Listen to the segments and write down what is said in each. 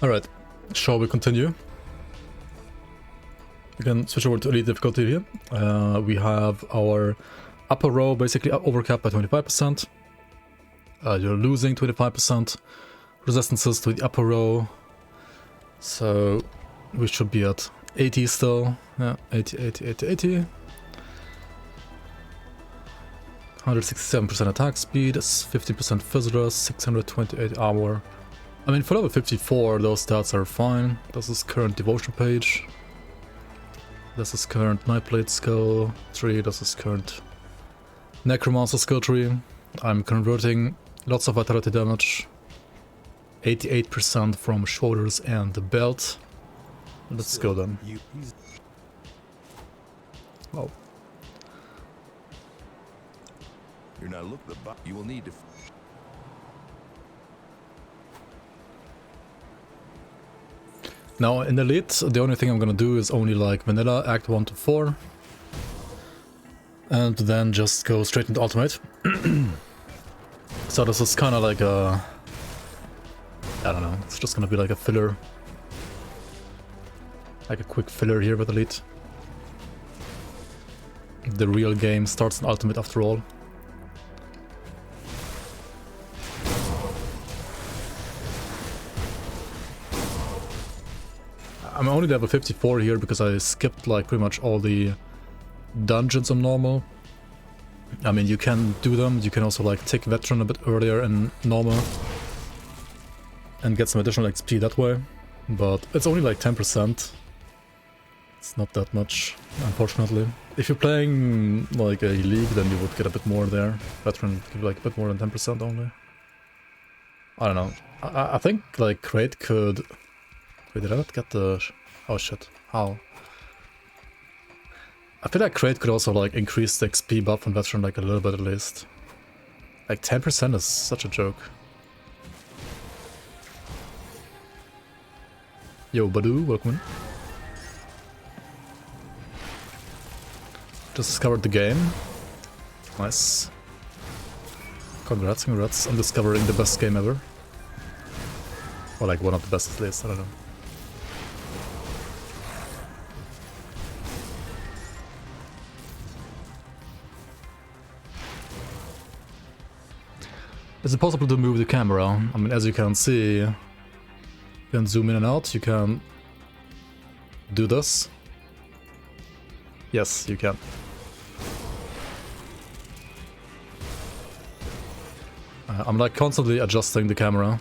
Alright, shall we continue? We can switch over to elite difficulty here. We have our upper row basically overcapped by 25%. You're losing 25% resistances to the upper row. So we should be at 80 still. Yeah, 80, 80, 80, 80. 167% attack speed, 50% Physra, 628 armor. I mean, for level 54, those stats are fine. This is current devotion page. This is current Nightblade skill tree. This is current Necromancer skill tree. I'm converting lots of vitality damage. 88% from shoulders and the belt. Let's go then. Oh. You're not looking the box. You will need to. Now in Elite, the only thing I'm gonna do is only like vanilla Act 1 to 4. And then just go straight into Ultimate. So this is kind of like a... I don't know, it's just gonna be like a filler. Like a quick filler here with Elite. The real game starts in Ultimate after all. I'm only level 54 here because I skipped like pretty much all the dungeons on normal. I mean, you can do them, you can also like take veteran a bit earlier in normal and get some additional XP that way, but it's only like 10%. It's not that much, unfortunately. If you're playing like a league, then you would get a bit more there. Veteran give like a bit more than 10% only. I don't know. I think like Crate could... Wait, did I not get the... Oh shit, how? I feel like Crate could also like increase the XP buff on Veteran like a little bit at least. Like 10% is such a joke. Yo, Badu, welcome in. Just discovered the game. Nice. Congrats, congrats on discovering the best game ever. Or like one of the best at least, I don't know. Is it possible to move the camera? I mean, as you can see, you can zoom in and out, you can do this. Yes, you can. I'm like constantly adjusting the camera.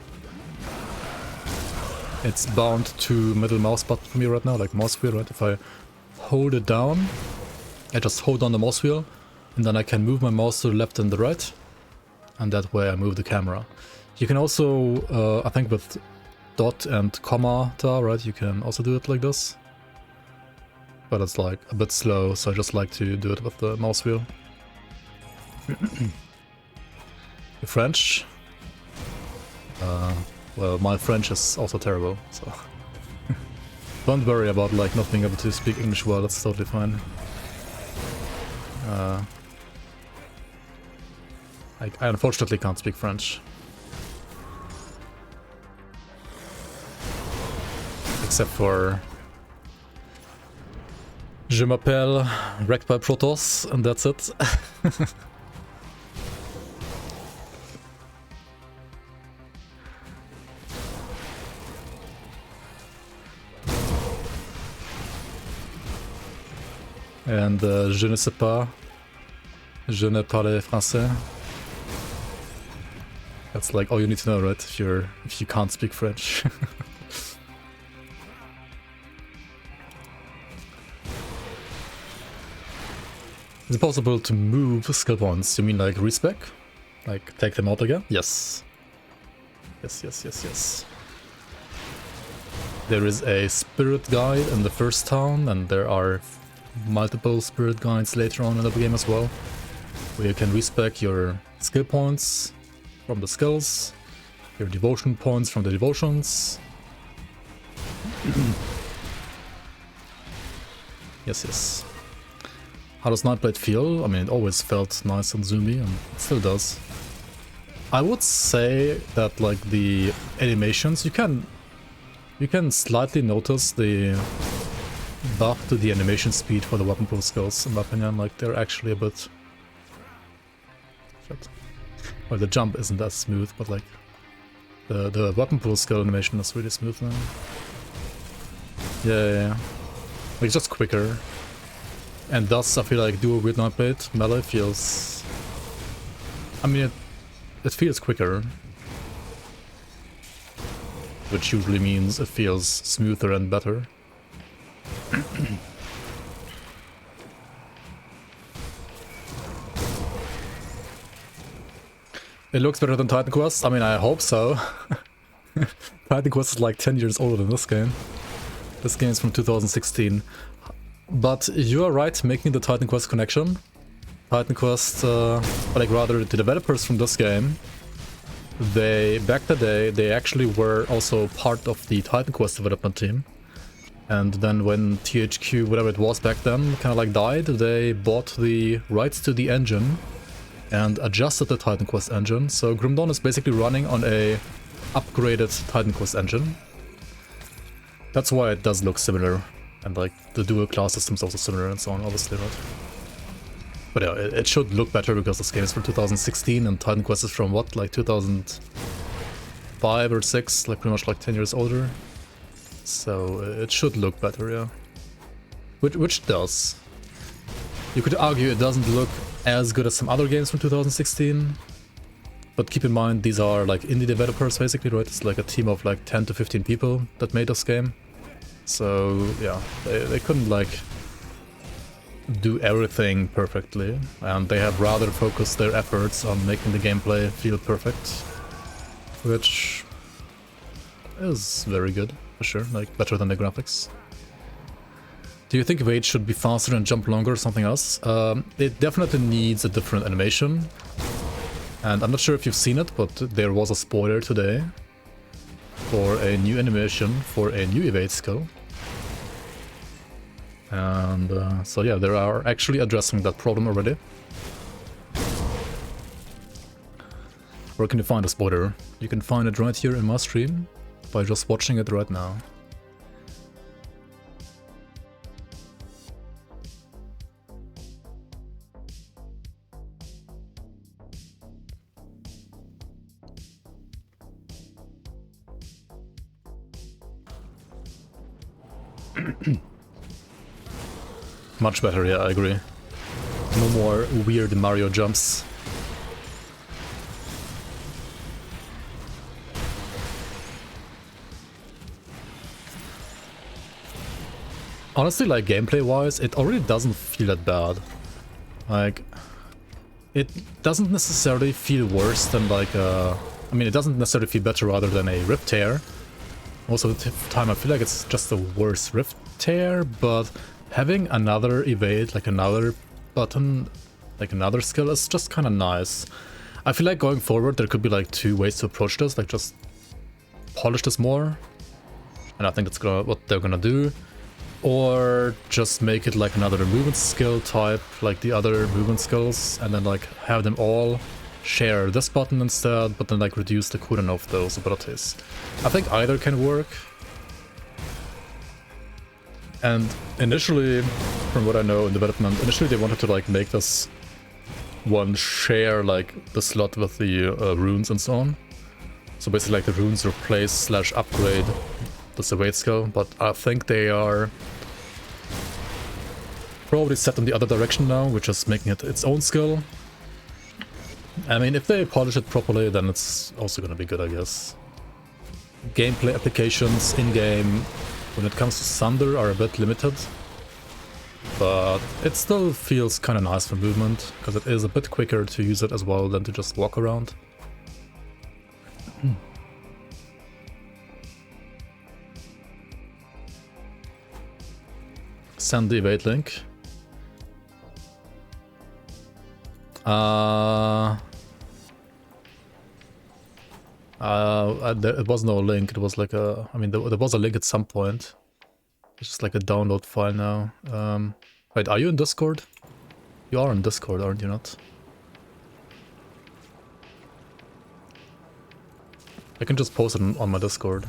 It's bound to middle mouse button for me right now, like mouse wheel, right? If I hold it down, I just hold down the mouse wheel, and then I can move my mouse to the left and the right. And that way I move the camera. You can also, I think with dot and comma, right, you can also do it like this. But it's like a bit slow, so I just like to do it with the mouse wheel. French? Well, my French is also terrible, so... Don't worry about like not being able to speak English well, that's totally fine. I unfortunately can't speak French. Except for... Je m'appelle, wrecked by Protoss, and that's it. And je ne sais pas. Je ne parle français. That's like all you need to know, right? If you can't speak French. Is it possible to move skill points? You mean like respec? Like take them out again? Yes. Yes, yes, yes, yes. There is a spirit guide in the first town, and there are multiple spirit guides later on in the game as well, where you can respec your skill points from the skills, your devotion points from the devotions. Yes, yes. How does Nightblade feel? I mean, it always felt nice and zoomy, and it still does. I would say that like the animations, you can You can slightly notice the buff to the animation speed for the weapon pull skills, in my opinion. Like, they're actually a bit... Shit. Well, the jump isn't as smooth, but like... The weapon pull skill animation is really smooth now. Yeah. Like, it's just quicker. And thus, I feel like dual Wield Nightblade melee feels... I mean, it feels quicker. Which usually means it feels smoother and better. It looks better than Titan Quest? I mean, I hope so. Titan Quest is like 10 years older than this game. This game is from 2016. But you are right making the Titan Quest connection. Titan Quest, like rather the developers from this game, back in the day, they actually were also part of the Titan Quest development team. And then when THQ, whatever it was back then, kind of like died, they bought the rights to the engine and adjusted the Titan Quest engine. So Grim Dawn is basically running on a upgraded Titan Quest engine. That's why it does look similar. And like the dual class system is also similar and so on, obviously, right? But yeah, it should look better because this game is from 2016 and Titan Quest is from what, like 2005 or 6, like pretty much like 10 years older. So it should look better, yeah. Which does. You could argue it doesn't look as good as some other games from 2016. But keep in mind, these are like indie developers basically, right? It's like a team of like 10 to 15 people that made this game. So yeah, they couldn't like do everything perfectly, and they have rather focused their efforts on making the gameplay feel perfect, which is very good for sure, like better than the graphics. Do you think Evade should be faster and jump longer or something else? It definitely needs a different animation, and I'm not sure if you've seen it, but there was a spoiler today for a new animation for a new Evade skill. And so yeah, they are actually addressing that problem already. Where can you find a spoiler? You can find it right here in my stream by just watching it right now. Much better, yeah, I agree. No more weird Mario jumps. Honestly, like gameplay-wise, it already doesn't feel that bad. Like, it doesn't necessarily feel worse than like a... I mean, it doesn't necessarily feel better rather than a Rift Tear. Most of the time I feel like it's just a worse Rift Tear, but having another evade, like another button, like another skill is just kind of nice. I feel like going forward there could be like two ways to approach this, like just polish this more, and I think that's what they're gonna do, or just make it like another movement skill type, like the other movement skills, and then like have them all share this button instead, but then like reduce the cooldown of those abilities. I think either can work. And initially, from what I know in development, initially they wanted to like make this one share like the slot with the runes and so on. So basically like the runes replace / upgrade this evade skill, but I think they are probably set in the other direction now, which is making it its own skill. I mean, if they polish it properly, then it's also gonna be good, I guess. Gameplay applications in-game when it comes to Sunder are a bit limited, but it still feels kind of nice for movement, because it is a bit quicker to use it as well than to just walk around. Send the evade link. It was no link, it was like a... I mean, there was a link at some point. It's just like a download file now. Wait, are you in Discord? You are in Discord, aren't you not? I can just post it on my Discord.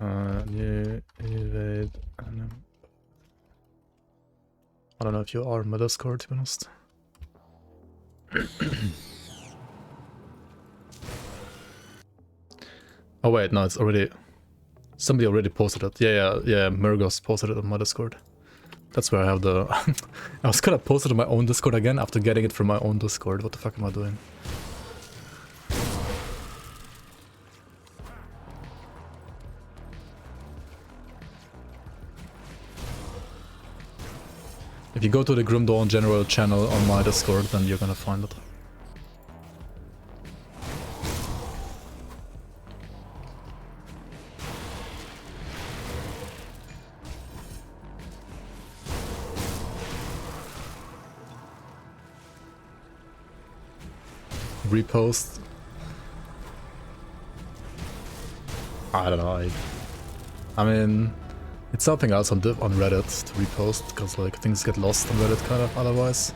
You evade. I don't know if you are in my Discord, to be honest. Oh wait, no, it's already... Somebody already posted it. Yeah, Murgos posted it on my Discord. That's where I have the... I was gonna post it on my own Discord again after getting it from my own Discord. What the fuck am I doing? If you go to the Grim Dawn general channel on my Discord, then you're gonna find it. Repost. I don't know. I mean, it's something else on Reddit to repost, because like things get lost on Reddit kind of otherwise.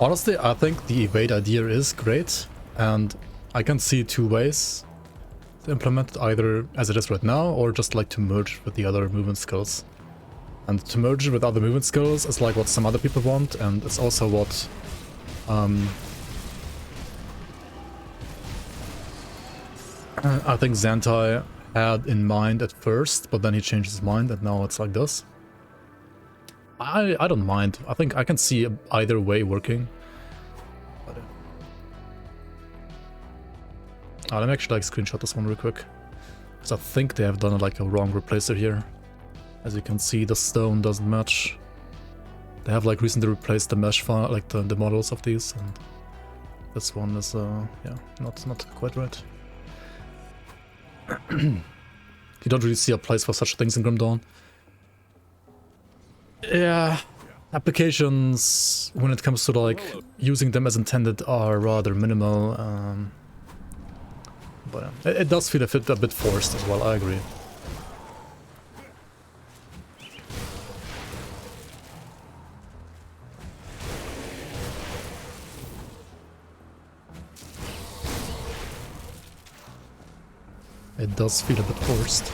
Honestly, I think the evade idea is great, and I can see two ways to implement it, either as it is right now, or just like to merge with the other movement skills. And to merge it with other movement skills is like what some other people want, and it's also what I think Xantai had in mind at first, but then he changed his mind and now it's like this. I don't mind. I think I can see either way working. Let me actually like screenshot this one real quick, because I think they have done like a wrong replacer here. As you can see, the stone doesn't match. They have like recently replaced the mesh file, like the models of these, and this one is yeah, not quite right. You don't really see a place for such things in Grim Dawn. Yeah, applications when it comes to like using them as intended are rather minimal. But it does feel a bit forced as well, I agree. It does feel a bit forced.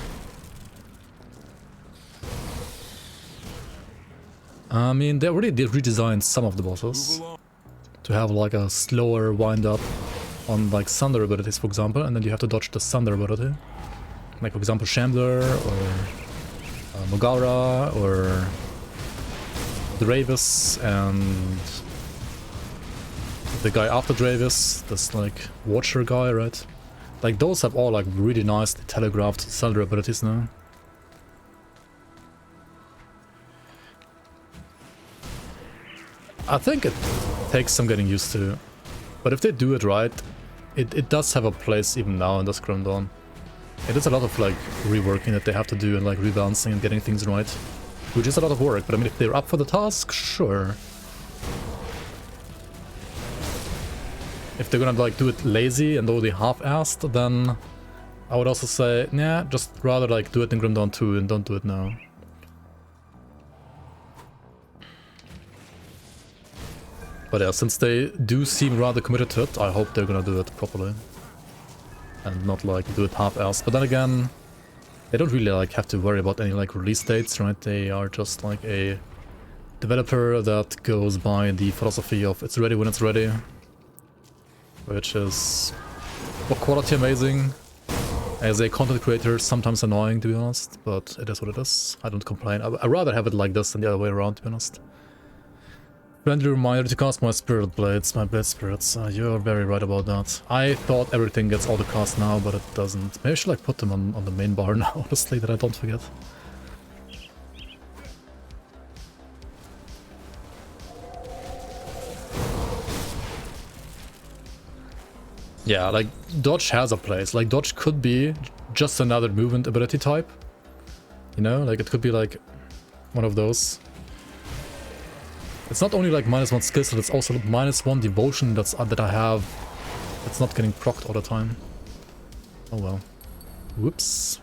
I mean, they already did redesign some of the bosses to have like a slower wind up on like Sunder abilities, for example, and then you have to dodge the Sunder ability. Like for example Shambler or Mogara or Dravis and the guy after Dravis, this like Watcher guy, right? Like those have all like really nicely telegraphed Sunder abilities now. I think it takes some getting used to, but if they do it right, it does have a place even now in this Grim Dawn. It is a lot of like reworking that they have to do and like rebalancing and getting things right, which is a lot of work, but I mean if they're up for the task, sure. If they're gonna like do it lazy and already half-assed, then I would also say, nah, just rather like do it in Grim Dawn 2 and don't do it now. But yeah, since they do seem rather committed to it, I hope they're gonna do it properly. And not like do it half-assed. But then again, they don't really like have to worry about any like release dates, right? They are just like a developer that goes by the philosophy of it's ready when it's ready. Which is for quality amazing. As a content creator, sometimes annoying to be honest, but it is what it is. I don't complain. I'd rather have it like this than the other way around, to be honest. Friendly reminder to cast my spirit blades, my blade spirits. You're very right about that. I thought everything gets auto-cast now, but it doesn't. Maybe I should like put them on the main bar now, honestly, that I don't forget. Yeah, like, dodge has a place. Like, dodge could be just another movement ability type. You know, like, it could be like one of those. It's not only like -1 skill set, it's also -1 devotion that I have. It's not getting procced all the time. Oh well. Whoops.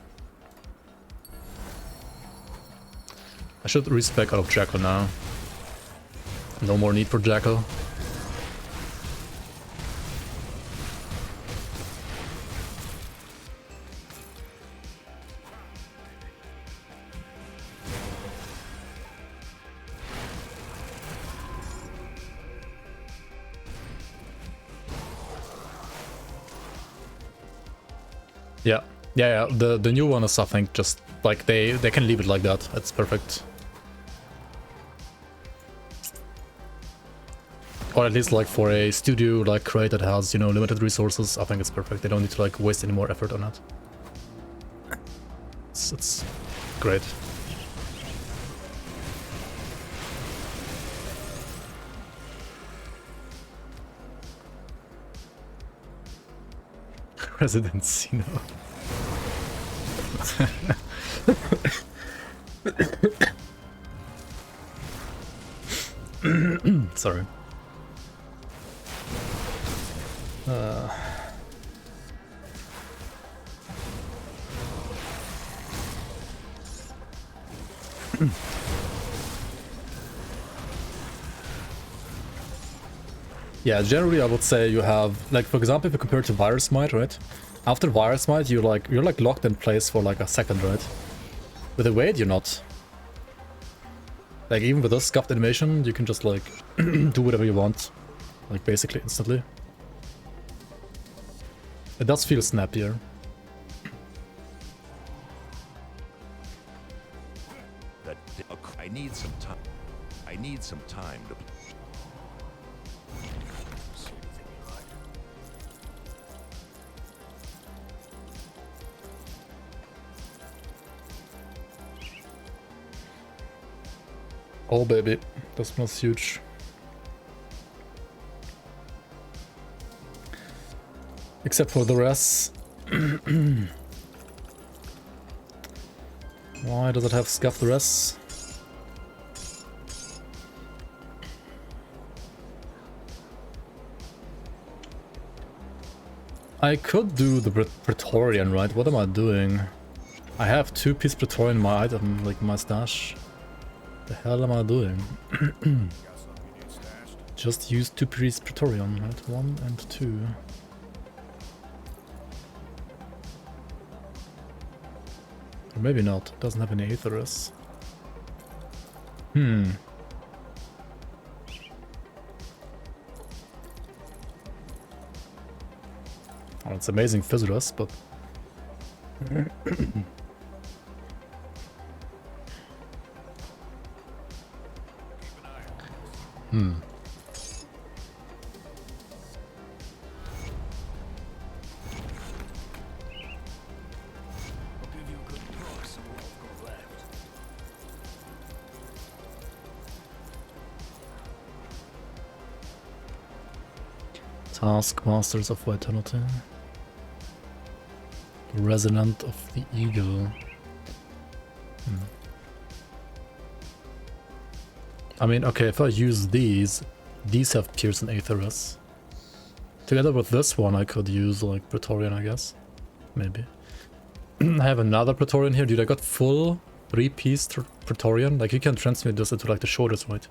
I should respec out of Jackal now. No more need for Jackal. Yeah, yeah, yeah. The new one is, I think, just like they can leave it like that. It's perfect. Or at least like for a studio like Crate that has, you know, limited resources, I think it's perfect. They don't need to like waste any more effort on it. It's great. Resident Sino. Sorry. Yeah, generally I would say you have, like, for example, if you compare to Virus Might, right? After Virus Might, you're like locked in place for like a second, right? With the Wade, you're not. Like, even with this scuffed animation, you can just like do whatever you want, like basically instantly. It does feel snappier. I need some time. I need some time to. Oh baby, that smells huge. Except for the rest. Why does it have scuffed rest? I could do the Praetorian, right? What am I doing? I have 2-piece Praetorian in my item, like my stash. The hell am I doing? Just use 2-piece Praetorian, right? 1 and 2. Or maybe not. It doesn't have any Aetherus. Oh, it's amazing Physrus, but... Taskmasters of Vitality. Resonant of the Eagle. I mean, okay, if I use these have Pierce and Aetherus. Together with this one, I could use, like, Praetorian, I guess. Maybe. I have another Praetorian here. Dude, I got full 3-piece Praetorian. Like, you can transmit this into, like, the shoulders, right?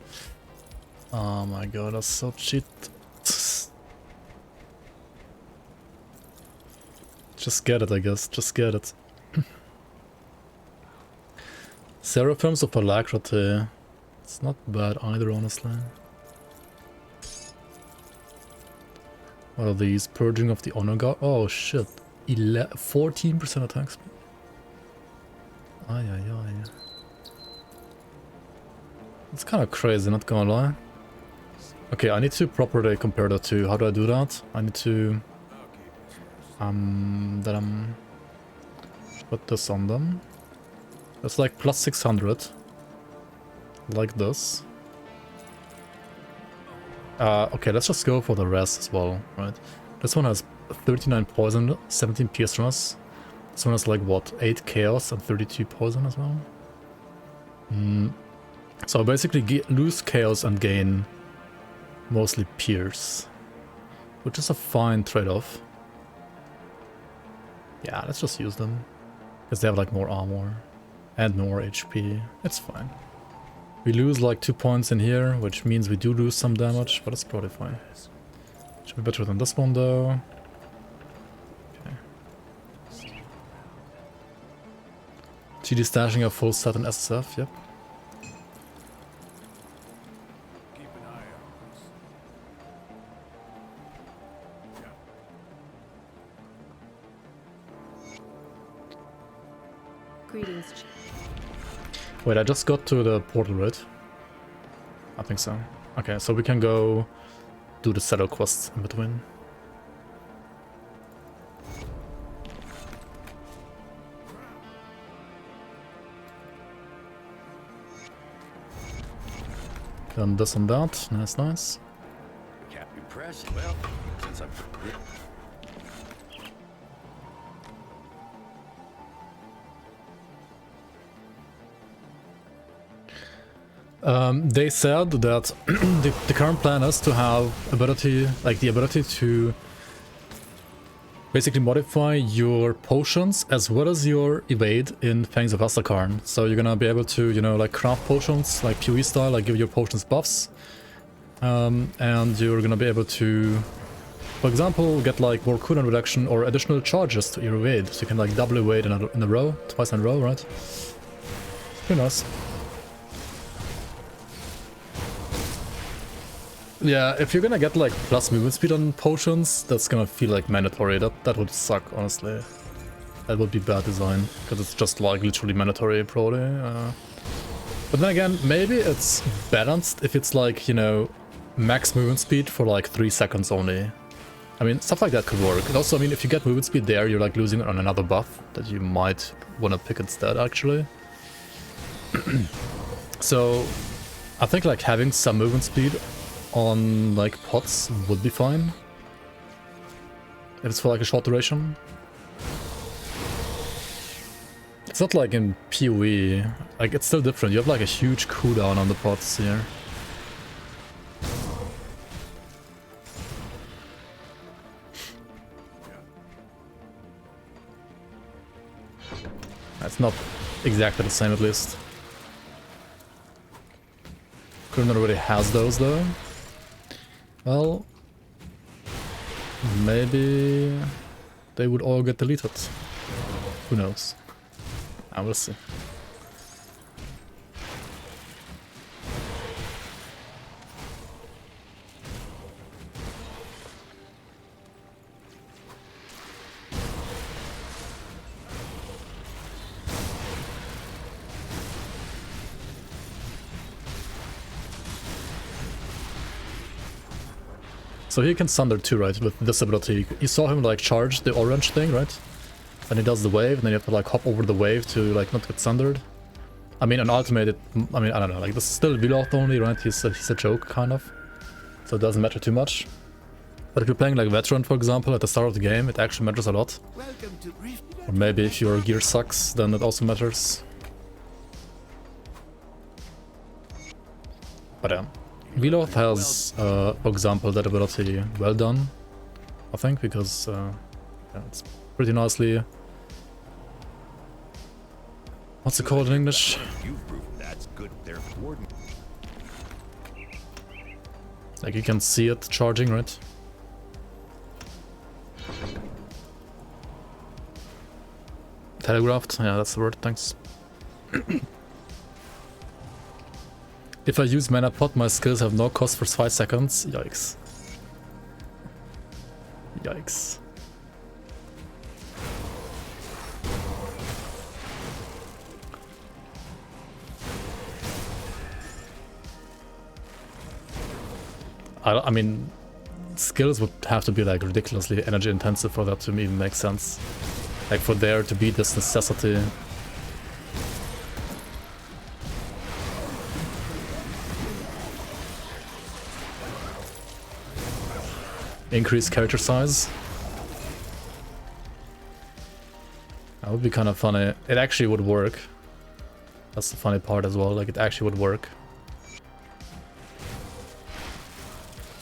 Oh my god, that's so cheap. Just get it, I guess. Just get it. Seraphims of Alacrity. It's not bad either, honestly. What are these? Purging of the Honor Guard? Oh shit. 14% attack speed. Ay, ay, ay. It's kind of crazy, not gonna lie. Okay, I need to properly compare the two. How do I do that? I need to... put this on them. It's like plus 600. Like this. Okay, let's just go for the rest as well, right? This one has 39 poison, 17 pierce rust. This one has like what, 8 chaos and 32 poison as well. So I basically lose chaos and gain mostly pierce, which is a fine trade-off. Yeah, let's just use them because they have like more armor and more HP. It's fine. We lose like 2 points in here, which means we do lose some damage, but it's probably fine. Should be better than this one though. Okay. GD stashing a full set in SSF, yep. Greetings. Wait, I just got to the portal, right? I think so. Okay, so we can go do the shadow quests in between. Done this and that. Nice, nice. Can't be pressed. Well, since I'm... They said that the current plan is to have ability, like the ability to basically modify your potions as well as your evade in Fangs of Astakarn. So you're gonna be able to, you know, like craft potions like PoE style, like give your potions buffs. And you're gonna be able to, for example, get like more cooldown reduction or additional charges to your evade. So you can like double evade in a row, twice in a row, right? Pretty nice. Yeah, if you're gonna get like plus movement speed on potions, that's gonna feel like mandatory. That would suck, honestly. That would be bad design, because it's just like literally mandatory, probably. But then again, maybe it's balanced if it's like, you know, max movement speed for like 3 seconds only. I mean, stuff like that could work. And also, I mean, if you get movement speed there, you're like losing on another buff that you might want to pick instead, actually. So, I think like having some movement speed on like pots would be fine if it's for like a short duration. It's not like in PoE, like it's still different. You have like a huge cooldown on the pots here. It's not exactly the same, at least. Kurnan already has those though. Well, maybe they would all get deleted. Who knows? I will see. So he can Sunder too, right, with this ability. You saw him like charge the orange thing, right? And he does the wave, and then you have to like hop over the wave to like not get sundered. I mean, an ultimate, I mean, I don't know, like this is still Wield only, right? He's a joke, kind of. So it doesn't matter too much. But if you're playing like Veteran, for example, at the start of the game, it actually matters a lot. Or maybe if your gear sucks, then it also matters. But yeah. Wield has, for example, that ability well done, I think, because yeah, it's pretty nicely... What's it called in English? That's good. They're coordinated. Like you can see it charging, right? Telegraphed? Yeah, that's the word, thanks. If I use mana pot, my skills have no cost for 5 seconds. Yikes. Yikes. I mean, skills would have to be like ridiculously energy intensive for that to even make sense. Like for there to be this necessity. Increase character size. That would be kind of funny. It actually would work. That's the funny part as well, like it actually would work.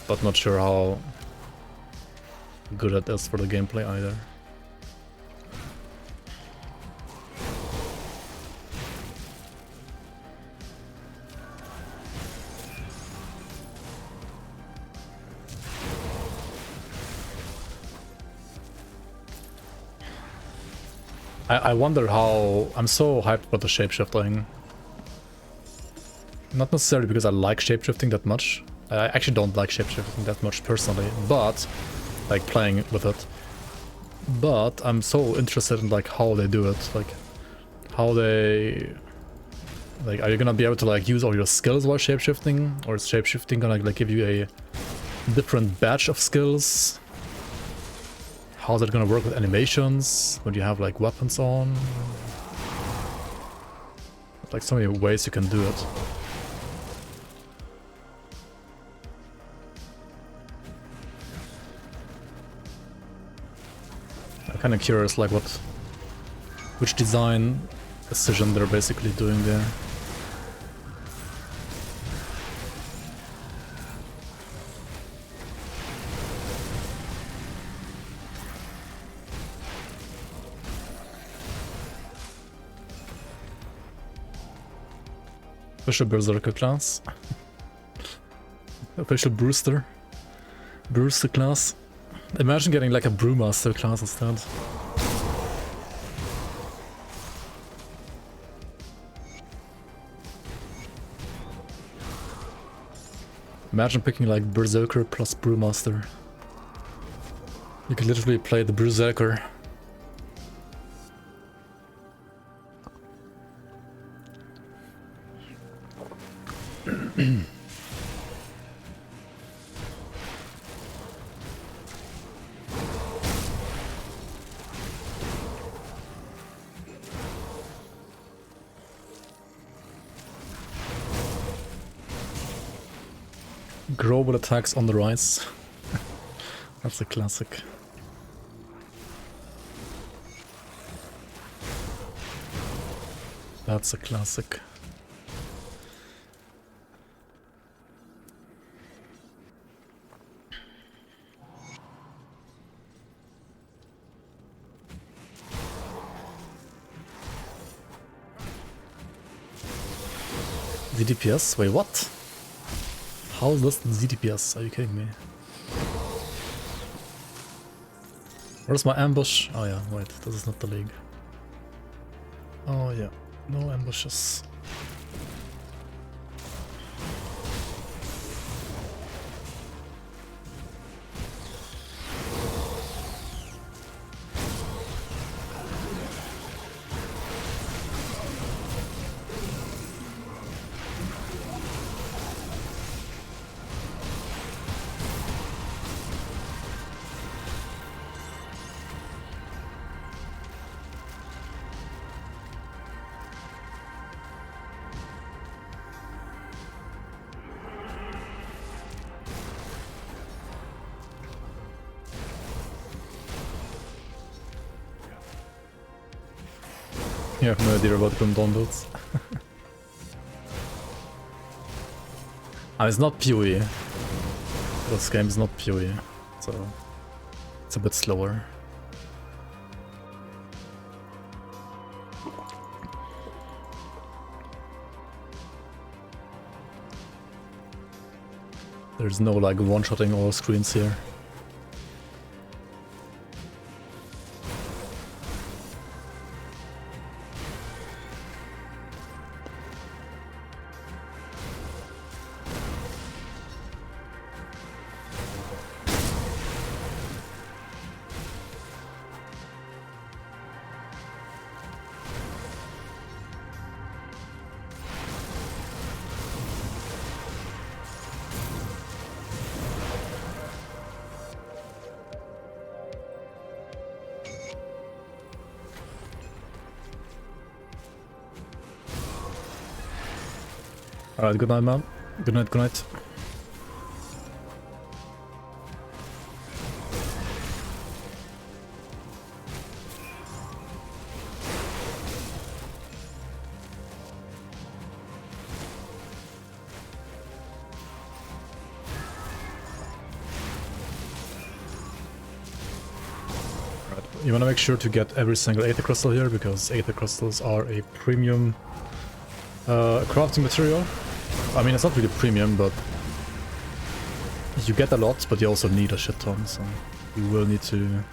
But not sure how good it is for the gameplay either. I wonder how... I'm so hyped about the shapeshifting. Not necessarily because I like shapeshifting that much. I actually don't like shapeshifting that much personally, but like playing with it. But I'm so interested in like how they do it, like how they... Like, are you gonna be able to like use all your skills while shapeshifting? Or is shapeshifting gonna like give you a different batch of skills? How's it gonna work with animations when you have like weapons on? Like so many ways you can do it. I'm kind of curious like which design decision they're basically doing there. Official Berserker class. Official Brewster class. Imagine getting like a Brewmaster class instead. Imagine picking like Berserker plus Brewmaster. You could literally play the Berserker. Global attacks on the rise. That's a classic. That's a classic. ZDPS? Wait, what? How is this ZDPS? Are you kidding me? Where's my ambush? Oh yeah, wait, this is not the league. Oh yeah, no ambushes. You have no idea about GRIMTOOLS. It's not PoE. This game is not PoE, so it's a bit slower. There's no like one-shotting all screens here. Alright, good night, man. Good night, good night. You want to make sure to get every single Aether Crystal here, because Aether Crystals are a premium crafting material. I mean, it's not really premium, but you get a lot, but you also need a shit ton, so you will need to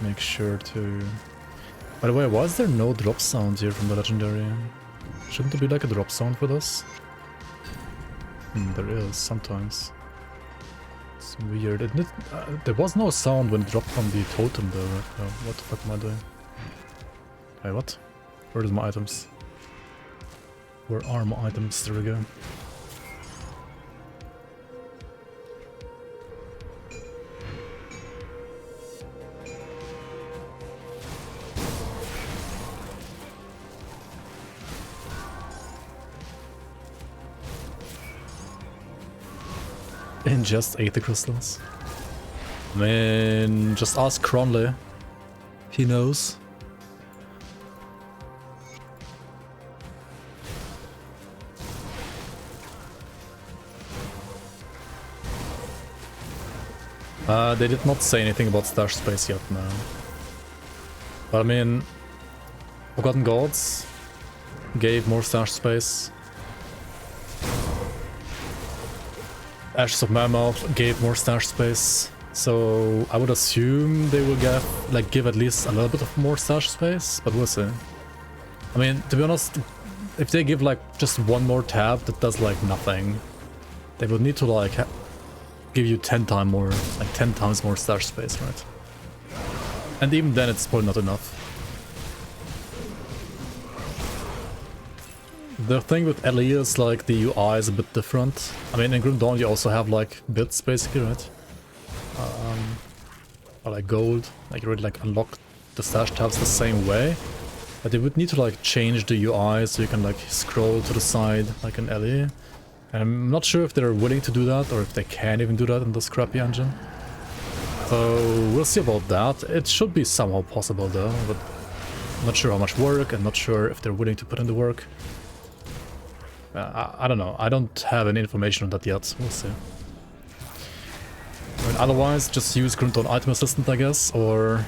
make sure to By the way, why is there no drop sound here from the legendary? Shouldn't there be like a drop sound for this? There is, sometimes. It's weird. There was no sound when it dropped from the totem though. What the fuck am I doing? Hey, what? Where are my items? Where are my items? There we go. Ingest Aether crystals. I mean, just ask Cronley. He knows. They did not say anything about stash space yet, no. But I mean, Forgotten Gods gave more stash space. Ashes of Mammoth gave more stash space, so I would assume they will give at least a little bit of more stash space, but we'll see. I mean, to be honest, if they give like just one more tab that does like nothing, they would need to like give you 10 times more stash space, right? And even then it's probably not enough. The thing with LE is like the UI is a bit different. I mean, in Grim Dawn you also have like bits basically, right? Or like gold, like you already like unlock the stash tabs the same way. But they would need to like change the UI so you can like scroll to the side like in LE. And I'm not sure if they're willing to do that or if they can even do that in this crappy engine. So we'll see about that. It should be somehow possible though, but I'm not sure how much work. I'm not sure if they're willing to put in the work. I don't know. I don't have any information on that yet. We'll see. I mean, otherwise, just use GRIMTOOLS Item Assistant, I guess, or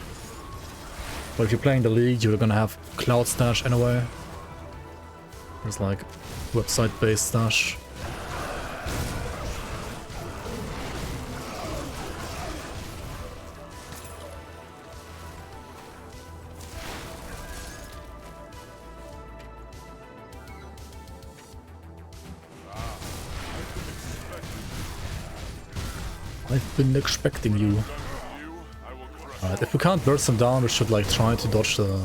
if you're playing the League, you're gonna have Cloud Stash anyway. There's like website-based stash. I've been expecting you. Alright, if we can't burst them down, we should like try to dodge the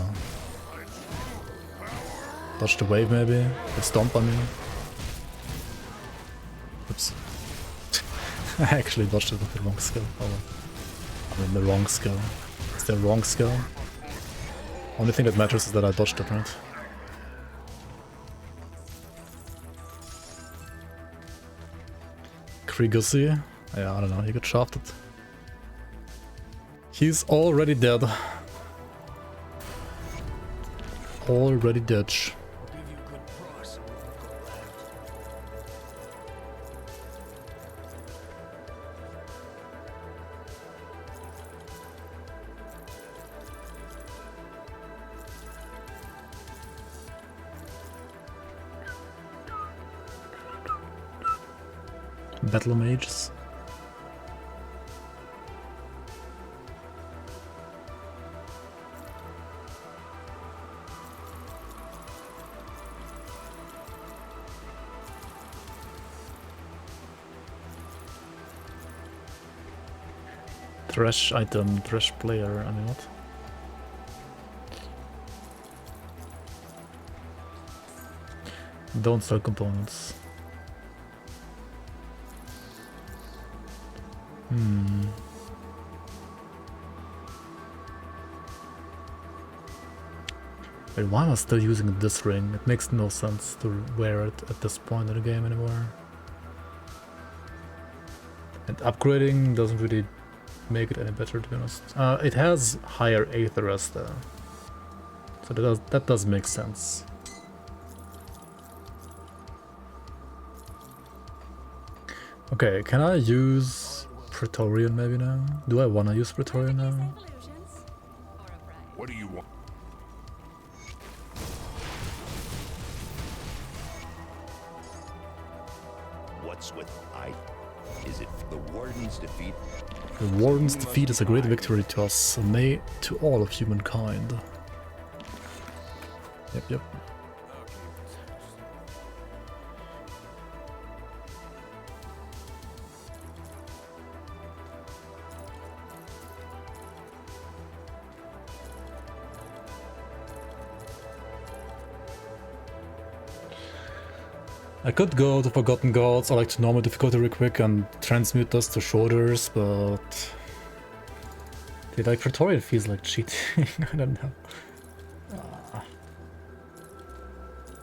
wave maybe. The stomp, I mean. Oops. I actually dodged it with the wrong skill. Oh well. I mean the wrong skill. It's the wrong skill. Only thing that matters is that I dodged it, right? Krigusi. Yeah, I don't know, he got shafted. He's already dead. Already dead. Battle mages. Thresh item, Thresh player, I mean what? Don't sell components. Wait, why am I still using this ring? It makes no sense to wear it at this point in the game anymore. And upgrading doesn't really make it any better, to be honest. It has higher Aetheress though, so that does make sense. Okay, can I use Praetorian maybe now? Do I want to use Praetorian now? What do you want? What's with Is it the Warden's defeat? The Warden's defeat is a great victory to us, and may to all of humankind. Yep. I could go to Forgotten Gods or like to normal difficulty real quick and transmute this to shoulders, but dude, like Praetorian feels like cheating. I don't know.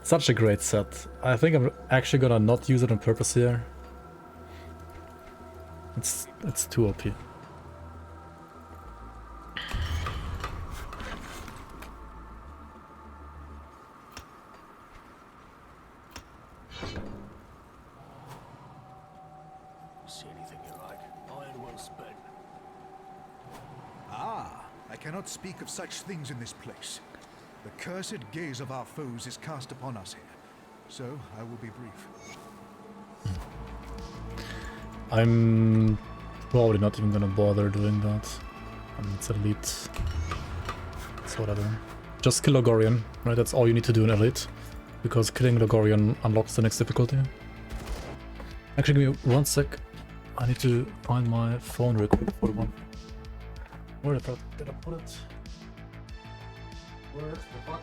Such a great set. I think I'm actually gonna not use it on purpose here. It's too OP. See anything you like? Iron well spent. Ah, I cannot speak of such things in this place. The cursed gaze of our foes is cast upon us here, so I will be brief. I'm probably not even gonna bother doing that. I mean, it's elite. It's whatever. Just kill Logorian, right? That's all you need to do in elite. Because killing Logorian unlocks the next difficulty. Actually, give me 1 sec. I need to find my phone real quick for one. Where did I put it? Where the fuck?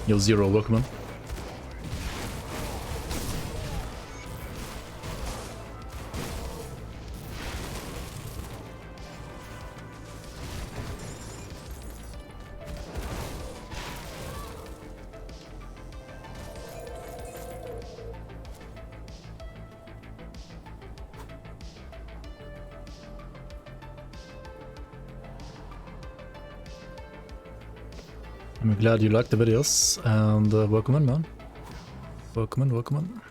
Yo, Zero, welcome in. I'm glad you liked the videos, and welcome in, man. Welcome in, welcome in.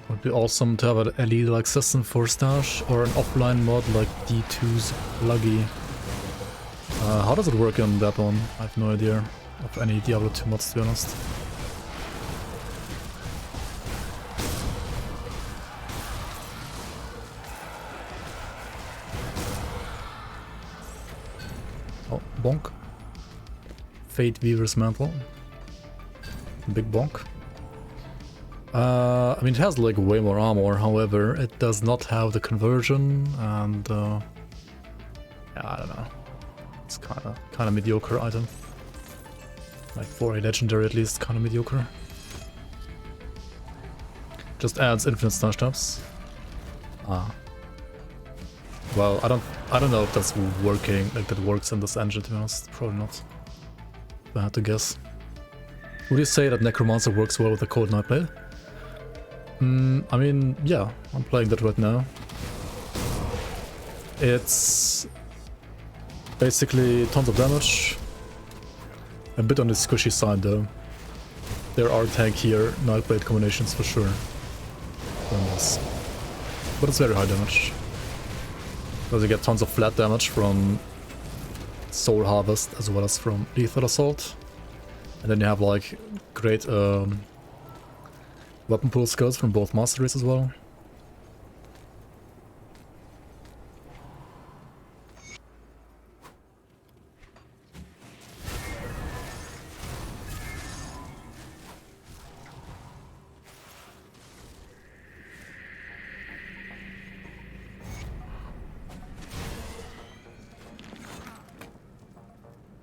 Would be awesome to have an elite like system for stash or an offline mod like D2's Luggy. How does it work on that one? I have no idea of any Diablo 2 mods, to be honest. Oh, bonk. Fate Weaver's Mantle. Big bonk. I mean, it has like way more armor, however, it does not have the conversion, and yeah, I don't know. It's kind of mediocre item. Like for a legendary, at least, kind of mediocre. Just adds infinite stash tabs. Well, I don't know if that's working, like that works in this engine, to be honest. Probably not. If I had to guess. Would you say that Necromancer works well with the Cold Nightblade? I mean, yeah, I'm playing that right now. It's basically tons of damage. A bit on the squishy side though. There are tank here, Nightblade combinations for sure. But it's very high damage. Because you get tons of flat damage from Soul Harvest as well as from Lethal Assault. And then you have like great weapon pool skills from both masteries as well.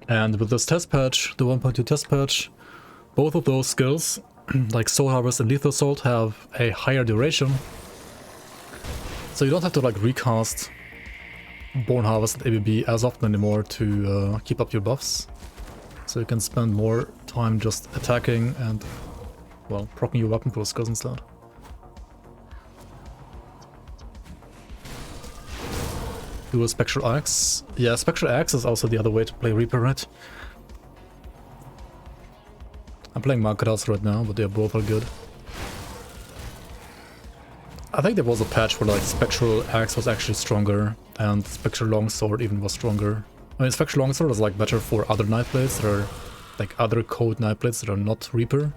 And with this test patch, the 1.2 test patch, both of those skills, like Soul Harvest and Lethal Assault, have a higher duration. So you don't have to like recast Born Harvest and ABB as often anymore to keep up your buffs. So you can spend more time just attacking and, well, proccing your weapon pool skills instead. Do a Spectral Axe. Yeah, Spectral Axe is also the other way to play Reaper, right? I'm playing Marketas right now, but they both are good. I think there was a patch where like Spectral Axe was actually stronger and Spectral Longsword even was stronger. I mean, Spectral Longsword is like better for other knife blades that are like other code knife blades that are not Reaper.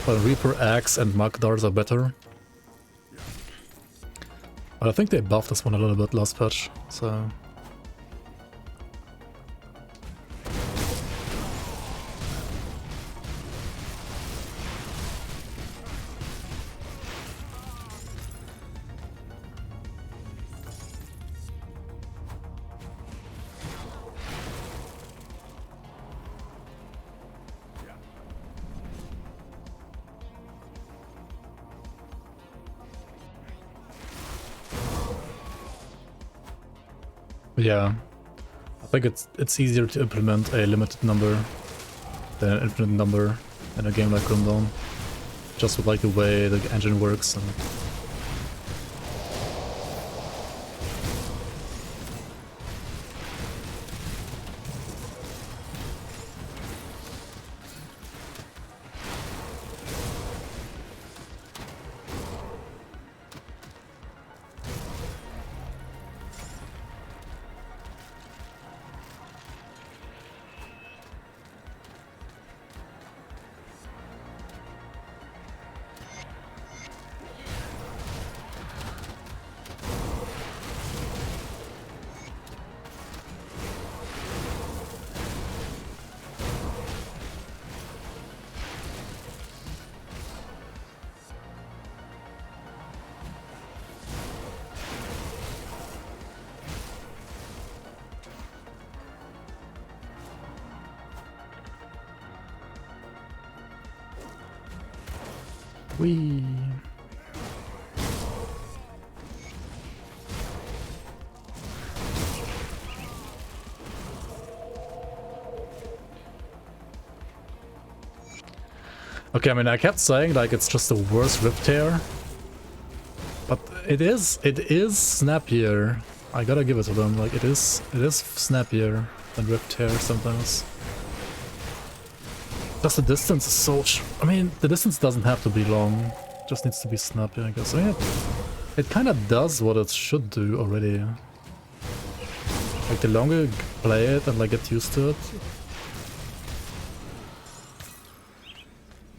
But Reaper Axe and Marketars are better. But I think they buffed this one a little bit last patch, so... Yeah, I think it's easier to implement a limited number than an infinite number in a game like Grim Dawn, just with like the way the engine works and... Whee! Okay, I mean, I kept saying like it's just the worst Rift Tear, but it is snappier. I gotta give it to them. Like it is snappier than Rift Tear sometimes. Just the distance is so... I mean, the distance doesn't have to be long. It just needs to be snappy, I guess. I mean, it kind of does what it should do already. Like, the longer you play it and, like, get used to it...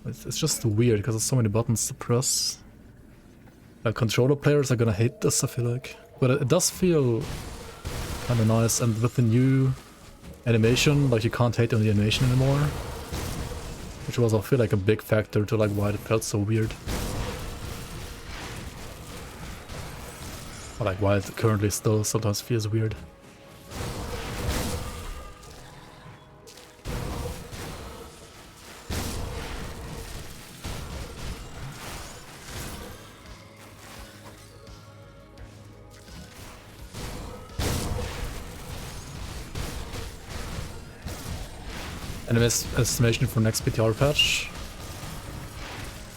It's just weird, because there's so many buttons to press. Like, controller players are gonna hate this, I feel like. But it does feel kind of nice, and with the new animation, like, you can't hate on the animation anymore. Which was, I feel like, a big factor to like why it felt so weird. Or like why it currently still sometimes feels weird. An estimation for next PTR patch.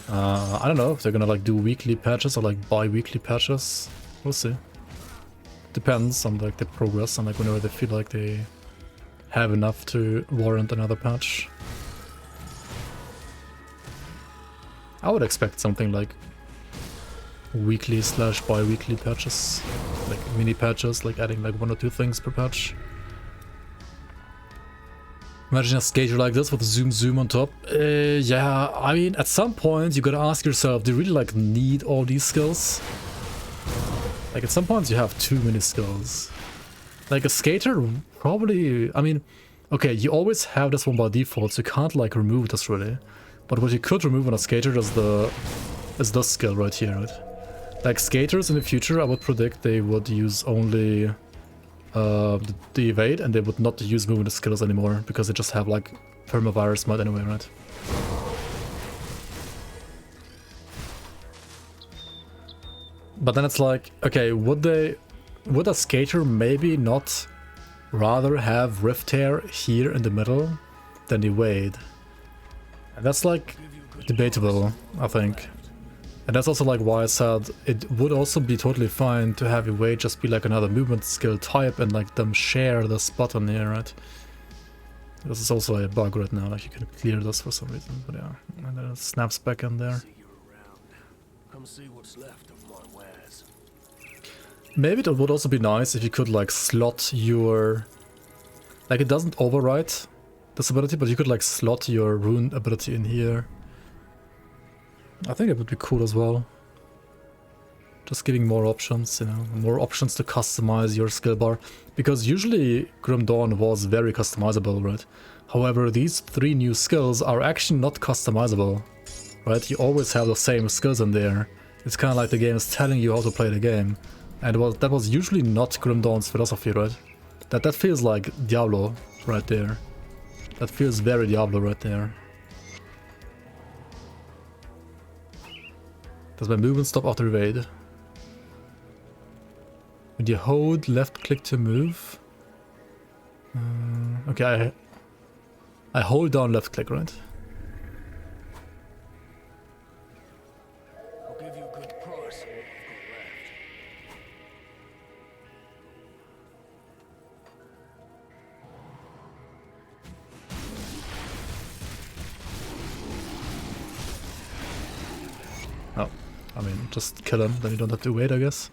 I don't know if they're gonna like do weekly patches or like bi-weekly patches. We'll see. Depends on like the progress and like whenever they feel like they have enough to warrant another patch. I would expect something like weekly / bi-weekly patches, like mini patches, like adding like 1 or 2 things per patch. Imagine a skater like this with zoom on top. Yeah, I mean, at some point you gotta ask yourself, do you really like need all these skills? Like at some point you have too many skills. Like a skater probably, I mean, okay, you always have this one by default, so you can't like remove this really. But what you could remove on a skater is this skill right here, right? Like skaters in the future, I would predict they would use only the evade, and they would not use movement skills anymore because they just have like permavirus mod anyway, right? But then it's like, okay, would a skater maybe not rather have Rift Tear here in the middle than evade? And that's like debatable, I think. And that's also like why I said it would also be totally fine to have evade just be like another movement skill type and like them share this button here, right? This is also a bug right now, like you can clear this for some reason, but yeah. And then it snaps back in there. See you around. Come see what's left of my wares. Maybe it would also be nice if you could like slot your... Like it doesn't override this ability, but you could like slot your rune ability in here. I think it would be cool as well. Just giving more options, you know, more options to customize your skill bar. Because usually Grim Dawn was very customizable, right? However, these 3 new skills are actually not customizable, right? You always have the same skills in there. It's kind of like the game is telling you how to play the game. And that was usually not Grim Dawn's philosophy, right? That feels like Diablo right there. That feels very Diablo right there. Does my movement stop after evade? When you hold left click to move? Okay, I hold down left click, right? I'll give you a good price for what I've got left. Oh, I mean, just kill him, then you don't have to wait, I guess.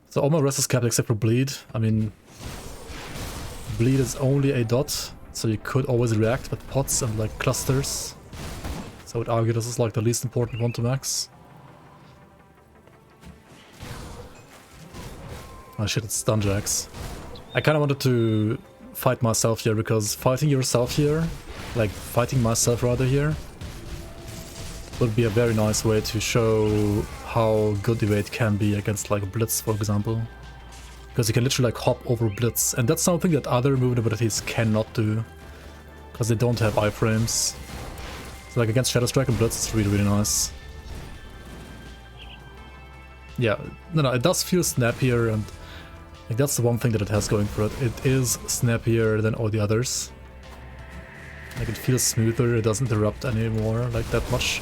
So all my rest is capped except for bleed. I mean, bleed is only a dot, so you could always react with pots and like clusters. So I would argue this is like the least important one to max. Oh shit, it's Stunjax. I kind of wanted to fight myself here, because fighting yourself here, like fighting myself rather here, would be a very nice way to show how good evade can be against like Blitz, for example. Because you can literally like hop over Blitz, and that's something that other movement abilities cannot do, because they don't have iframes. So like against Shadow Strike and Blitz, it's really, really nice. Yeah, no, it does feel snappier, and like that's the one thing that it has going for it. It is snappier than all the others. Like it feels smoother, it doesn't interrupt anymore like that much.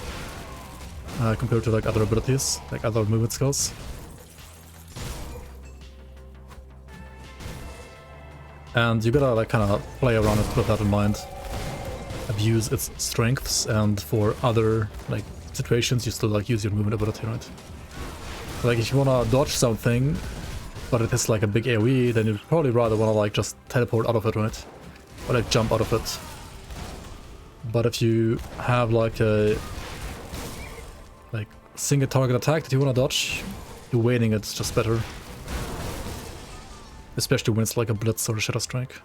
Compared to like other abilities, like other movement skills. And you gotta like kind of play around it with that in mind. Abuse its strengths, and for other like situations you still like use your movement ability, right? Like if you wanna dodge something, but it has like a big AoE, then you'd probably rather wanna like just teleport out of it, right? Or like jump out of it. But if you have like a single target attack that you want to dodge, you're waiting it's just better. Especially when it's like a Blitz or a Shadow Strike.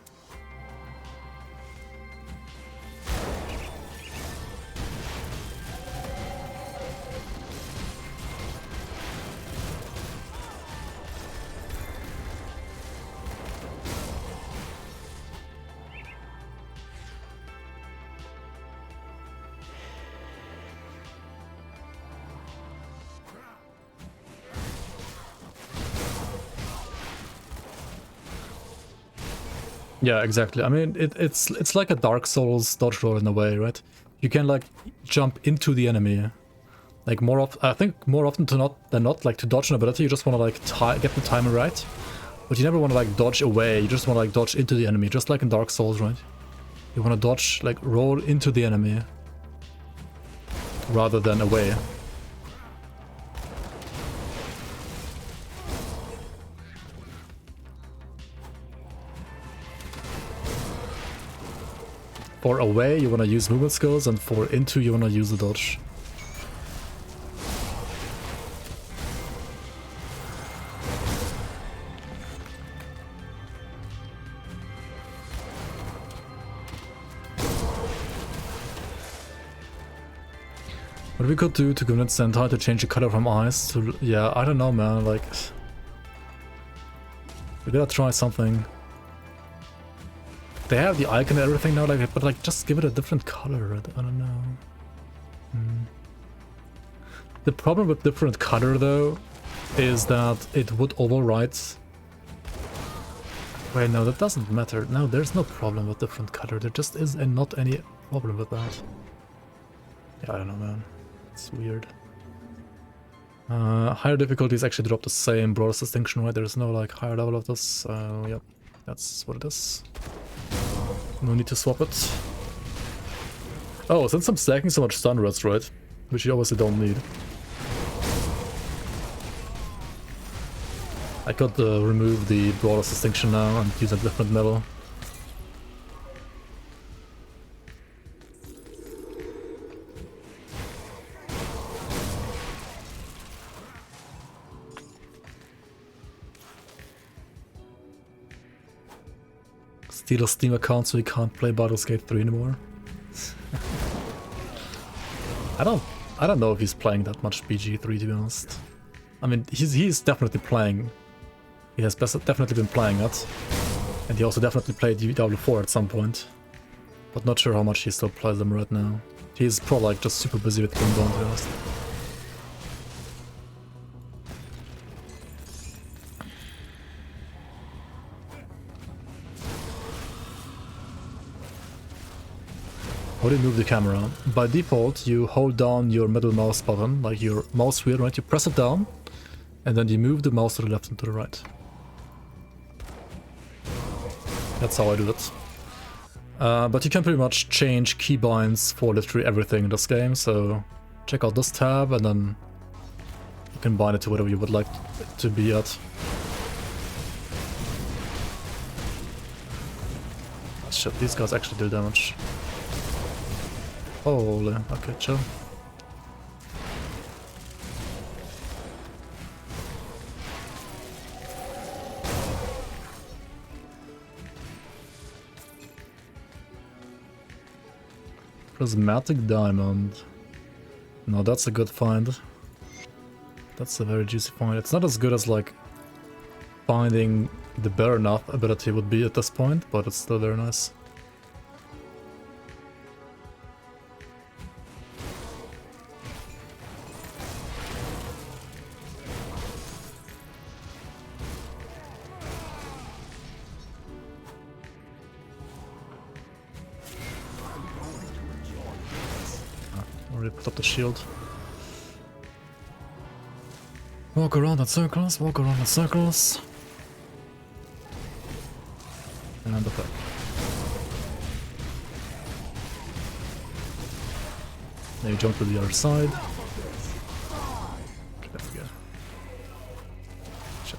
Yeah, exactly. I mean, it's like a Dark Souls dodge roll in a way, right? You can like jump into the enemy. Like I think more often than not, like to dodge an ability, you just want to like get the timing right. But you never want to like dodge away. You just want to like dodge into the enemy, just like in Dark Souls, right? You want to dodge, like roll into the enemy rather than away. For away, you want to use movement skills, and for into, you want to use the dodge. What we could do to convince the entire to change the color from eyes to... Yeah, I don't know, man, like... gotta try something. They have the icon and everything now, like, but like just give it a different color. I don't know. The problem with different color though is that it would overwrite. Wait, no, that doesn't matter. No, there's no problem with different color. There just is not any problem with that. Yeah, I don't know, man. It's weird. Higher difficulties actually drop the same broader distinction, right? There's no like higher level of this. Yep, that's what it is. No need to swap it. Oh, since I'm stacking so much stun rest, right? Which you obviously don't need. I could remove the broader distinction now and use a different metal. Steal a Steam account so you can't play Baldur's Gate 3 anymore. I don't know if he's playing that much BG3, to be honest. I mean, he's definitely playing. He has definitely been playing it. And he also definitely played DW4 at some point. But not sure how much he still plays them right now. He's probably like just super busy with Grimdawn, to be honest. How do you move the camera? By default, you hold down your middle mouse button, like your mouse wheel, right? You press it down, and then you move the mouse to the left and to the right. That's how I do it. But you can pretty much change keybinds for literally everything in this game, so check out this tab, and then you can bind it to whatever you would like it to be at. Shit, these guys actually do damage. Holy, okay, chill. Prismatic diamond. No, that's a good find. That's a very juicy find. It's not as good as like finding the better enough ability would be at this point, but it's still very nice. Put up the shield. Walk around in circles, walk around in circles. And attack. Now you jump to the other side. Okay, there we go. Shit.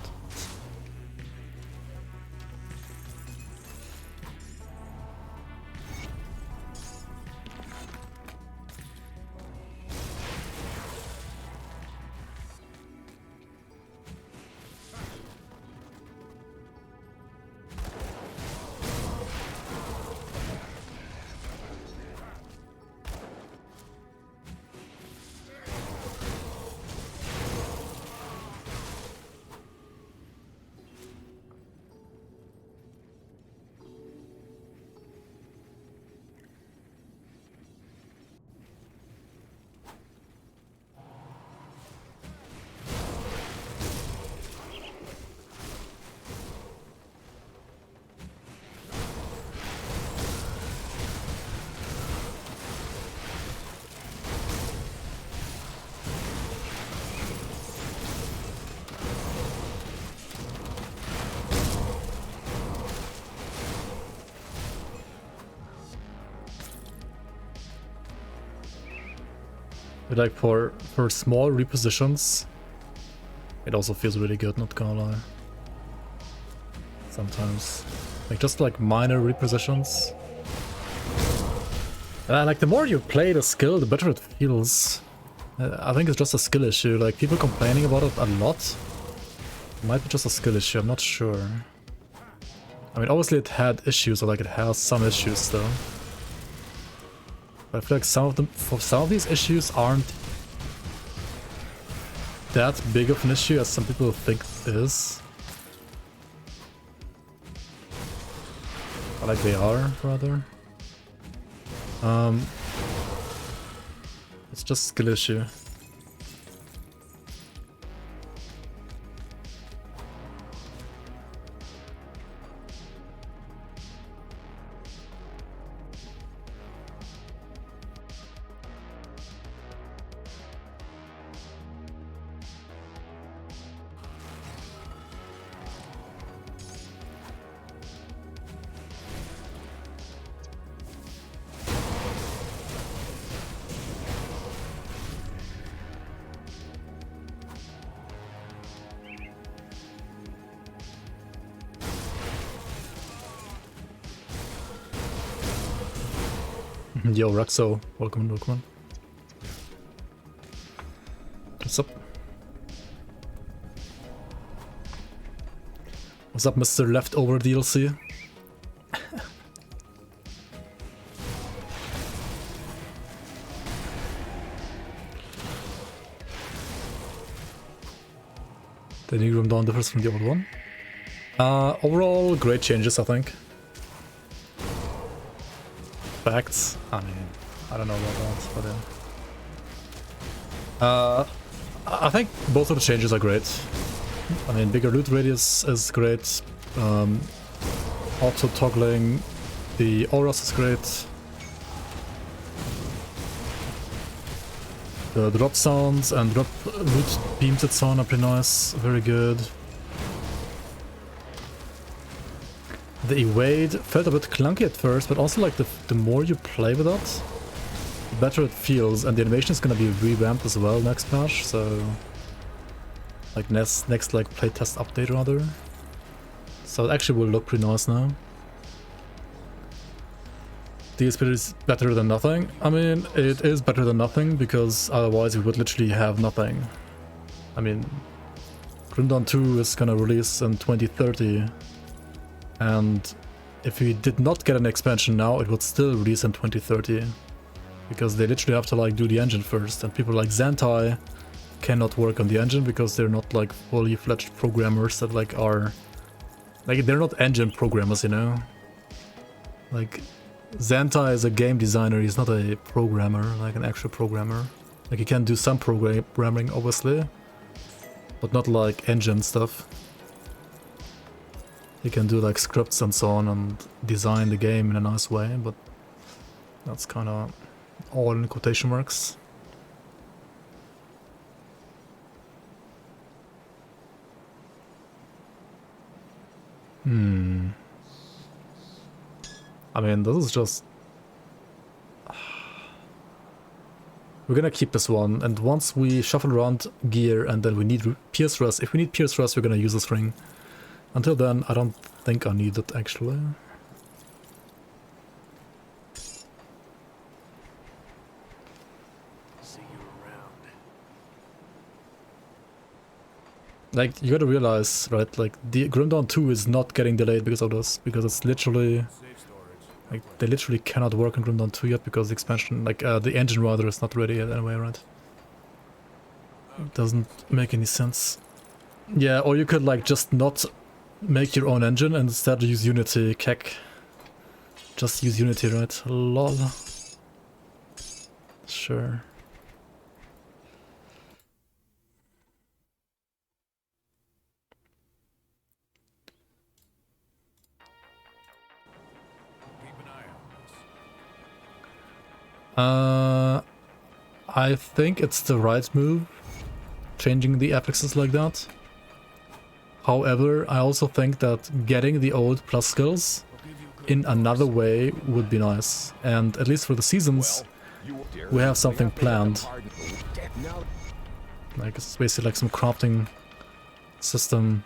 But like for small repositions, it also feels really good, not gonna lie. Sometimes. Like just like minor repositions. Like the more you play the skill, the better it feels. I think it's just a skill issue, like people complaining about it a lot. It might be just a skill issue, I'm not sure. I mean obviously it had issues, or like it has some issues still. But I feel like some of these issues aren't that big of an issue as some people think it is. Like they are, rather. It's just skill issue. Yo, Raxo, welcome, welcome. What's up? What's up, Mr. Leftover DLC? The new Grim Dawn differs from the old one. Overall, great changes, I think. Facts. I mean, I don't know about that, but I think both of the changes are great. I mean, bigger loot radius is great. Auto toggling the auras is great. The drop sounds and drop loot beams that sound are pretty nice. Very good. The evade felt a bit clunky at first, but also like the more you play with it, the better it feels, and the animation is gonna be revamped as well next patch, so like next like playtest update rather. So it actually will look pretty nice now. DSP is better than nothing. I mean, it is better than nothing because otherwise we would literally have nothing. I mean, Grim Dawn 2 is gonna release in 2030. And if we did not get an expansion now, it would still release in 2030. Because they literally have to like do the engine first, and people like Zentai cannot work on the engine because they're not like fully fledged programmers that like are... Like they're not engine programmers, you know? Like Zentai is a game designer, he's not a programmer, like an actual programmer. Like he can do some programming obviously, but not like engine stuff. You can do like scripts and so on and design the game in a nice way, but that's kind of all in quotation marks. I mean, this is just... We're gonna keep this one, and once we shuffle around gear and then we need Pierce Rust, if we need Pierce Rust, we're gonna use this ring. Until then, I don't think I need it, actually. See you around. Like, you gotta realize, right, like, the Grim Dawn 2 is not getting delayed because of this, because it's literally... Like, they literally cannot work on Grim Dawn 2 yet because the expansion, like, the engine rather is not ready yet anyway, right? It doesn't make any sense. Yeah, or you could, like, just not make your own engine and instead use Unity, keck. Just use Unity, right? Lol. Sure. I think it's the right move, changing the affixes like that. However, I also think that getting the old plus skills in another way would be nice. And at least for the seasons, we have something planned. Like, it's basically like some crafting system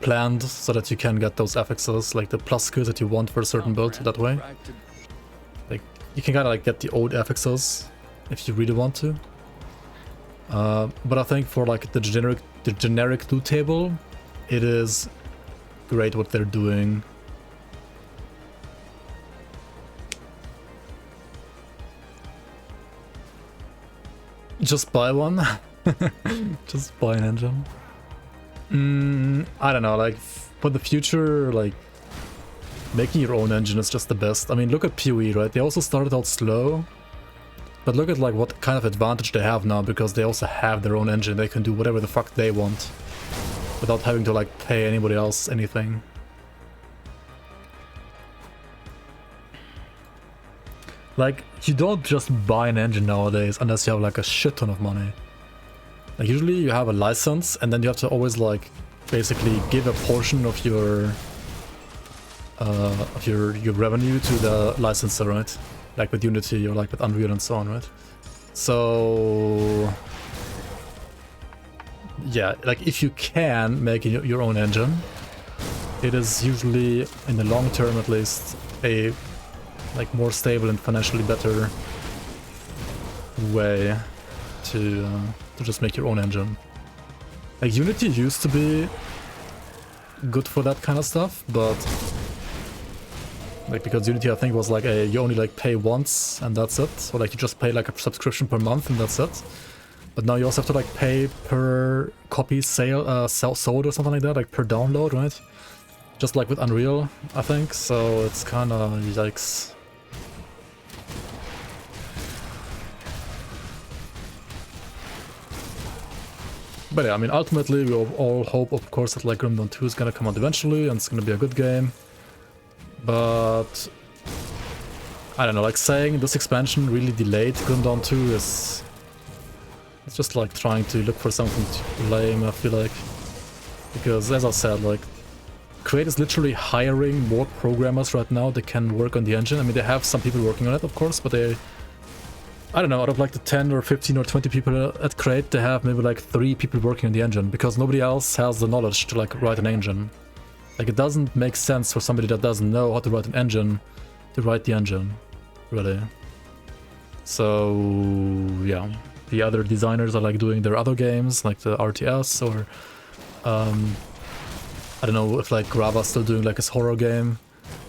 planned so that you can get those affixes, like the plus skills that you want for a certain build that way. Like, you can kind of like get the old affixes if you really want to. But I think for like the generic loot table, it is great what they're doing. Just buy one. Just buy an engine. I don't know, like for the future, like making your own engine is just the best. I mean, look at PoE, right? They also started out slow, but look at like what kind of advantage they have now, because they also have their own engine. They can do whatever the fuck they want without having to like pay anybody else anything. Like, you don't just buy an engine nowadays unless you have like a shit ton of money. Like, usually you have a license and then you have to always like basically give a portion of your revenue to the licensor, right? Like with Unity or like with Unreal and so on, right? So yeah, like if you can make your own engine, it is usually, in the long term at least, a like more stable and financially better way to just make your own engine. Like Unity used to be good for that kind of stuff, but like because Unity I think was like you only like pay once and that's it, so like you just pay like a subscription per month and that's it. But now you also have to like pay per copy sold or something like that, like per download, right? Just like with Unreal, I think. So it's kind of yikes. But yeah, I mean, ultimately we all hope, of course, that like Grim Dawn 2 is gonna come out eventually and it's gonna be a good game. But I don't know, like saying this expansion really delayed Grim Dawn 2 is... It's just like trying to look for something to blame, I feel like. Because as I said, like, Create is literally hiring more programmers right now that can work on the engine. I mean, they have some people working on it, of course, but they... I don't know, out of like the 10 or 15 or 20 people at Create, they have maybe like 3 people working on the engine, because nobody else has the knowledge to like write an engine. Like, it doesn't make sense for somebody that doesn't know how to write an engine to write the engine, really. So, yeah. The other designers are like doing their other games, like the RTS, or... I don't know if like Grava's still doing like his horror game,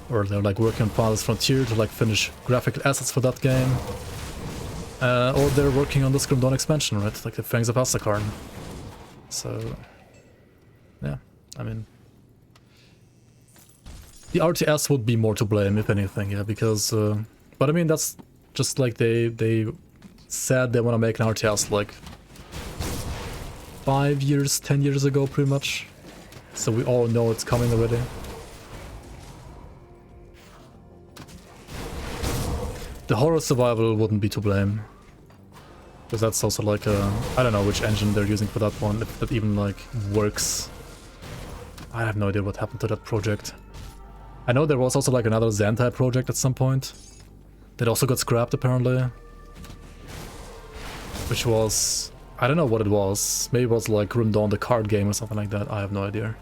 or they're like working on Father's Frontier to like finish graphical assets for that game. Or they're working on the Grim Dawn expansion, right? Like the Fangs of Asakarn. So, yeah, I mean... The RTS would be more to blame, if anything, yeah, because... but I mean, that's just like they said they want to make an RTS like 5 years, 10 years ago, pretty much. So we all know it's coming already. The horror survival wouldn't be to blame. Because that's also like a... I don't know which engine they're using for that one, if that even like works. I have no idea what happened to that project. I know there was also like another Zentai project at some point. That also got scrapped apparently. Which was... I don't know what it was. Maybe it was like Grim Dawn the card game or something like that. I have no idea.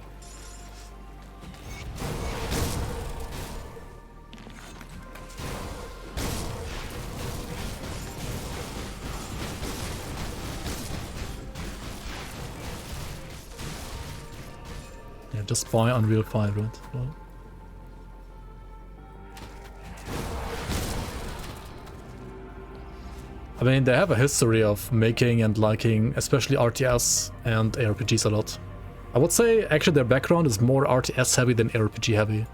Yeah, just buy Unreal 5, right? Well, I mean, they have a history of making and liking, especially RTS and ARPGs a lot. I would say, actually, their background is more RTS heavy than ARPG heavy.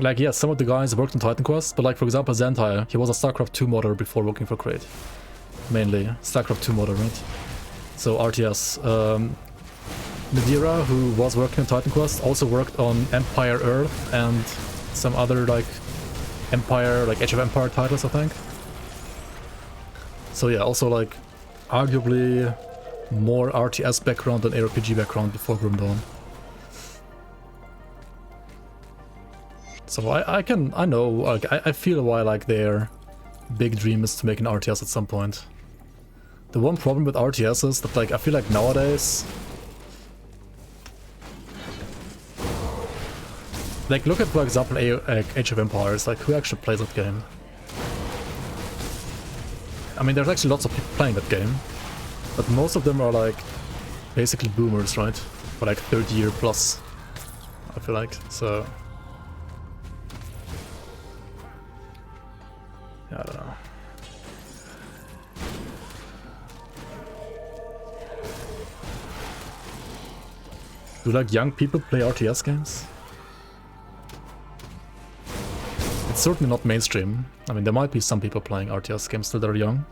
Like, yes, some of the guys worked on Titan Quest, but like, for example, Zentai, he was a StarCraft 2 modder before working for Crate. Mainly, StarCraft 2 modder, right? So, RTS. Nadira, who was working on Titan Quest, also worked on Empire Earth and some other, like, Empire, like Age of Empire titles, I think. So yeah, also like arguably more RTS background than ARPG background before Grim Dawn. So I know, like I feel why like their big dream is to make an RTS at some point. The one problem with RTS is that like I feel like nowadays, like look at for example Age of Empires, like who actually plays that game? I mean, there's actually lots of people playing that game, but most of them are like basically boomers, right? For like 30 year plus, I feel like, so... Yeah, I don't know. Do like young people play RTS games? It's certainly not mainstream. I mean, there might be some people playing RTS games still that are young,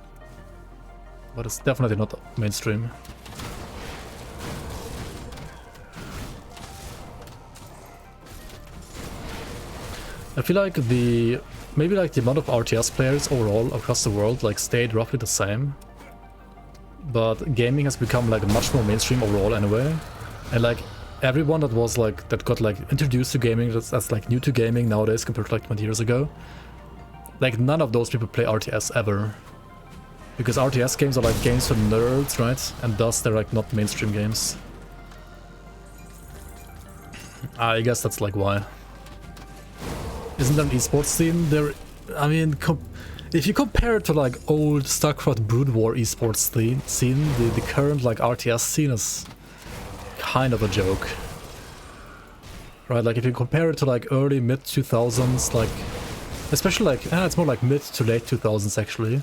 but it's definitely not mainstream. I feel like maybe like the amount of RTS players overall across the world like stayed roughly the same, but gaming has become like much more mainstream overall anyway, and like everyone that was like that got like introduced to gaming that's like new to gaming nowadays compared to like 20 years ago, like none of those people play RTS ever, because RTS games are like games for nerds, right? And thus they're like not mainstream games. I guess that's like why. Isn't there an esports scene there? I mean, if you compare it to like old StarCraft Brood War esports scene, the current like RTS scene is kind of a joke, right? Like if you compare it to like early mid 2000s, like especially like it's more like mid to late 2000s actually,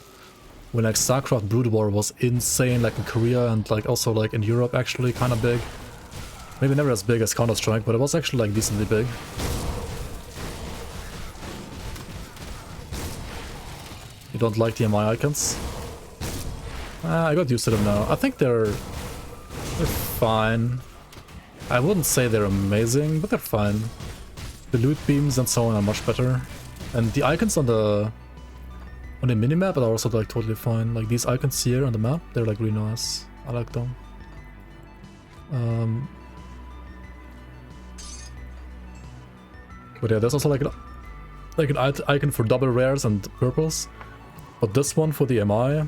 when like StarCraft Brood War was insane, like in Korea and like also like in Europe actually kind of big. Maybe never as big as Counter-Strike, but it was actually like decently big. You don't like the MI icons? I got used to them now. I think they're fine. I wouldn't say they're amazing, but they're fine. The loot beams and so on are much better. And the icons on the minimap are also like totally fine. Like these icons here on the map, they're like really nice. I like them. But yeah, there's also like an icon for double rares and purples. But this one for the MI,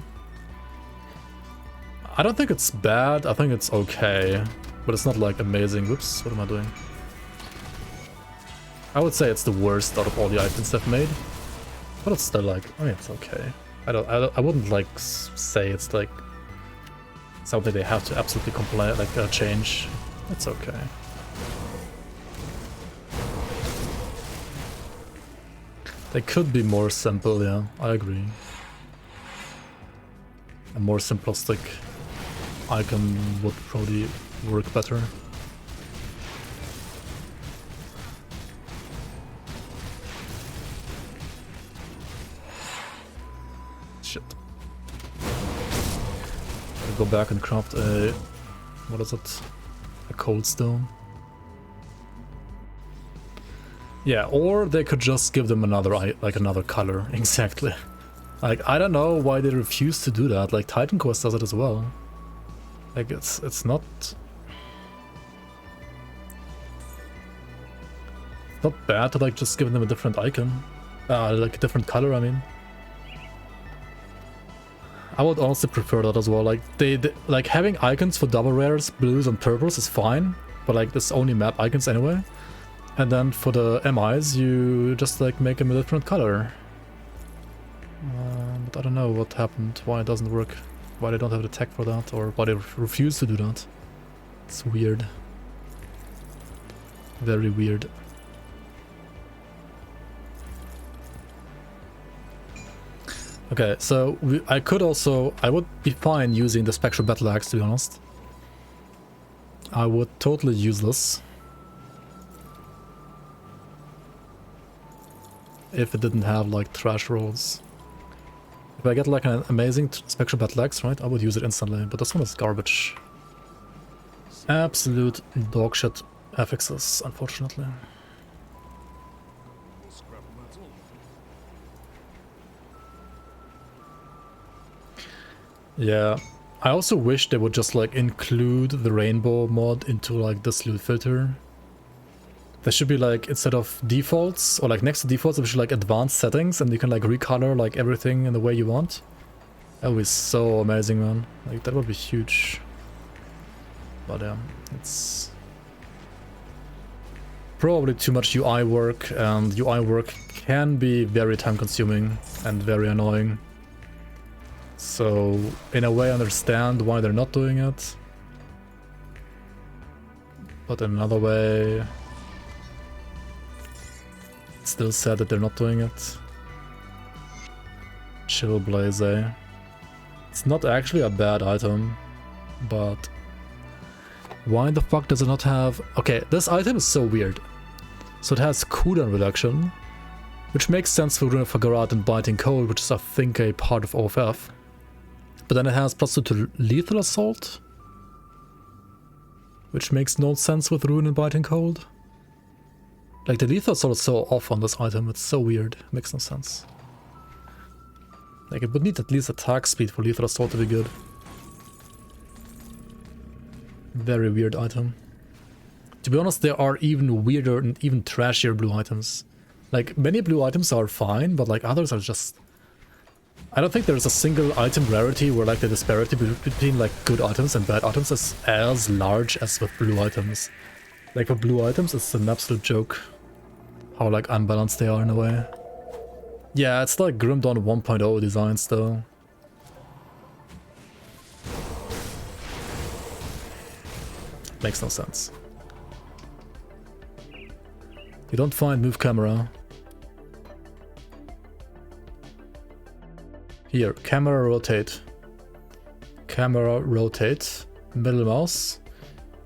I don't think it's bad, I think it's okay. But it's not like amazing. Whoops, what am I doing? I would say it's the worst out of all the icons they've made. But it's still like, I mean, it's okay. I wouldn't like say it's like something they have to absolutely change. It's okay. They could be more simple, yeah, I agree. A more simplistic icon would probably work better. Shit. I'll go back and craft a... what is it? A cold stone. Yeah, or they could just give them another color, exactly. Like, I don't know why they refuse to do that. Like, Titan Quest does it as well. Like, it's not bad to like just give them a different icon, like a different color. I mean, I would honestly prefer that as well. Like, they like having icons for double rares, blues and purples is fine, but like this only map icons anyway. And then for the MIs, you just like make them a different color. But I don't know what happened, why it doesn't work, why they don't have the tech for that, or why they refuse to do that. It's weird. Very weird. Okay, so I would be fine using the Spectral Battle Axe, to be honest. I would totally use this. If it didn't have like trash rolls. If I get like an amazing Spectral Battle Axe, right, I would use it instantly, but this one is garbage. Absolute dogshit affixes, unfortunately. Yeah, I also wish they would just like include the rainbow mod into like this loot filter. There should be like, instead of defaults, or like next to defaults, there should be like advanced settings, and you can like recolor like everything in the way you want. That would be so amazing, man. Like, that would be huge. But yeah, it's probably too much UI work, and UI work can be very time consuming and very annoying. So in a way I understand why they're not doing it. But in another way, it's still sad that they're not doing it. Chill Blaze. It's not actually a bad item, but why the fuck does it not have... Okay, this item is so weird. So it has cooldown reduction, Which makes sense for Garad and Biting Cold, which is I think a part of OFF. But then it has +2 to Lethal Assault, which makes no sense with Rune and Biting Cold. Like, the Lethal Assault is so off on this item, it's so weird, it makes no sense. Like, it would need at least attack speed for Lethal Assault to be good. Very weird item. To be honest, there are even weirder and even trashier blue items. Like, many blue items are fine, but like others are just... I don't think there's a single item rarity where like the disparity between like good items and bad items is as large as with blue items. Like for blue items, it's an absolute joke how like unbalanced they are in a way. Yeah, it's like Grim Dawn 1.0 designs though. Makes no sense. You don't find move camera. Here, camera rotate. Camera rotate. Middle mouse.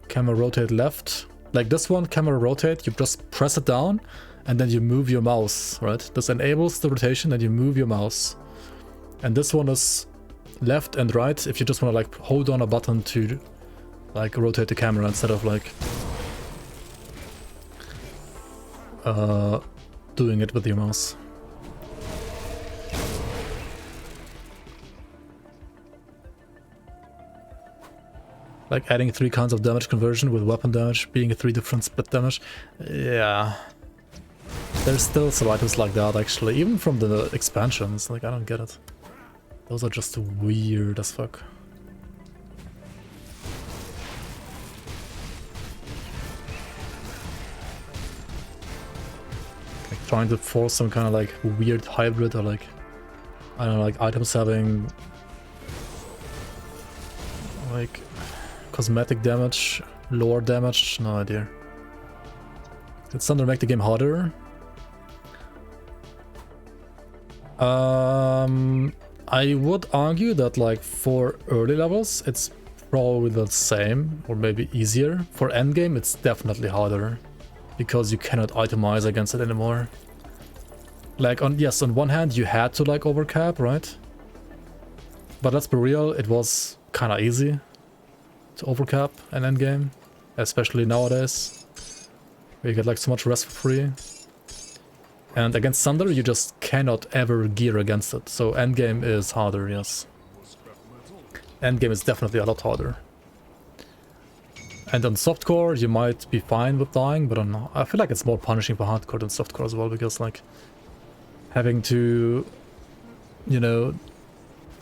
Camera rotate left. Like this one, camera rotate, you just press it down and then you move your mouse, right? This enables the rotation and you move your mouse. And this one is left and right if you just want to like hold on a button to like rotate the camera instead of like doing it with your mouse. Like adding 3 kinds of damage conversion with weapon damage being a 3 different split damage. Yeah. There's still some items like that actually, even from the expansions, like I don't get it. Those are just weird as fuck. Like trying to force some kind of like weird hybrid or like, I don't know, like items having like cosmetic damage, lore damage, no idea. Did Thunder make the game harder? I would argue that like for early levels it's probably the same or maybe easier. For endgame it's definitely harder because you cannot itemize against it anymore. Like on one hand you had to like overcap, right? But let's be real, it was kind of easy to overcap an endgame, especially nowadays, where you get like so much rest for free. And against Thunder, you just cannot ever gear against it. So endgame is harder, yes. Endgame is definitely a lot harder. And on softcore, you might be fine with dying, but I feel like it's more punishing for hardcore than softcore as well, because like having to, you know,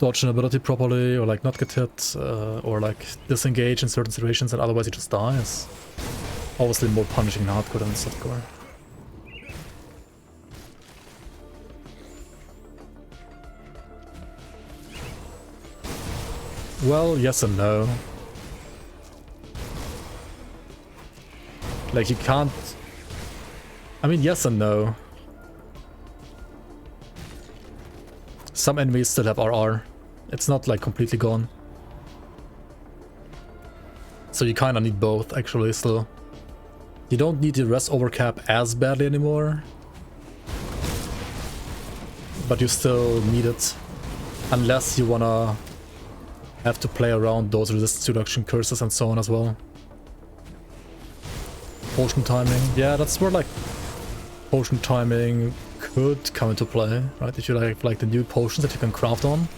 dodge an ability properly, or like not get hit, or like disengage in certain situations, and otherwise you just die is obviously more punishing in hardcore than softcore. Well, yes and no. Like you can't... I mean, yes and no. Some enemies still have RR. It's not like completely gone. So you kinda need both actually still. You don't need to rest overcap as badly anymore. But you still need it. Unless you wanna have to play around those resistance reduction curses and so on as well. Potion timing. Yeah, that's where like potion timing could come into play, right? If you have like the new potions that you can craft on,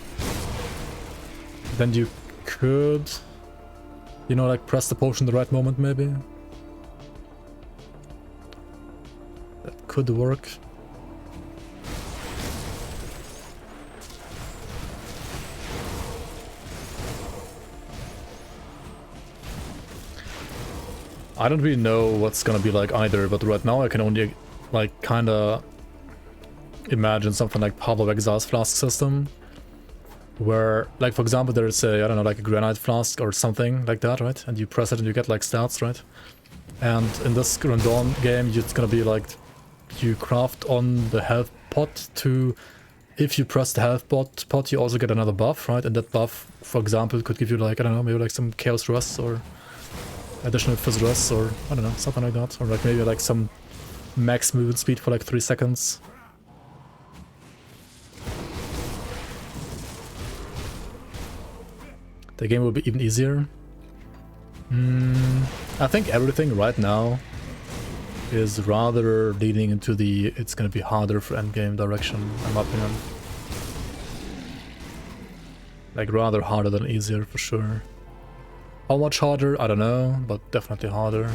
then you could, you know, like press the potion the right moment maybe. That could work. I don't really know what's gonna be like either, but right now I can only like kinda imagine something like Pablo Exile's flask system, where like for example there's a, I don't know, like a granite flask or something like that, right? And you press it and you get like stats, right? And in this Grim Dawn game it's gonna be like you craft on the health pot to, if you press the health pot you also get another buff, right? And that buff, for example, could give you like, I don't know, maybe like some chaos rust or additional fizz rest, or I don't know, something like that, or like maybe like some max movement speed for like 3 seconds. the game will be even easier. I think everything right now is rather leading into the it's gonna be harder for endgame direction, in my opinion. Like rather harder than easier for sure. How much harder? I don't know, but definitely harder.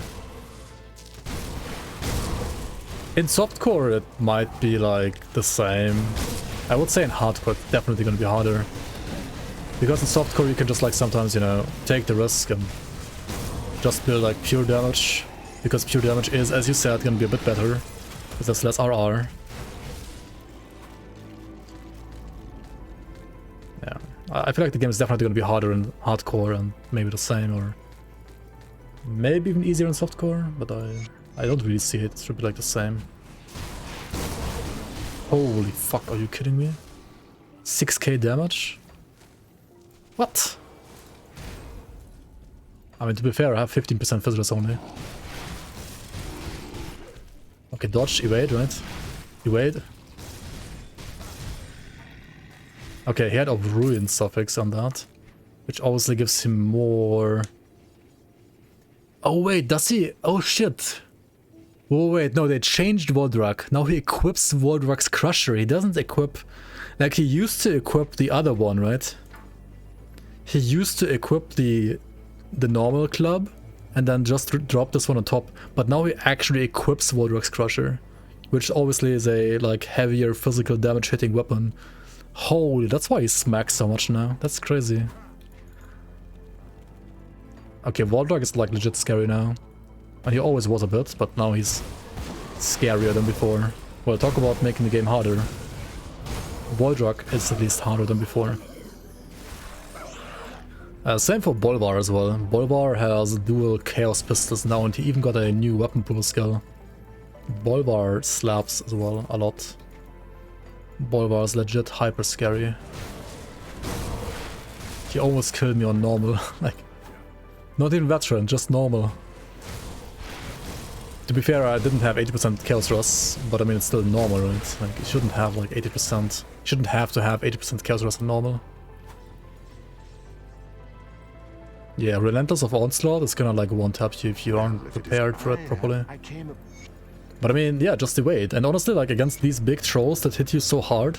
In softcore it might be like the same. I would say in hardcore it's definitely gonna be harder. Because in softcore you can just like sometimes, you know, take the risk and just build like pure damage. Because pure damage is, as you said, gonna be a bit better. Because there's less RR. Yeah. I feel like the game is definitely gonna be harder in hardcore and maybe the same, or maybe even easier in softcore, but I don't really see it. It should be like the same. Holy fuck, are you kidding me? 6k damage? What? I mean, to be fair, I have 15% physicals only. Okay, dodge, evade, right? Evade. Okay, he had a ruin suffix on that, which obviously gives him more... Oh wait, does he? Oh shit. Oh wait, no, they changed Voldrak. Now he equips Voldrak's Crusher. He doesn't equip... Like, he used to equip the other one, right? He used to equip the normal club and then just drop this one on top. But now he actually equips Voldrak's Crusher, which obviously is a like heavier physical damage hitting weapon. Holy, that's why he smacks so much now. That's crazy. Okay, Voldrak is like legit scary now. And he always was a bit, but now he's scarier than before. Well, talk about making the game harder. Voldrak is at least harder than before. Same for Bolvar as well. Bolvar has dual Chaos Pistols now and he even got a new weapon pool skill. Bolvar slaps as well a lot. Bolvar is legit hyper scary. He almost killed me on normal. Like, not even veteran, just normal. To be fair, I didn't have 80% Chaos Rush, but I mean it's still normal, right? Like, you shouldn't have like 80%. You shouldn't have to have 80% Chaos Rush in normal. Yeah, Relentless of Onslaught is gonna like one-tap you if you aren't prepared for it properly. But I mean, yeah, just evade. And honestly, like against these big trolls that hit you so hard,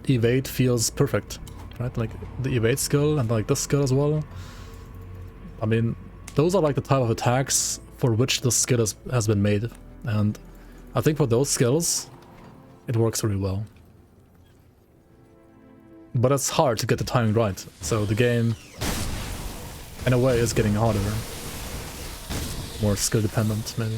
evade feels perfect, right? Like the evade skill and like this skill as well. I mean, those are like the type of attacks for which the skill has been made. And I think for those skills, it works really well. But it's hard to get the timing right. So the game, in a way, is getting harder. More skill dependent, maybe.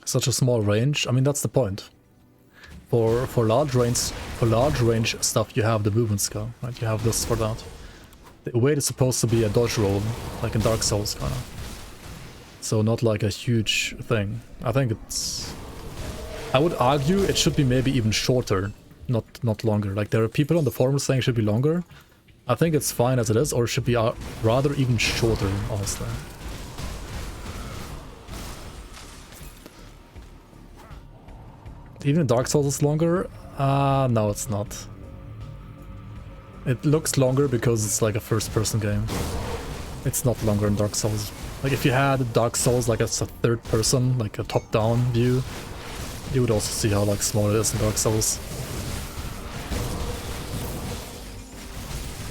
Such a small range. I mean, that's the point. For large range stuff, you have the movement skill, right? You have this for that. The evade is supposed to be a dodge roll, like in Dark Souls, kind of. So not like a huge thing. I think it's... I would argue it should be maybe even shorter, not longer. Like there are people on the forums saying it should be longer. I think it's fine as it is, or it should be rather even shorter, honestly. Even Dark Souls is longer? No, it's not. It looks longer because it's like a first-person game. It's not longer in Dark Souls. Like if you had Dark Souls like as a third person, like a top-down view, you would also see how like small it is in Dark Souls.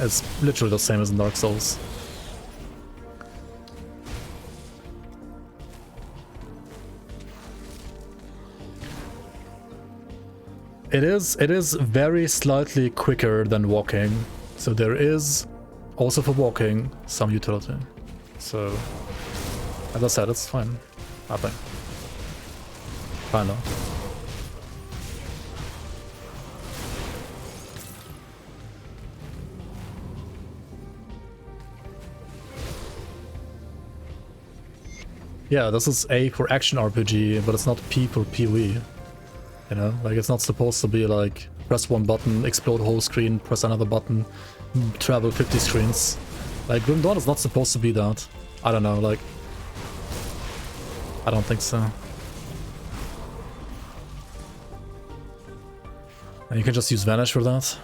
It's literally the same as in Dark Souls. It is very slightly quicker than walking, so there is also for walking some utility. So, as I said, it's fine, I think. Kinda. Yeah, this is A for action RPG, but it's not P for PoE. You know, like it's not supposed to be like press one button, explode whole screen, press another button, travel 50 screens. Like Grim Dawn is not supposed to be that. I don't know, like I don't think so. And you can just use Vanish for that.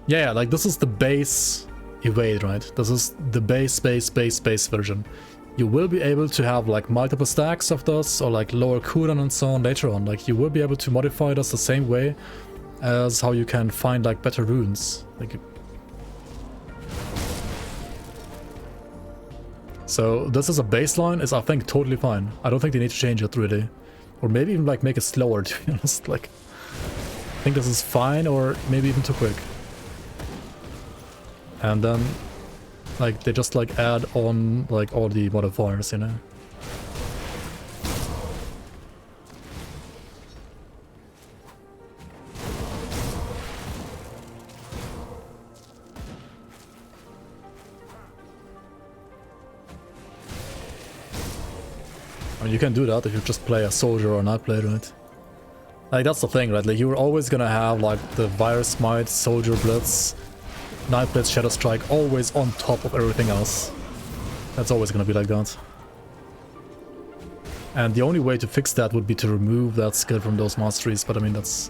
Yeah, like this is the base evade, right? This is the base version. You will be able to have like multiple stacks of this, or like lower cooldown and so on later on. Like you will be able to modify this the same way as how you can find like better runes. Like, so this is a baseline, is I think totally fine. I don't think they need to change it really. Or maybe even like make it slower, to be honest. Like, I think this is fine, or maybe even too quick. And then, like, they just like add on like all the modifiers, you know? I mean, you can do that if you just play a soldier or not play, right? Like, that's the thing, right? Like, you're always gonna have like the Virus Smite, Soldier Blitz, Night Blitz, Shadow Strike always on top of everything else. That's always gonna be like that. And the only way to fix that would be to remove that skill from those masteries, but I mean that's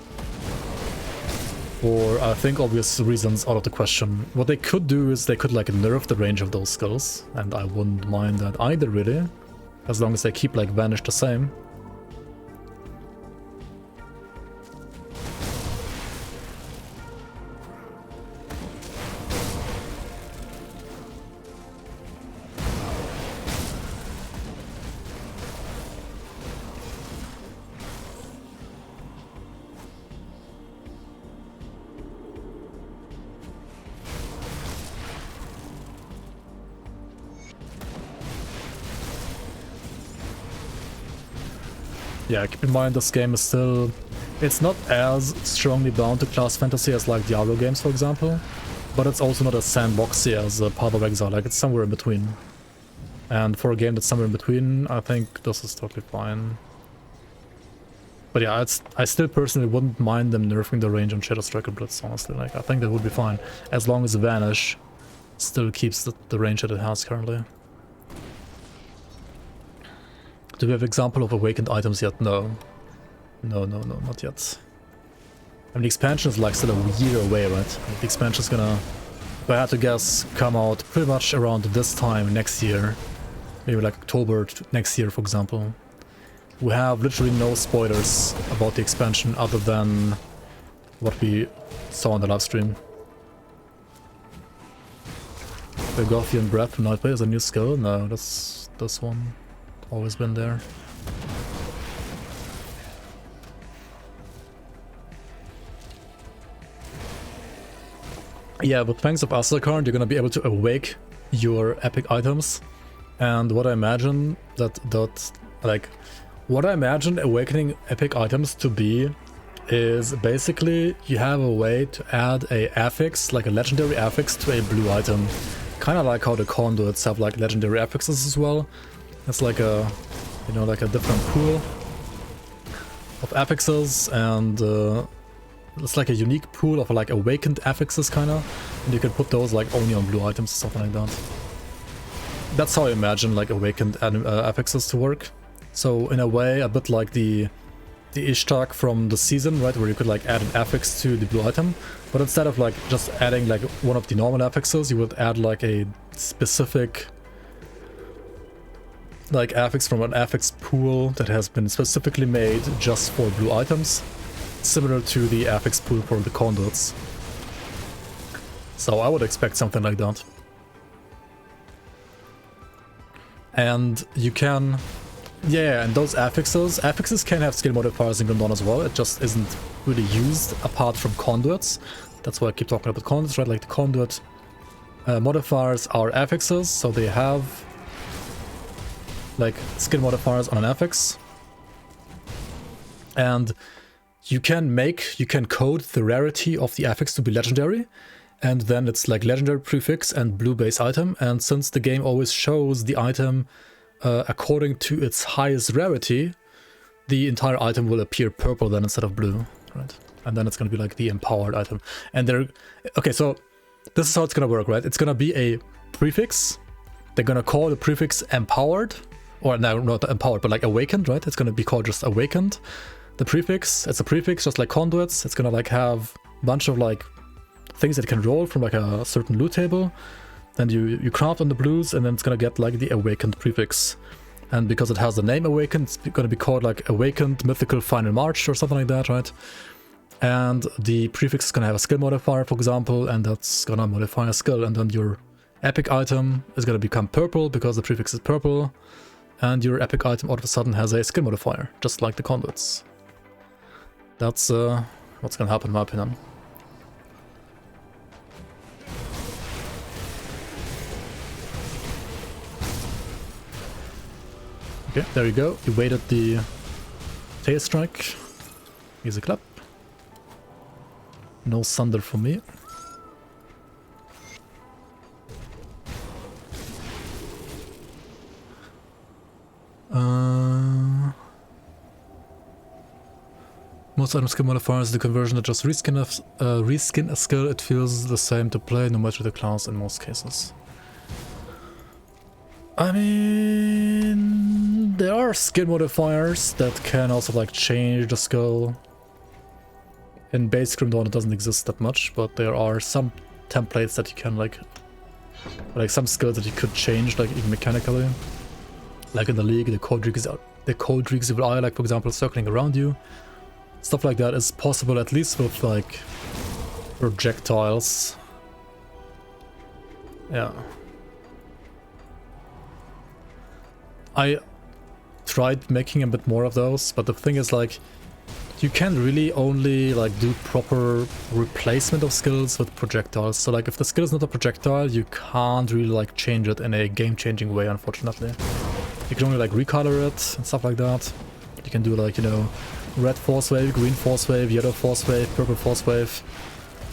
for, I think, obvious reasons out of the question. What they could do is they could like nerf the range of those skills, and I wouldn't mind that either really, as long as they keep like Vanish the same. Yeah, keep in mind this game is still... It's not as strongly bound to class fantasy as like Diablo games, for example. But it's also not as sandboxy as Path of Exile, like it's somewhere in between. And for a game that's somewhere in between, I think this is totally fine. But yeah, I still personally wouldn't mind them nerfing the range on Shadow Strike and Blitz, honestly. Like, I think that would be fine, as long as Vanish still keeps the range that it has currently. Do we have example of awakened items yet? No. No, not yet. I mean, the expansion is like still a year away, right? The expansion is gonna, if I had to guess, come out pretty much around this time next year. Maybe like October next year, for example. We have literally no spoilers about the expansion other than what we saw on the live stream. The Gothian Breath from Nightblade is a new skill? No, that's this one. Always been there. Yeah, with Fangs of Astracharn, you're gonna be able to awake your epic items. And what I imagine what I imagine awakening epic items to be is basically you have a way to add a affix, like a legendary affix, to a blue item. Kind of like how the conduits have like legendary affixes as well. It's like a, you know, like a different pool of affixes, and it's like a unique pool of like awakened affixes, kind of, and you can put those like only on blue items, something like that. That's how I imagine like awakened affixes to work. So in a way, a bit like the Ishtar from the season, right, where you could like add an affix to the blue item, but instead of like just adding like one of the normal affixes, you would add like a specific like affix from an affix pool that has been specifically made just for blue items, similar to the affix pool for the conduits. So I would expect something like that. And you can, yeah, and those affixes can have skill modifiers in Grim as well. It just isn't really used apart from conduits. That's why I keep talking about conduits, right? Like the conduit modifiers are affixes, so they have like skill modifiers on an affix, and you can code the rarity of the affix to be legendary, and then it's like legendary prefix and blue base item, and since the game always shows the item according to its highest rarity, the entire item will appear purple then instead of blue, right? And then it's gonna be like the empowered item. And okay, so this is how it's gonna work, right? It's gonna be a prefix they're gonna call the prefix empowered, or no, not empowered, but like awakened, right? It's gonna be called just awakened. The prefix, it's a prefix just like conduits. It's gonna like have a bunch of like things that can roll from like a certain loot table. Then you craft on the blues, and then it's gonna get like the awakened prefix. And because it has the name awakened, it's gonna be called like awakened mythical final march or something like that, right? And the prefix is gonna have a skill modifier, for example, and that's gonna modify a skill. And then your epic item is gonna become purple because the prefix is purple. And your epic item all of a sudden has a skill modifier, just like the conduits. That's what's gonna happen in my opinion. Okay, there you go. You waited the tail strike. Easy clap. No thunder for me. Most item skill modifiers, the conversion that just reskin a skill, it feels the same to play no matter the class in most cases. I mean, there are skill modifiers that can also like change the skill. In base GRIMTOOLS it doesn't exist that much, but there are some templates that you can like some skills that you could change like even mechanically. Like in the league, the Cold Reeks Evil Eye, like for example, circling around you. Stuff like that is possible at least with like projectiles. Yeah. I tried making a bit more of those, but the thing is like you can really only like do proper replacement of skills with projectiles. So like if the skill is not a projectile, you can't really like change it in a game-changing way, unfortunately. You can only like recolor it and stuff like that. You can do like, you know, red force wave, green force wave, yellow force wave, purple force wave.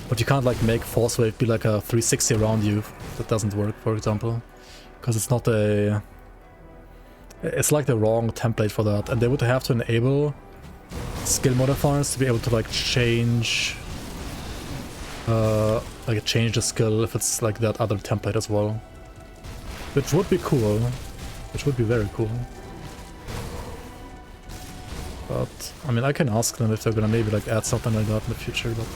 But you can't like make force wave be like a 360 around you. That doesn't work, for example. Because it's not a... It's like the wrong template for that. And they would have to enable skill modifiers to be able to like change... change the skill if it's like that other template as well. Which would be cool. Which would be very cool. But, I mean, I can ask them if they're gonna maybe like add something like that in the future, but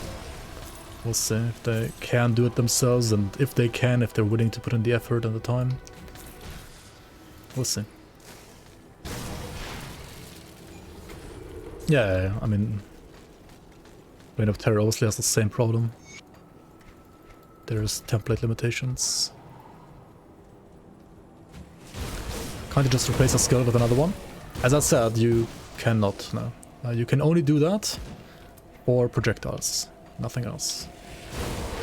we'll see if they can do it themselves, and if they can, if they're willing to put in the effort and the time. We'll see. Yeah, I mean, Reign of Terror obviously has the same problem. There's template limitations. Can't you just replace a skill with another one? As I said, you cannot, no. You can only do that for projectiles, nothing else.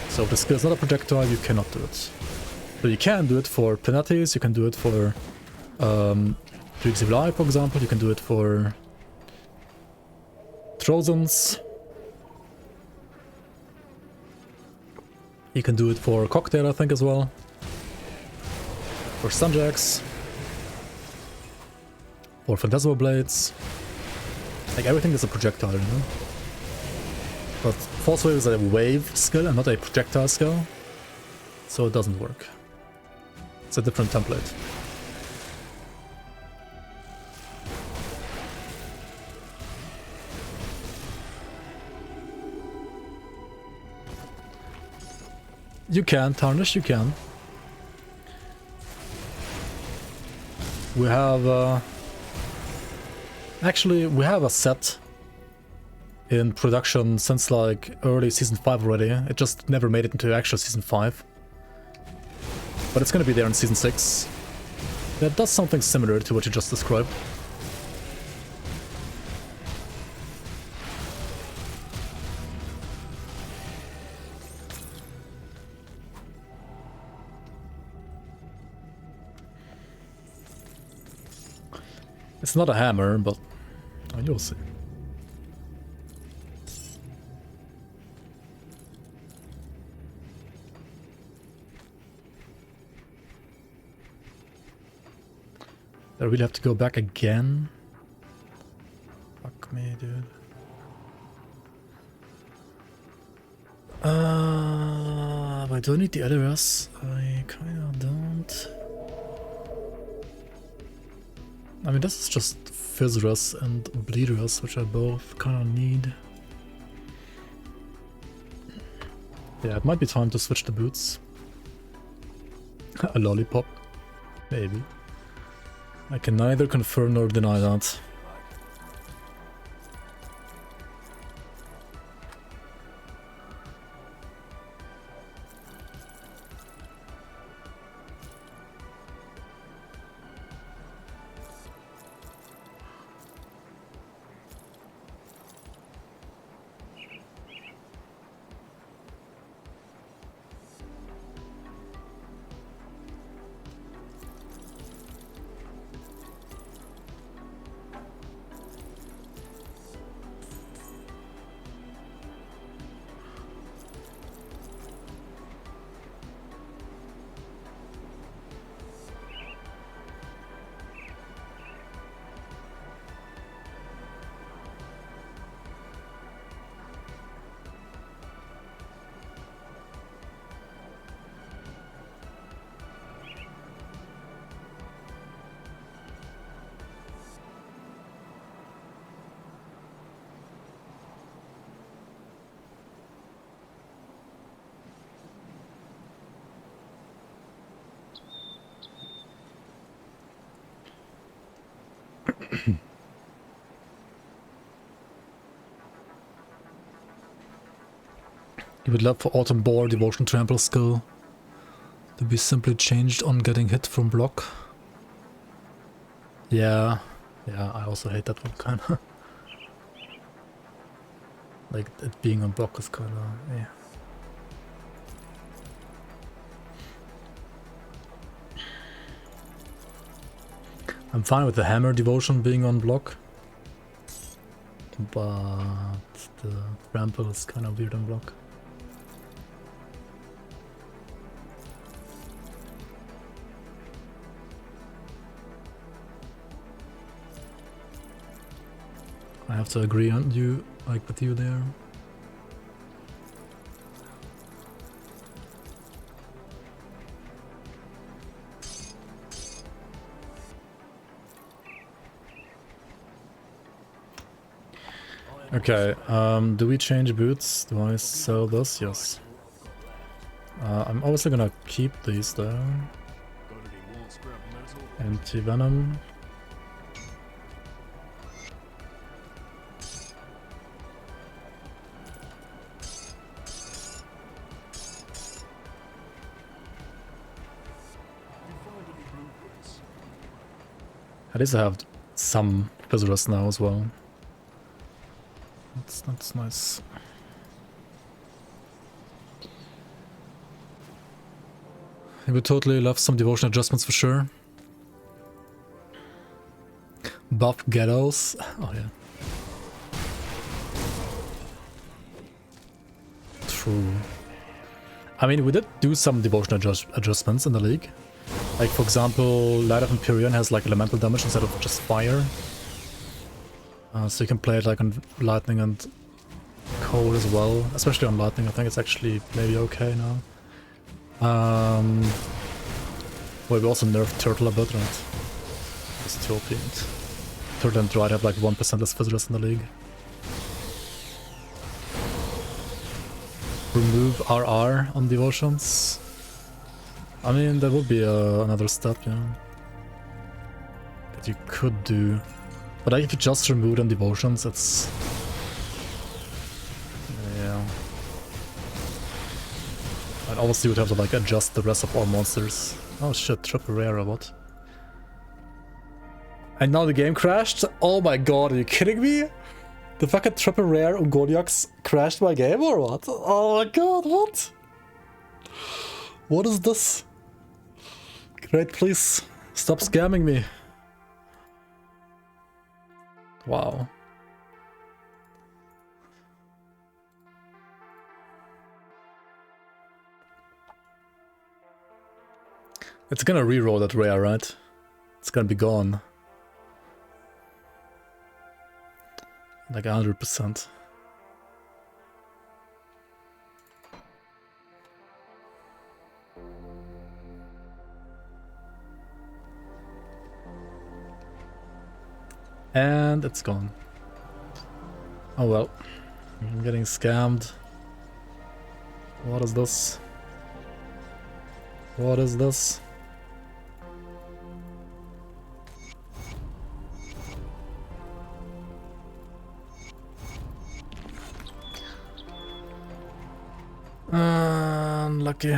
So if the skill is not a projectile, you cannot do it. But you can do it for Penates, you can do it for Reeks Evil Eye, for example, you can do it for Trojans. You can do it for Cocktail, I think, as well. For Stunjacks. For Phantasmal Blades. Like everything is a projectile, you know? But Force Wave is a wave skill and not a projectile skill. So it doesn't work. It's a different template. You can, Tarnish, you can. We have... Actually, we have a set in production since like early Season 5 already. It just never made it into actual Season 5. But it's gonna be there in Season 6. That does something similar to what you just described. It's not a hammer, but you'll see. I really have to go back again? Fuck me, dude. But do I need the LRS? I kinda don't. I mean, this is just Fizzrus and Bleedrus, which I both kind of need. Yeah, it might be time to switch the boots. A lollipop? Maybe. I can neither confirm nor deny that. You would love for Autumn Boar Devotion Trample skill to be simply changed on getting hit from block. Yeah, I also hate that one kinda. Like, it being on block is kinda, yeah. I'm fine with the Hammer Devotion being on block. But the Trample is kinda weird on block. I have to agree on you, like with you there. Okay, do we change boots? Do I sell this? Yes. I'm obviously gonna keep these there. Anti-venom. At least I have some visitors now as well. That's nice. I would totally love some devotion adjustments for sure. Buff ghettos. Oh yeah. True. I mean, we did do some devotion adjustments in the league. Like, for example, Light of Empyrean has like elemental damage instead of just fire. So you can play it like on lightning and cold as well. Especially on lightning, I think it's actually maybe okay now. Well, we also nerfed Turtle a bit, right? It's too OP. Turtle and Dryad have like 1% less visitors in the league. Remove RR on devotions. I mean, that would be another step, yeah. That you could do. But like, if you just remove them devotions, it's... yeah. And obviously you would have to like adjust the rest of our monsters. Oh shit, triple rare or what? And now the game crashed? Oh my god, are you kidding me? The fucking triple rare Ungoliax crashed my game or what? Oh my god, what? What is this? Great, please stop scamming me. Wow. It's gonna reroll that rare, right? It's gonna be gone. Like 100%. And it's gone. Oh well. I'm getting scammed. What is this? What is this? Unlucky.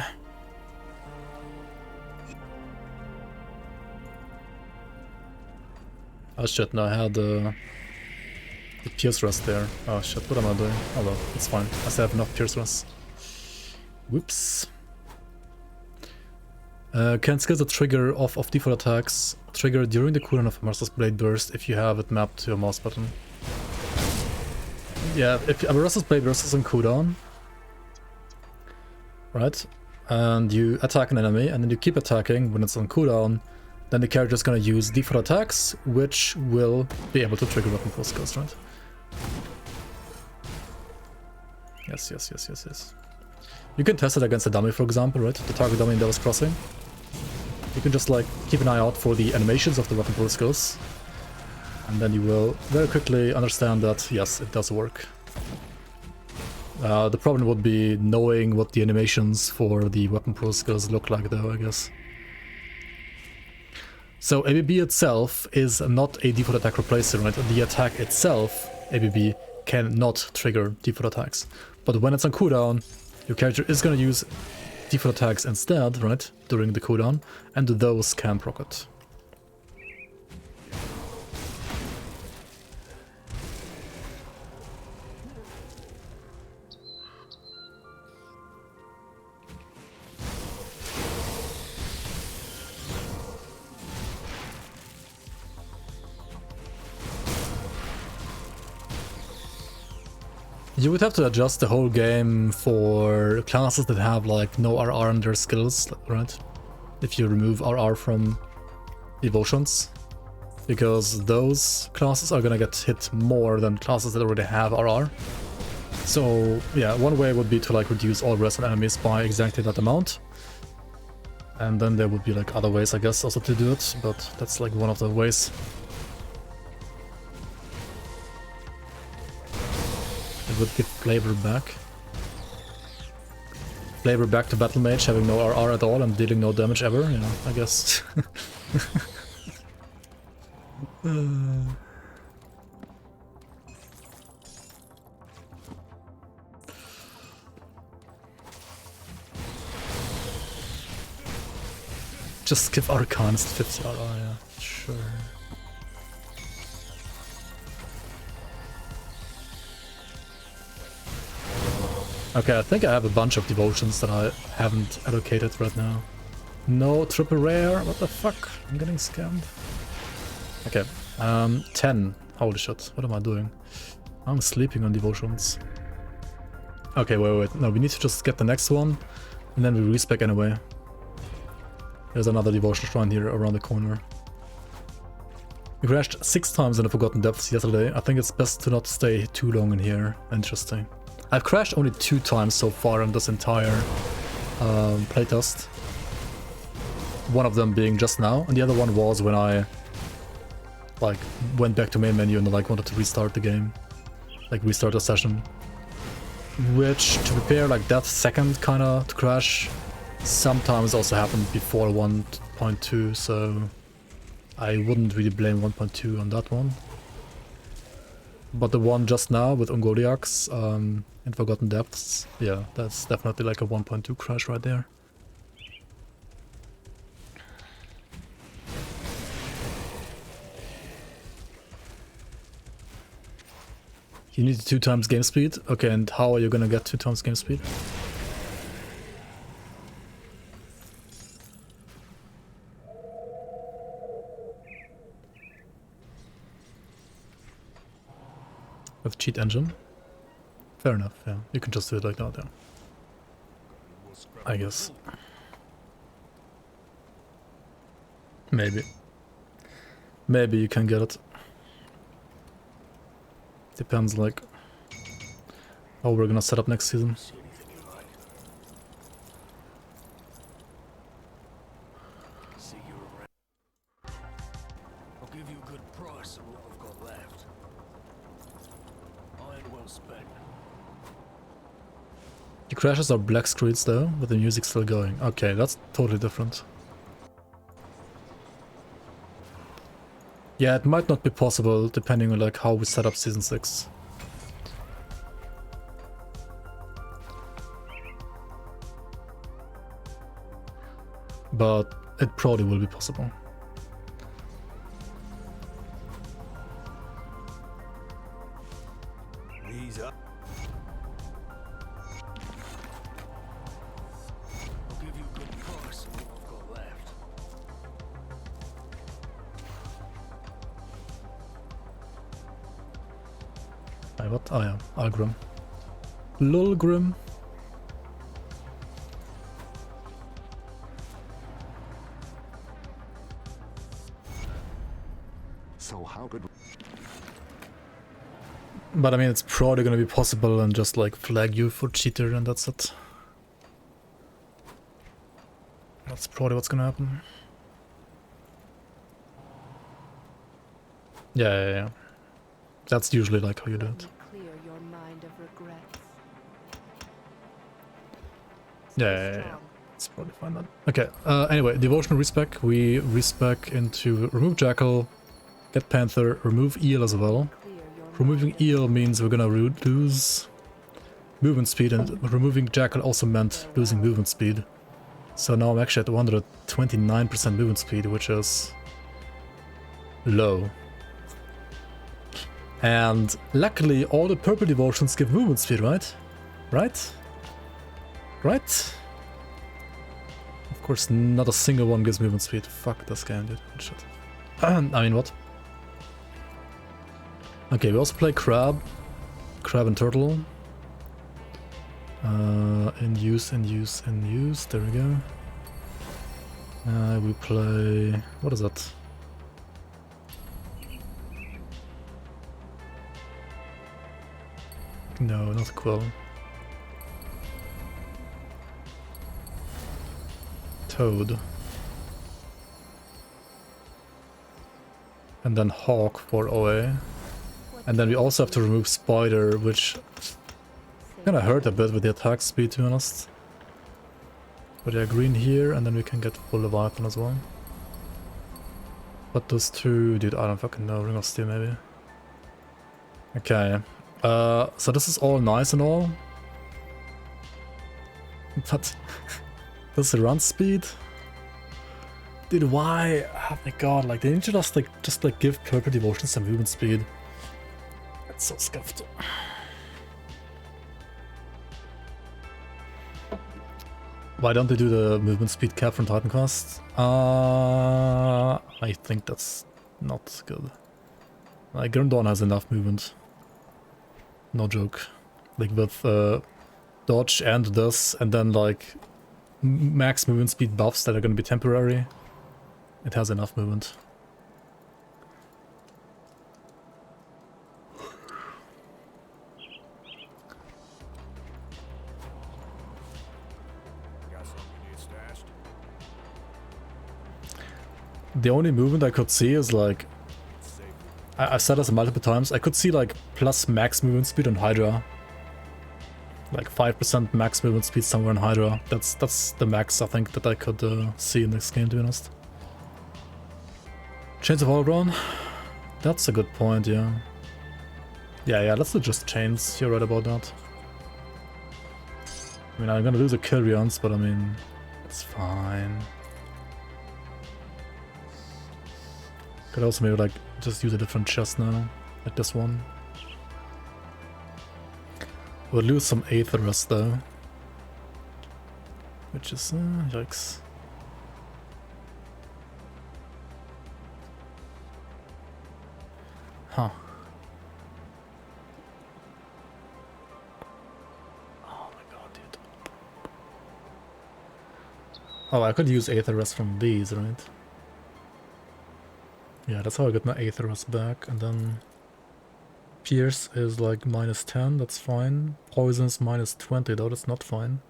Oh shit, no, I had the pierce rest there. Oh shit, what am I doing? Oh well, it's fine. I still have enough pierce rest. Whoops. Can skills that trigger off of default attacks trigger during the cooldown of a Master's Blade Burst if you have it mapped to your mouse button? Yeah, if a Master's Blade Burst is on cooldown, right, and you attack an enemy and then you keep attacking when it's on cooldown, then the character is going to use default attacks, which will be able to trigger weapon pull skills, right? Yes, yes, yes, yes, yes. You can test it against a dummy, for example, right? The target dummy that was crossing. You can just like keep an eye out for the animations of the weapon pull skills, and then you will very quickly understand that yes, it does work. The problem would be knowing what the animations for the weapon pull skills look like, though, I guess. So ABB itself is not a default attack replacer, right? The attack itself, ABB, cannot trigger default attacks. But when it's on cooldown, your character is going to use default attacks instead, right? During the cooldown, and those can proc it. You would have to adjust the whole game for classes that have like no RR in their skills, right? If you remove RR from devotions, because those classes are gonna get hit more than classes that already have RR. So yeah, one way would be to like reduce all rest on enemies by exactly that amount. And then there would be like other ways, I guess, also to do it, but that's like one of the ways. It would give flavor back. Flavor back to Battle Mage having no RR at all and dealing no damage ever, yeah, I guess. Just give Arcanist 50 RR, yeah, sure. Okay, I think I have a bunch of devotions that I haven't allocated right now. No triple rare, what the fuck? I'm getting scammed. Okay, 10. Holy shit, what am I doing? I'm sleeping on devotions. Okay, wait, no, we need to just get the next one, and then we respec anyway. There's another devotion shrine here around the corner. We crashed 6 times in the Forgotten Depths yesterday. I think it's best to not stay too long in here. Interesting. I've crashed only 2 times so far in this entire playtest. One of them being just now, and the other one was when I like went back to main menu and like wanted to restart the game, like restart the session. Which, to prepare like that second kind of to crash, sometimes also happened before 1.2, so I wouldn't really blame 1.2 on that one. But the one just now with Ungoliax in Forgotten Depths, yeah, that's definitely like a 1.2 crash right there. You need 2 times game speed? Okay, and how are you gonna get 2 times game speed? With cheat engine? Fair enough, yeah. You can just do it like that, yeah. I guess. Maybe. Maybe you can get it. Depends, like, how we're gonna set up next season. See anything you like. See you around. I'll give you a good price on what I've got well spent. The crashes are black screens though, with the music still going. Okay, that's totally different. Yeah, it might not be possible depending on like how we set up Season 6. But it probably will be possible. Ease up. I'll give you a good price on what I've got left. What? Oh yeah, Algrim. Lulgrim. So how could But I mean, it's probably gonna be possible and just like flag you for cheater and that's it. That's probably what's gonna happen. Yeah. That's usually like how you do it. Clear your mind of regrets. Yeah. It's probably fine then. Okay, anyway, devotional respec. We respec into remove Jackal, get Panther, remove Eel as well. Removing Eel means we're gonna lose movement speed, and removing Jackal also meant losing movement speed. So now I'm actually at 129% movement speed, which is low. And luckily all the purple devotions give movement speed, right? Right? Of course not a single one gives movement speed. Fuck this game, dude. Shit. I mean, what? Okay, we also play Crab and Turtle. In use. There we go. We play... What is that? No, not Quill. Toad. And then Hawk for OA. And then we also have to remove Spider, which kinda hurt a bit with the attack speed, to be honest. But yeah, green here, and then we can get full Leviathan as well. But those two, dude, I don't fucking know. Ring of Steel, maybe. Okay. So this is all nice and all. But this run speed? Dude, why? Oh my god, like they need to just like give Purple Devotion some movement speed. That's so scuffed. Why don't they do the movement speed cap from Titan Quest? I think that's not good. Like Grim has enough movement. No joke. Like with dodge and this, and then like max movement speed buffs that are gonna be temporary. It has enough movement. Got something you need stashed? The only movement I could see is like... I've said this multiple times, I could see like plus max movement speed on Hydra. Like 5% max movement speed somewhere in Hydra. That's the max I think that I could see in this game, to be honest. Chains of Holograph? That's a good point, yeah. Yeah, let's do just chains, you're right about that. I mean, I'm gonna lose a Kyrians, but I mean, it's fine. Could also maybe like just use a different chest now, like this one. We'll lose some Aetherus though, which is yikes. Huh. Oh my god, dude. Oh, I could use Aetherus from these, right? Yeah, that's how I got my Aetherus back, and then Pierce is like -10, that's fine. Poison's -20 though, that's not fine.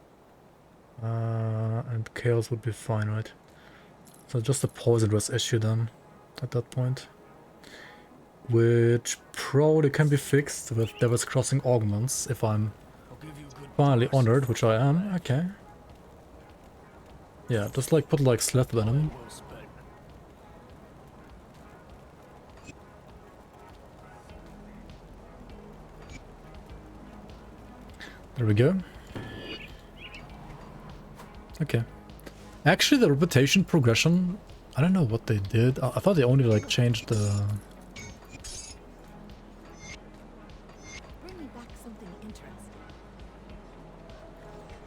And Chaos would be fine, right? So just a Poison Rest issue then, at that point. which probably can be fixed with Devil's Crossing augments if I'm I'll give you a good finally price. honored, which I am. Okay. Yeah, just like put like Sleth Venom. Well spent. There we go. Okay. Actually, the reputation progression, I don't know what they did. I thought they only like changed the... Bring me back something interesting.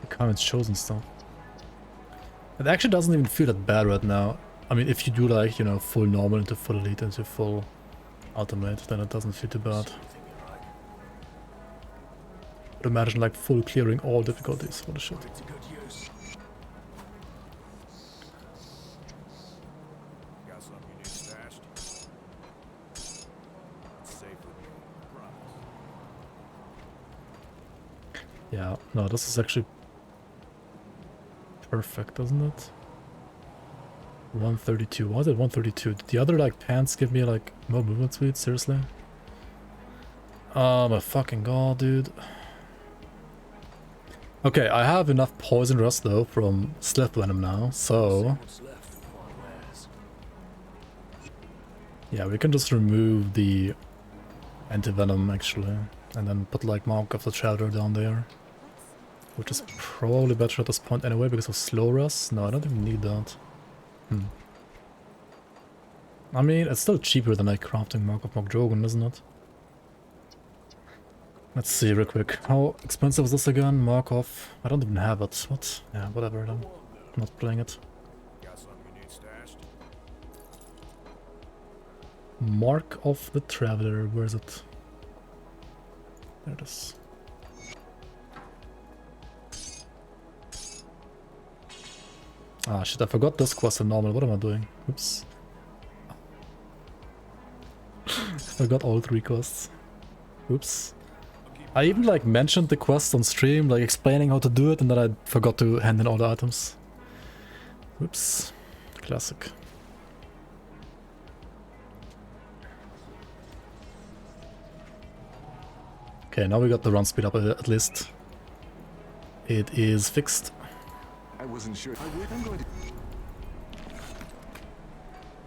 the comments chosen stuff. It actually doesn't even feel that bad right now. I mean, if you do like, you know, full normal into full elite into full ultimate, then it doesn't feel too bad. Anything you like. But imagine like full clearing all difficulties. What a shit. It's a good use. Got something you need stashed? It's safe with you. Promise. Yeah, no, this is actually perfect, doesn't it? 132. Why is it 132? Did the other like pants give me like more movement speed? Seriously? Oh my fucking god, dude. Okay, I have enough poison rust though from Sleth Venom now, so What's left of one wears. yeah, we can just remove the anti-venom actually, and then put like Mark of the Traveler down there, which is probably better at this point anyway because of slow rust. No, I don't even need that. I mean, it's still cheaper than like crafting Mark of Mokjogen, isn't it? Let's see real quick. How expensive is this again? Markov? I don't even have it. What? Yeah, whatever then. I'm not playing it. Got something you need stashed? Mark of the Traveler. Where is it? There it is. Ah shit, I forgot this quest in normal. What am I doing? Oops. I forgot all 3 quests. Oops. I even like mentioned the quest on stream, like explaining how to do it, and then I forgot to hand in all the items. Oops. Classic. Okay, now we got the run speed up at least. It is fixed. I wasn't sure. I'm going to...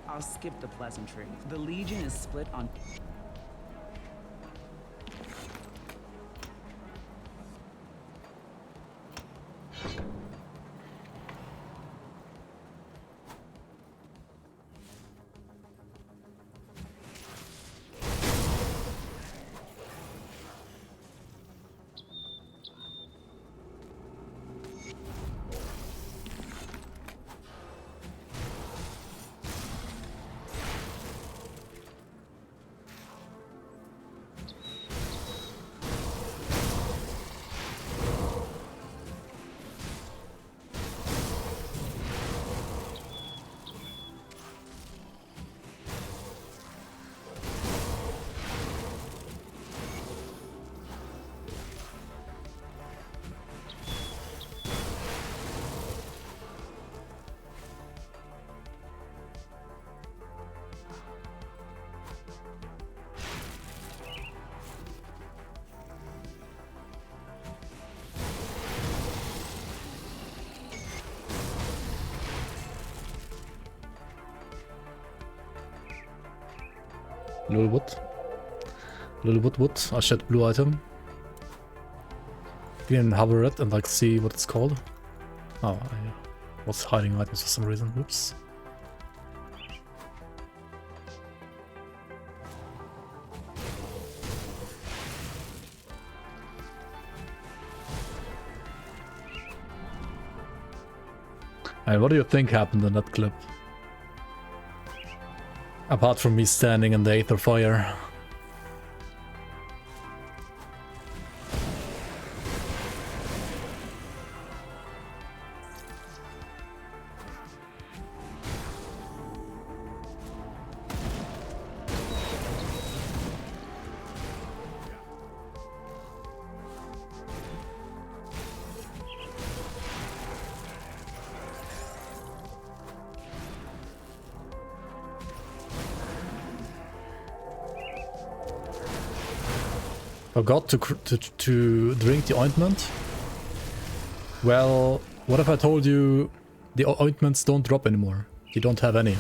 I'll skip the pleasantry. The Legion is split on... Little what? Little what? I shed blue item. You can hover it and like see what it's called. Oh, I was hiding items for some reason. Oops. And what do you think happened in that clip? Apart from me standing in the Aether Fire. Forgot to drink the ointment. Well, what if I told you the ointments don't drop anymore? You don't have any.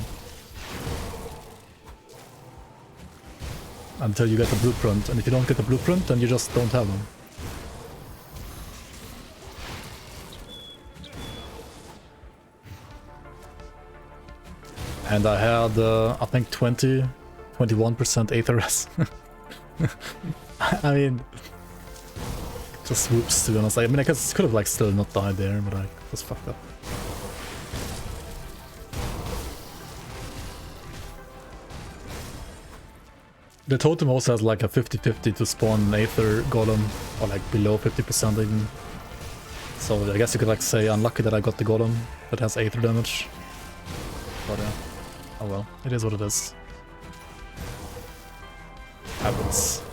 Until you get the blueprint. And if you don't get the blueprint, then you just don't have them. And I had, I think 21% Aether's. I mean, just whoops, to be honest. I mean, I guess could have like still not died there, but I was fucked up. The totem also has like a 50-50 to spawn an Aether golem, or like below 50% even. So I guess you could like say unlucky that I got the golem that has Aether damage. But oh well, it is what it is. Happens.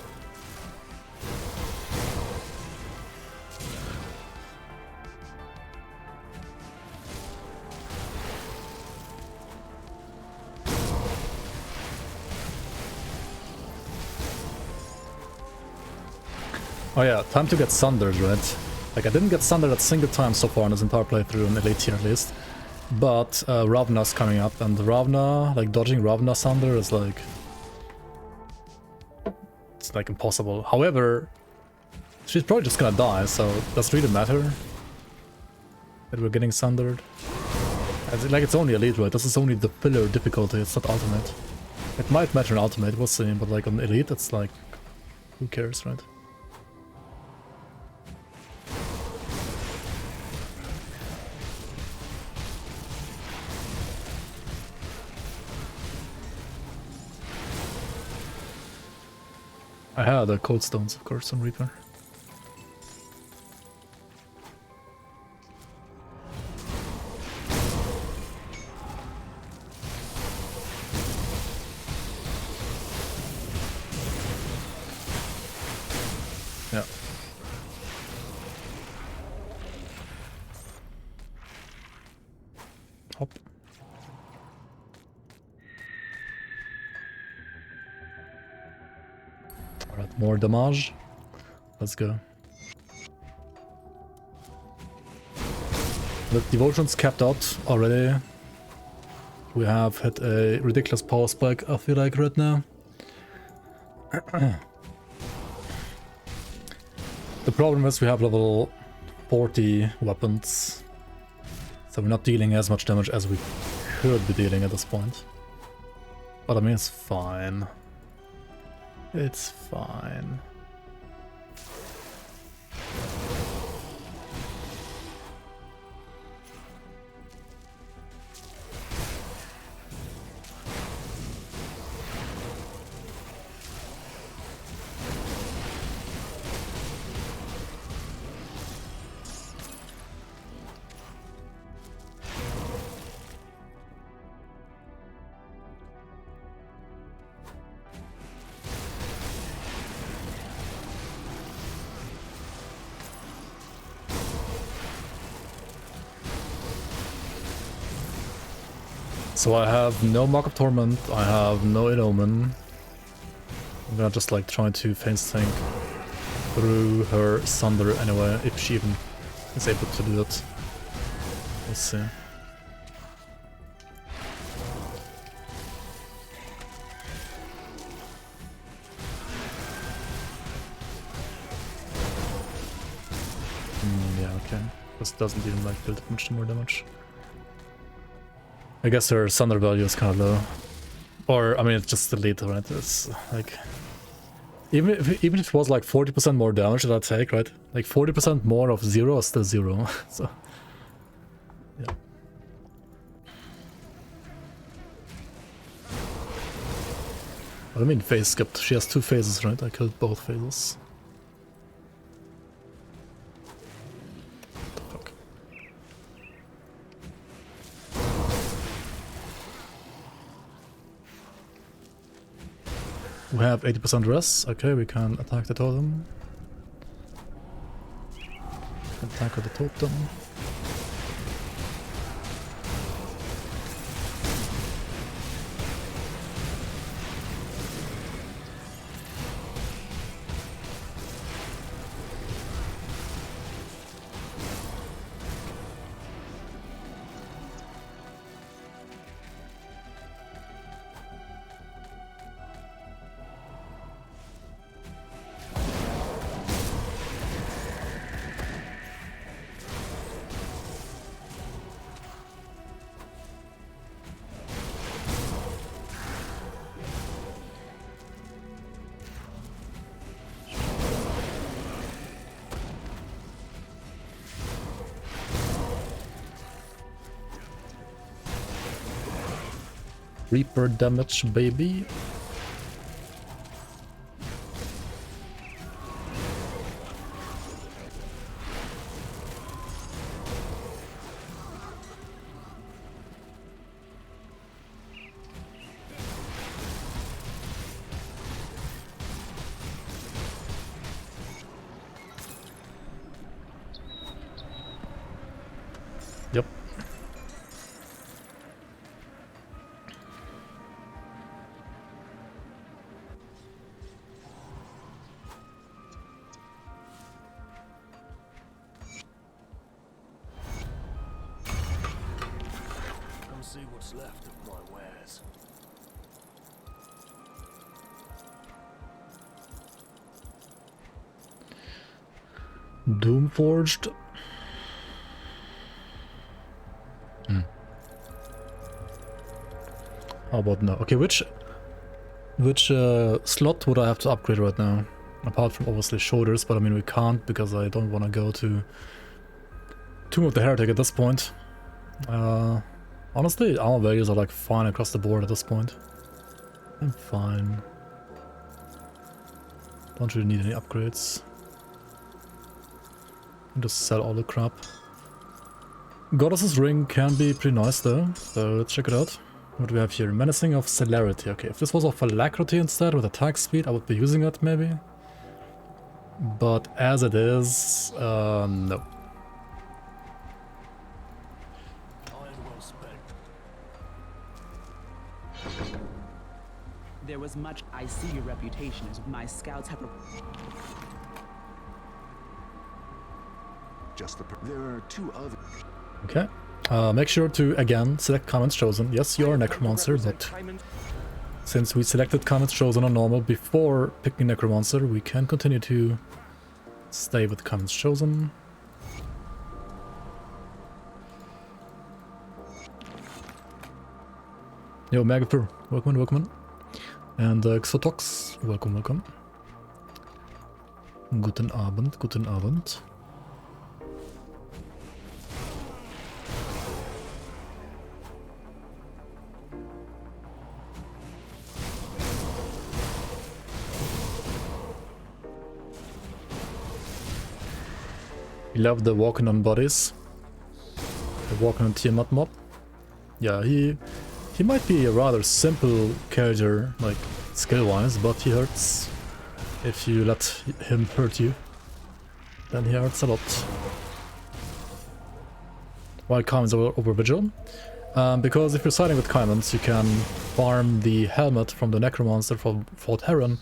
Oh yeah, time to get Sundered, right? Like I didn't get Sundered a single time so far in this entire playthrough, in Elite tier at least. But Ravna's coming up, and Ravna, like dodging Ravna Sunder is like... it's like impossible. However, she's probably just gonna die, so does it really matter that we're getting Sundered? Like it's only Elite, right? This is only the filler difficulty, it's not Ultimate. It might matter in Ultimate, we'll see, but like on Elite it's like... who cares, right? I had the Cold Stones, of course, on Reaper. Yeah. Hop. Alright, more damage. Let's go. The devotion's capped out already. We have hit a ridiculous power spike, I feel like, right now. The problem is we have level 40 weapons. So we're not dealing as much damage as we could be dealing at this point. But I mean, it's fine. It's fine. So I have no Mark of Torment, I have no Ill Omen. I'm gonna just like try to phase tank through her Sunder anyway, if she even is able to do that. We'll see. Yeah, okay. This doesn't even like build much more damage. I guess her Sunder value is kind of low. Or, I mean, it's just Elite, right? It's like... Even if it was like 40% more damage that I take, right? Like 40% more of 0 is still 0. So... yeah. What do I mean phase skipped? She has 2 phases, right? I killed both phases. We have 80% res. Okay, we can attack the totem. Attack with the totem. Reaper damage, baby. Yep. Come see what's left of my wares. Doomforged. How about now? Okay, which slot would I have to upgrade right now? Apart from obviously shoulders, but I mean we can't because I don't want to go to Tomb of the Heretic at this point. Honestly, armor values are like fine across the board at this point. I'm fine. Don't really need any upgrades. Just sell all the crap. Goddess's Ring can be pretty nice though, so let's check it out. What do we have here? Menacing of Celerity. Okay, if this was of Alacrity instead with attack speed, I would be using it maybe. But as it is, no. Iron well spent. There was much. I see your reputation as my scouts have. Just the. There are two other. Okay. Make sure to, again, select Comments Chosen. Yes, you are a Necromancer, but since we selected Comments Chosen on normal before picking Necromancer, we can continue to stay with Comments Chosen. Yo, Magapur, welcome, welcome. And Xotox, welcome, welcome. Guten Abend, guten Abend. We love the walking on bodies. The walking on Tiamat mob. Yeah, he might be a rather simple character, like skill-wise, but he hurts. If you let him hurt you, then he hurts a lot. Why Caimans over Vigil? Because if you're siding with Caimans, you can farm the helmet from the Necromancer from Fort Heron,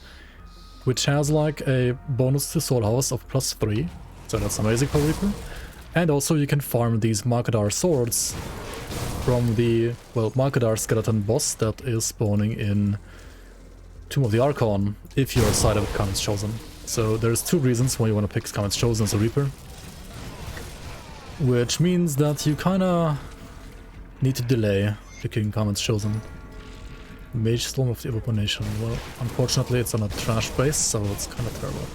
which has like a bonus to Soul House of +3. So that's amazing for Reaper. And also you can farm these Markadar swords from the, well, Markadar skeleton boss that is spawning in Tomb of the Archon if you're sided with Comments Chosen. So there's two reasons why you want to pick Comments Chosen as a Reaper. Which means that you kinda need to delay picking Comments Chosen. Mage Storm of the Abomination. Well, unfortunately it's on a trash base, so it's kinda terrible.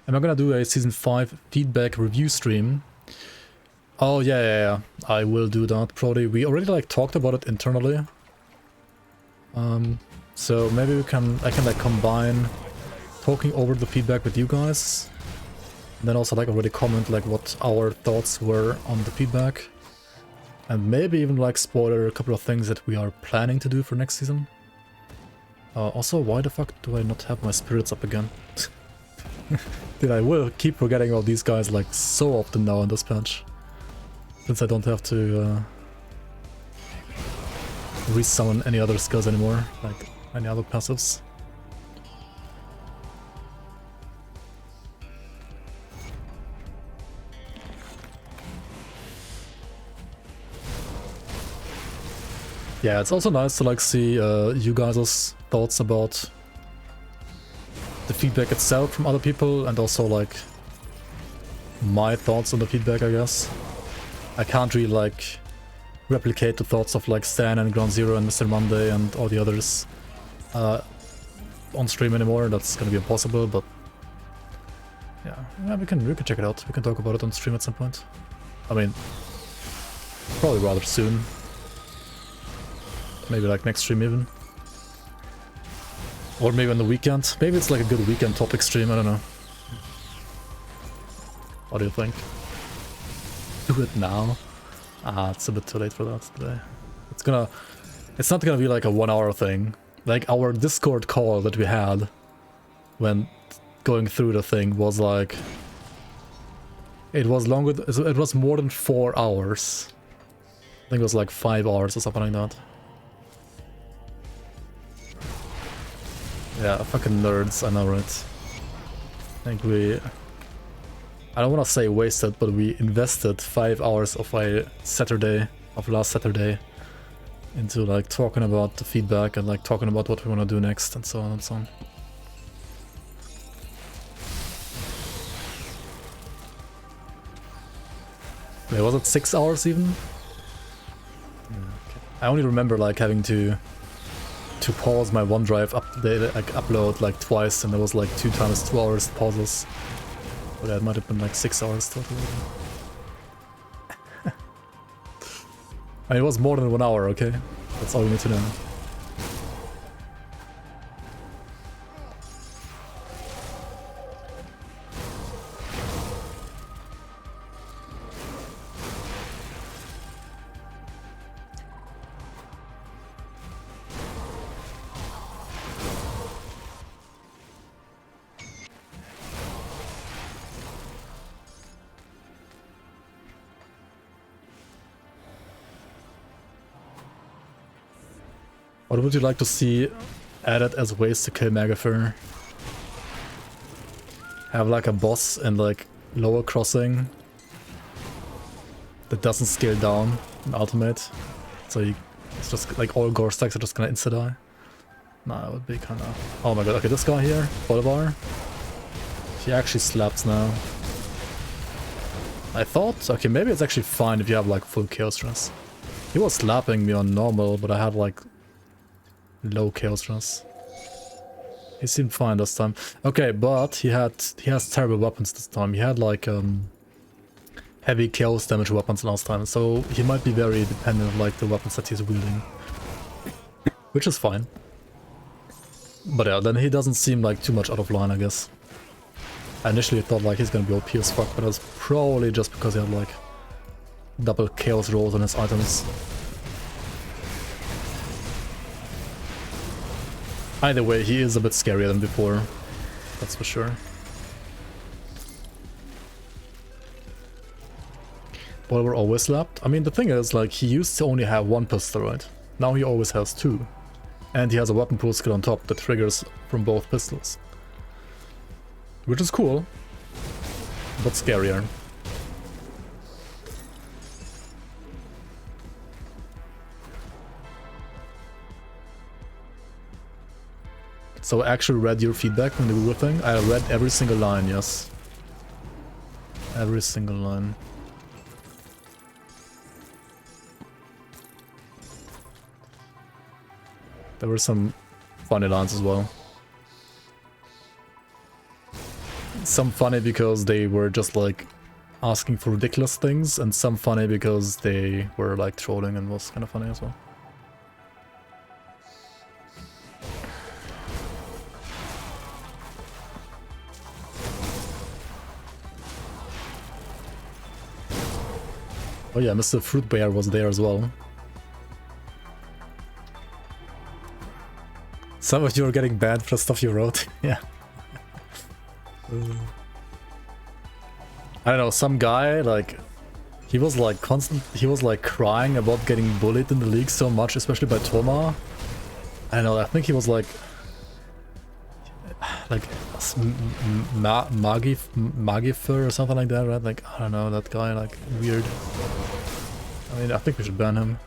Am I gonna do a Season 5 feedback review stream? Oh yeah. I will do that probably. We already like talked about it internally. So maybe I can like combine talking over the feedback with you guys. And then also like already comment like what our thoughts were on the feedback. And maybe even like spoiler a couple of things that we are planning to do for next season. Also, why the fuck do I not have my spirits up again? Dude, I will keep forgetting about these guys like so often now in this patch. Since I don't have to resummon any other skills anymore, like any other passives. Yeah, it's also nice to like see you guys' thoughts about the feedback itself from other people, and also like my thoughts on the feedback, I guess. I can't really like replicate the thoughts of like Stan and Ground Zero and Mr. Monday and all the others on stream anymore. That's gonna be impossible, but yeah, we can check it out. We can talk about it on stream at some point. I mean, probably rather soon. Maybe like next stream even. Or maybe on the weekend. Maybe it's like a good weekend topic stream, I don't know. What do you think? Do it now? Ah, it's a bit too late for that today. It's not gonna be like a 1 hour thing. Like our Discord call that we had when going through the thing was like... It was longer, it was more than 4 hours. I think it was like 5 hours or something like that. Yeah, fucking nerds, I know, right? I think we... I don't want to say wasted, but we invested 5 hours of last Saturday into like talking about the feedback and like talking about what we want to do next and so on and so on. Wait, was it 6 hours even? Okay. I only remember like having to pause my OneDrive upload like twice, and there was like 2 times 2 hours pauses. But that might have been like 6 hours total. I mean, it was more than 1 hour, okay? That's all you need to know. What would you like to see added as ways to kill Megafer? Have like a boss and like lower crossing that doesn't scale down in ultimate. So it's just like all gore stacks are just gonna insta-die. Nah, that would be kinda... Oh my god, okay, this guy here, Bolivar. He actually slaps now. I thought, okay, maybe it's actually fine if you have like full chaos stress. He was slapping me on normal, but I had like low chaos stress. He seemed fine this time. Okay, but he has terrible weapons this time. He had like heavy chaos damage weapons last time, so he might be very dependent on like the weapons that he's wielding. Which is fine. But yeah, then he doesn't seem like too much out of line, I guess. I initially thought like he's gonna be OP as fuck, but it was probably just because he had like double chaos rolls on his items. Either way, he is a bit scarier than before, that's for sure. Bolivar always slapped. I mean, the thing is, like, he used to only have 1 pistol, right? Now he always has 2. And he has a weapon pool skill on top that triggers from both pistols. Which is cool, but scarier. So I actually read your feedback on the Google thing. I read every single line, yes. Every single line. There were some funny lines as well. Some funny because they were just like asking for ridiculous things, and some funny because they were like trolling and was kind of funny as well. Oh yeah, Mr. Fruit Bear was there as well. Some of you are getting banned for the stuff you wrote. Yeah. I don't know, some guy, like, he was like crying about getting bullied in the league so much, especially by Toma. I don't know, I think he was like Magifer or something like that, right? Like, I don't know, that guy, like, weird. I mean, I think we should ban him.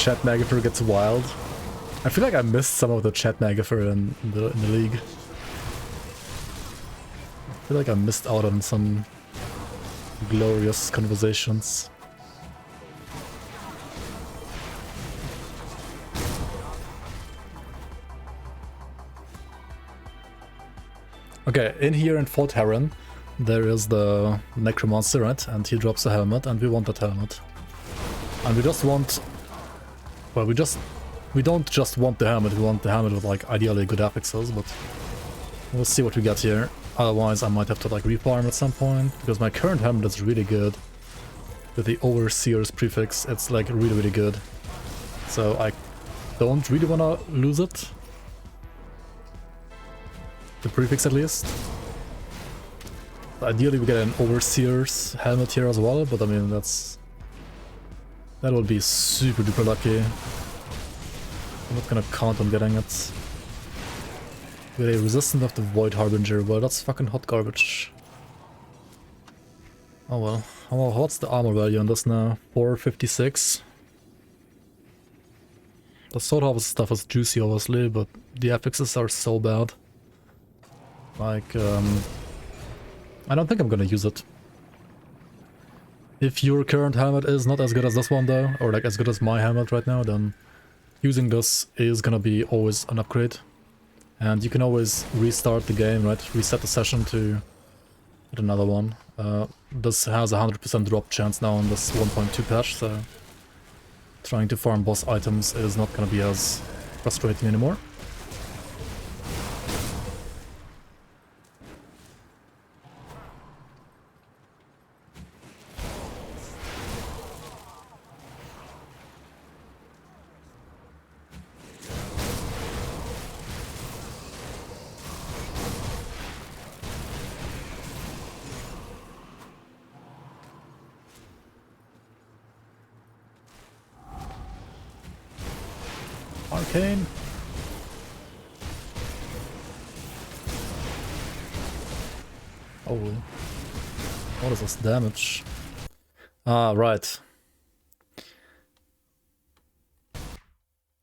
chat Magifer gets wild. I feel like I missed some of the chat Magifer in the league. I feel like I missed out on some glorious conversations. Okay, in here in Fort Heron, there is the Necromancer, right? And he drops a helmet, and we want that helmet. And we just want... Well, we don't just want the helmet, we want the helmet with, like, ideally good affixes, but... We'll see what we get here. Otherwise, I might have to, like, refarm at some point, because my current helmet is really good. With the Overseer's prefix, it's, like, really, really good. So I don't really want to lose it. The prefix, at least. Ideally, we get an Overseer's helmet here as well, but I mean, that would be super duper lucky. I'm not gonna count on getting it. With a resistant of the Void Harbinger, well, that's fucking hot garbage. Oh well. Oh well, what's the armor value on this now? 456. The Sword Harvest stuff is juicy, obviously, but the affixes are so bad. Like, I don't think I'm gonna use it. If your current helmet is not as good as this one though, or like as good as my helmet right now, then using this is gonna be always an upgrade. And you can always restart the game, right? Reset the session to get another one. This has a 100% drop chance now on this 1.2 patch, so trying to farm boss items is not gonna be as frustrating anymore. Arcane. Oh, what is this damage? Ah, right.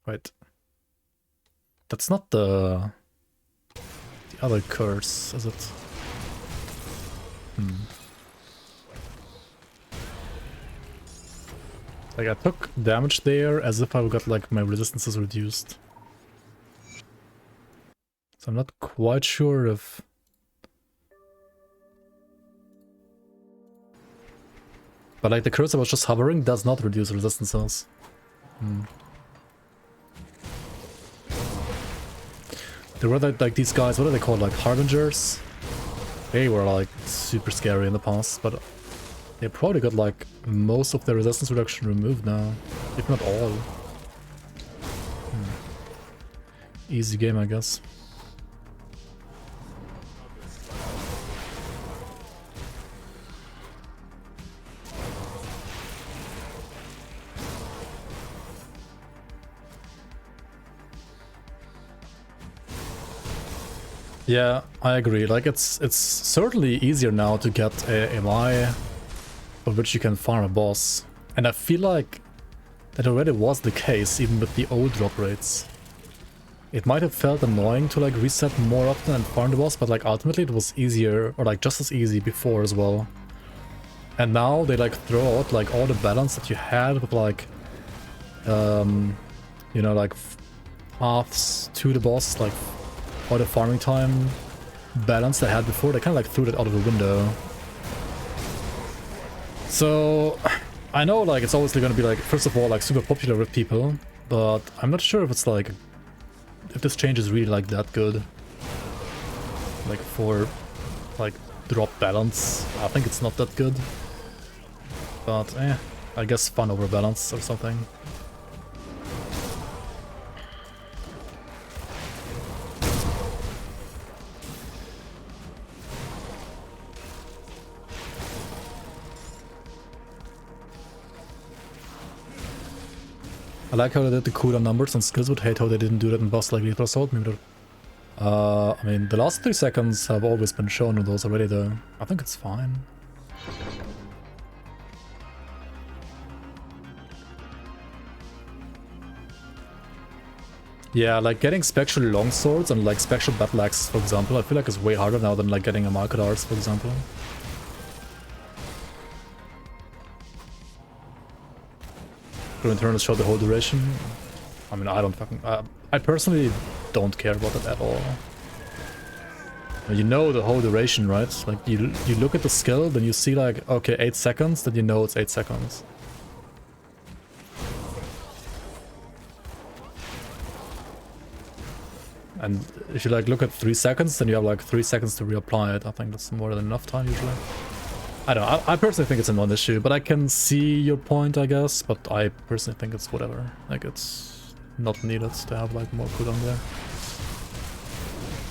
Right. That's not the other curse, is it? Like, I took damage there as if I got, like, my resistances reduced. So I'm not quite sure if... But, like, the cursor was just hovering does not reduce resistances. There were, like, these guys, what are they called? Like, Harbingers? They were, like, super scary in the past, but... They probably got like most of their resistance reduction removed now, if not all. Easy game, I guess. Yeah, I agree. Like it's certainly easier now to get a MI for which you can farm a boss. And I feel like that already was the case even with the old drop rates. It might have felt annoying to like reset more often and farm the boss, but like ultimately it was easier, or like just as easy before as well. And now they like throw out like all the balance that you had with like, you know, like paths to the boss, like all the farming time balance they had before. They kind of like threw that out of the window. So, I know like it's obviously gonna be like, first of all, like super popular with people, but I'm not sure if it's like, if this change is really like that good. Like for like drop balance, I think it's not that good. But I guess fun over balance or something. I like how they did the cooldown numbers and skills, would hate how they didn't do that in boss like Lethal Assault. Maybe I mean, the last 3 seconds have always been shown on those already though. I think it's fine. Yeah, like getting spectral longswords and like spectral battle axes, for example, I feel like is way harder now than like getting a market arts, for example. Grim Eternals show the whole duration. I mean, I don't fucking... I personally don't care about it at all. You know the whole duration, right? Like, you look at the skill, then you see like, okay, 8 seconds, then you know it's 8 seconds. And if you like look at 3 seconds, then you have like 3 seconds to reapply it. I think that's more than enough time usually. I don't know, I personally think it's a non-issue, but I can see your point, I guess, but I personally think it's whatever. Like, it's not needed to have like more cooldown there.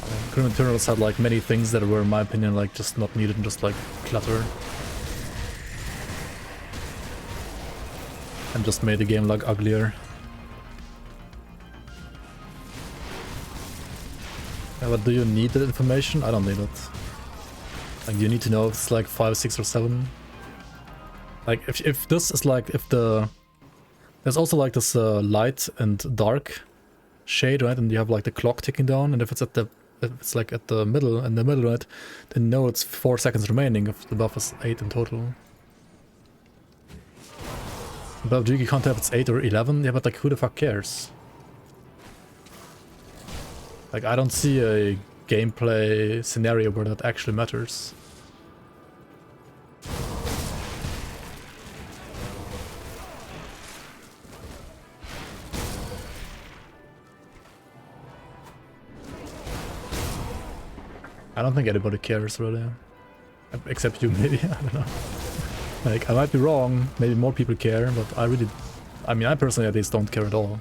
I mean, Grim Eternals had like many things that were, in my opinion, like just not needed and just like clutter. And just made the game like uglier. Yeah, but do you need that information? I don't need it. Like, you need to know if it's like 5, 6 or 7. Like, if this is like, if the... There's also like this light and dark shade, right? And you have like the clock ticking down, and if it's like at the middle, right? Then know it's 4 seconds remaining if the buff is 8 in total. But you can't have it's 8 or 11, yeah, but like who the fuck cares? Like, I don't see a gameplay scenario where that actually matters. I don't think anybody cares really. Except you maybe, I don't know. Like, I might be wrong, maybe more people care, but I mean, I personally at least don't care at all.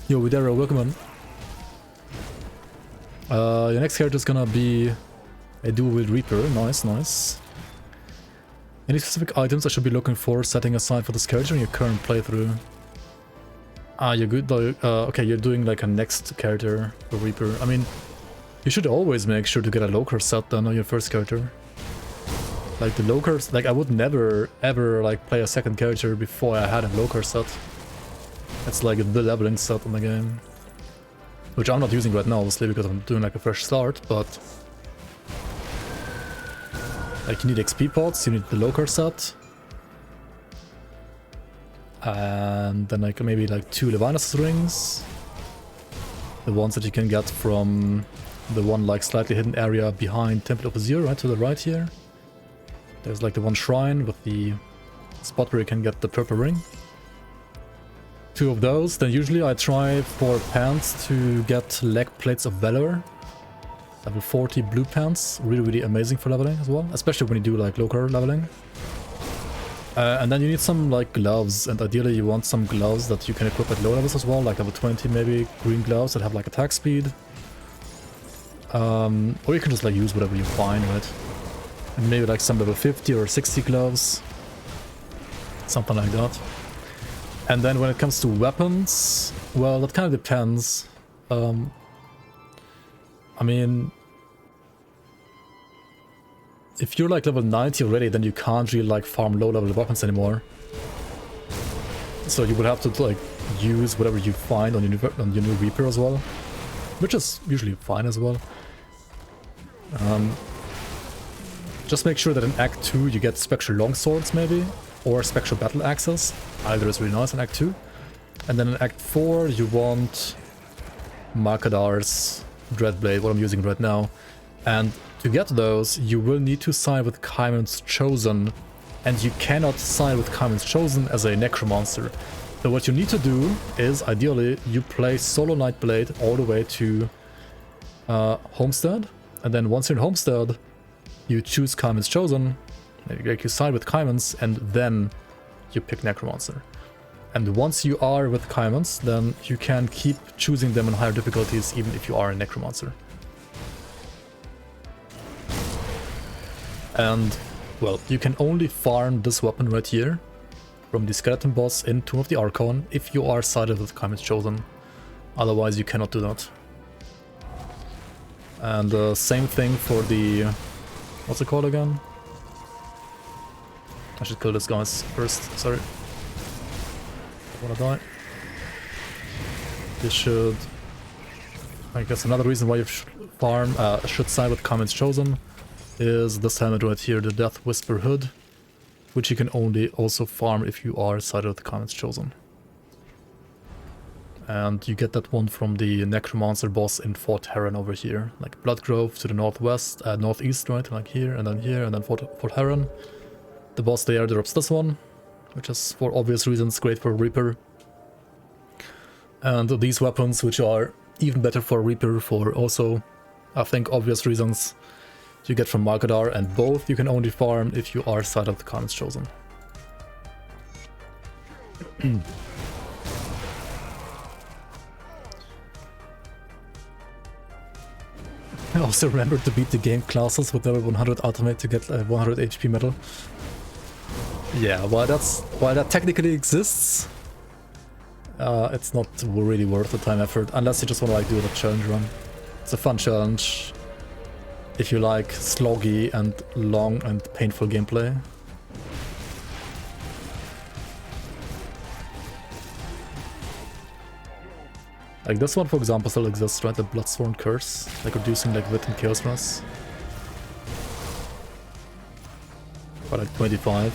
Yo, Videro, welcome on. Your next character is gonna be a dual wield reaper. Nice, nice. Any specific items I should be looking for setting aside for this character in your current playthrough? Ah, you're good though. Okay, you're doing like a next character for reaper. I mean, you should always make sure to get a low-curse set then on your first character. Like the low-curse, like I would never ever like play a second character before I had a low-curse set. It's like the leveling set in the game. Which I'm not using right now, obviously, because I'm doing like a fresh start, but... Like, you need XP pots, you need the low-curse set. And then like maybe like 2 Levinas rings. The ones that you can get from the one like slightly hidden area behind Temple of Azure, right to the right here. There's like the one shrine with the spot where you can get the purple ring. 2 of those. Then usually I try for pants to get leg plates of valor. Level 40 blue pants, really amazing for leveling as well, especially when you do like local leveling. And then you need some like gloves, and ideally you want some gloves that you can equip at low levels as well, like level 20 maybe, green gloves that have like attack speed. Or you can just like use whatever you find, right? And maybe like some level 50 or 60 gloves. Something like that. And then when it comes to weapons, well, that kind of depends. I mean, if you're like level 90 already, then you can't really like farm low level weapons anymore. So you would have to like use whatever you find on your new Reaper as well, which is usually fine as well. Just make sure that in Act 2 you get Spectral Longswords maybe, or Spectral Battle Axes. Either is really nice in Act 2. And then in Act 4 you want Markadar's Dreadblade, what I'm using right now. And to get those, you will need to sign with Kaiman's Chosen, and you cannot sign with Kaiman's Chosen as a Necromancer. So what you need to do is, ideally, you play Solo Nightblade all the way to Homestead, and then once you're in Homestead, you choose Kaiman's Chosen, you sign with Kaiman's, and then you pick Necromancer. And once you are with Kaiman's, then you can keep choosing them in higher difficulties even if you are a Necromancer. And, well, you can only farm this weapon right here from the skeleton boss in Tomb of the Archon if you are sided with Kaiman's Chosen. Otherwise you cannot do that. And same thing for the... what's it called again? I should kill this guys first, sorry. I wanna die. This should... I guess another reason why you should farm, should side with Comments Chosen is this helmet right here, the Death Whisper Hood, which you can only also farm if you are sided with Comments Chosen. And you get that one from the Necromancer boss in Fort Heron over here. Like Bloodgrove to the northwest, northeast, right? Like here, and then Fort Heron. The boss there drops this one, which is for obvious reasons great for Reaper. And these weapons, which are even better for Reaper for also, I think, obvious reasons, you get from Markadar, and both you can only farm if you are side of the Comments Chosen. I also remembered to beat the game classes with level 100 ultimate to get 100 HP medal. Yeah, while that technically exists, it's not really worth the time effort, unless you just want to like do the challenge run. It's a fun challenge if you like sloggy and long and painful gameplay. Like this one, for example, still exists, right? The Bloodsworn Curse, like reducing like wit and chaos rush by like 25.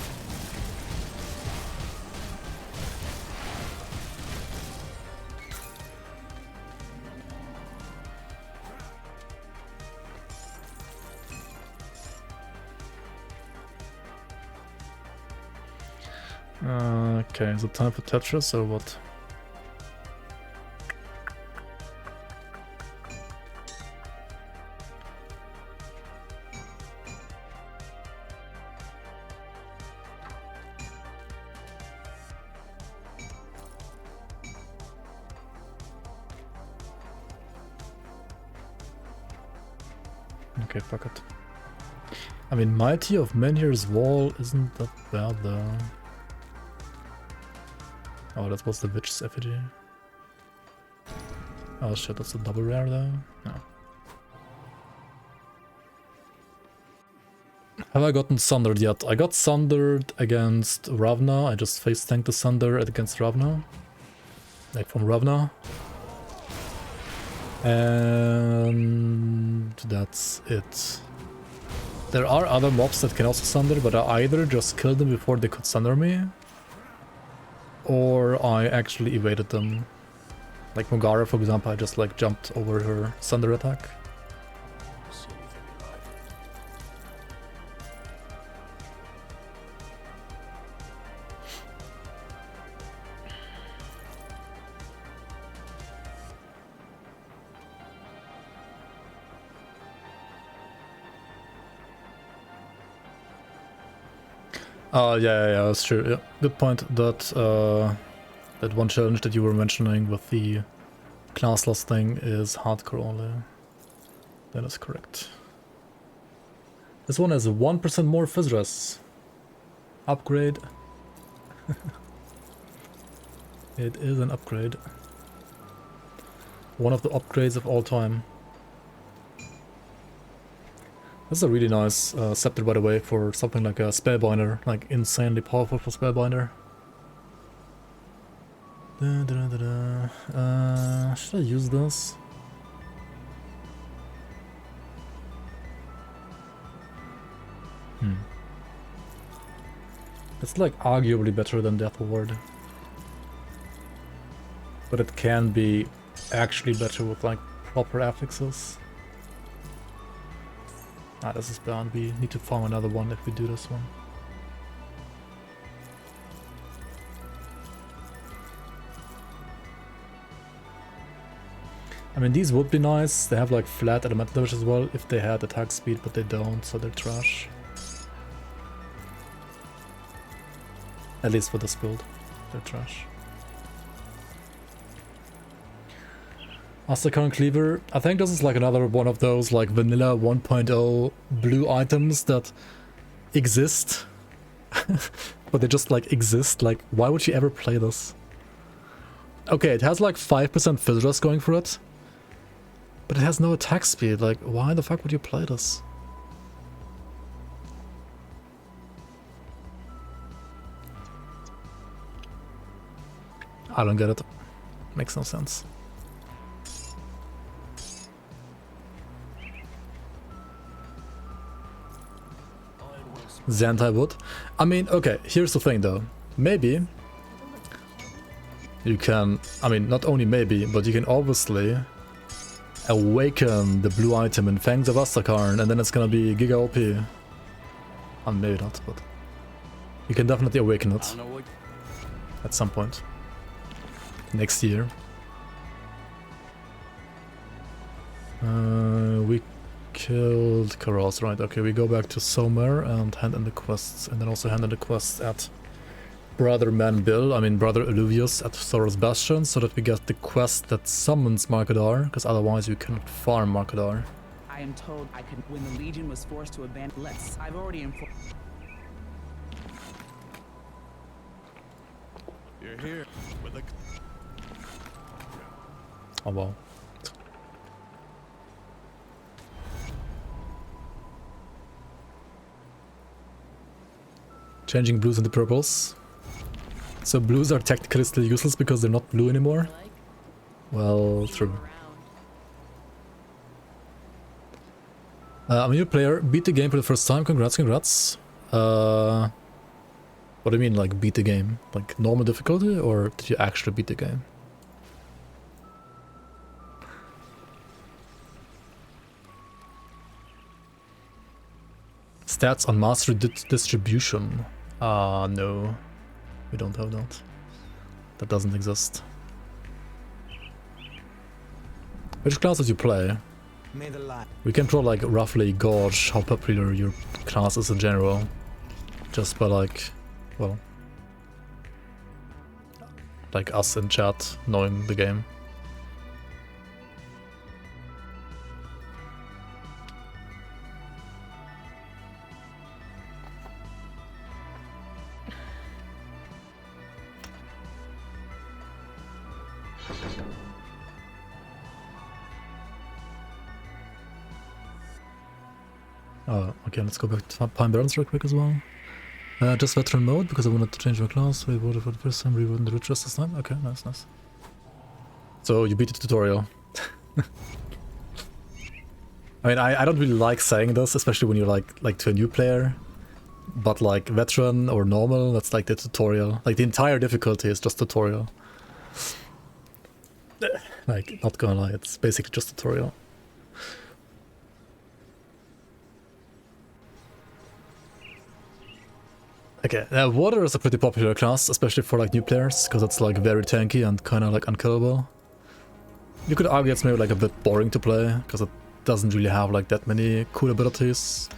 Okay, is it time for Tetris or what? Okay, fuck it. I mean, Mighty of Menhir's Wall isn't that bad though. Oh, that was the Witch's effigy. Oh shit, that's a double rare though? No. Have I gotten Sundered yet? I got Sundered against Ravna. I just face tanked the Sunder against Ravna. Like from Ravna. And that's it. There are other mobs that can also Sunder, but I either just killed them before they could Sunder me, or I actually evaded them. Like Mogara, for example, I just like jumped over her Sunder attack. Yeah, that's true. Yeah, good point. That that one challenge that you were mentioning with the classless thing is hardcore only. That is correct. This one has 1% more Fizzres. Upgrade. It is an upgrade. One of the upgrades of all time. This is a really nice scepter, by the way, for something like a Spellbinder, like insanely powerful for Spellbinder. Should I use this? It's like arguably better than Death Ward. But it can be actually better with like proper affixes. Ah, this is bad. We need to farm another one if we do this one. I mean, these would be nice. They have like flat elemental damage as well if they had attack speed, but they don't, so they're trash. At least for this build, they're trash. Astakarn Cleaver. I think this is like another one of those like vanilla 1.0 blue items that exist. But they just like exist. Like, why would you ever play this? Okay, it has like 5% Fizzres going for it. But it has no attack speed. Like, why the fuck would you play this? I don't get it. Makes no sense. Zentai wood. I mean, okay, here's the thing though. Maybe you can, I mean, not only maybe, but you can obviously awaken the blue item in Fangs of Astakarn, and then it's gonna be Giga OP. Maybe not, but you can definitely awaken it at some point next year. We killed Karos, right? Okay, we go back to Somer and hand in the quests, and then also hand in the quests at Brother Alluvius at Thoros Bastion, so that we get the quest that summons Markadar, because otherwise we cannot farm Markadar. I am told I could when the Legion was forced to abandon. I've already informed. You're here with a... Oh wow. Changing blues into purples. So blues are technically still useless because they're not blue anymore? Well, true. I'm a new player, beat the game for the first time, congrats. What do you mean, like, beat the game? Like, normal difficulty, or did you actually beat the game? Stats on mastery distribution. No. We don't have that. That doesn't exist. Which class did you play? We can probably, like, roughly gauge how popular your class is in general. Just by, like, well, like us in chat knowing the game. Oh, okay, let's go back to Pine Barrens real quick as well. Just veteran mode, because I wanted to change my class. We voted for the first time, rewarding the riches this time. Okay, nice. So, you beat the tutorial. I mean, I don't really like saying this, especially when you're like to a new player. But like veteran or normal, that's like the tutorial. Like the entire difficulty is just tutorial. Like, not gonna lie, it's basically just tutorial. Okay, water is a pretty popular class, especially for like new players, because it's like very tanky and kind of like unkillable. You could argue it's maybe like a bit boring to play, because it doesn't really have like that many cool abilities.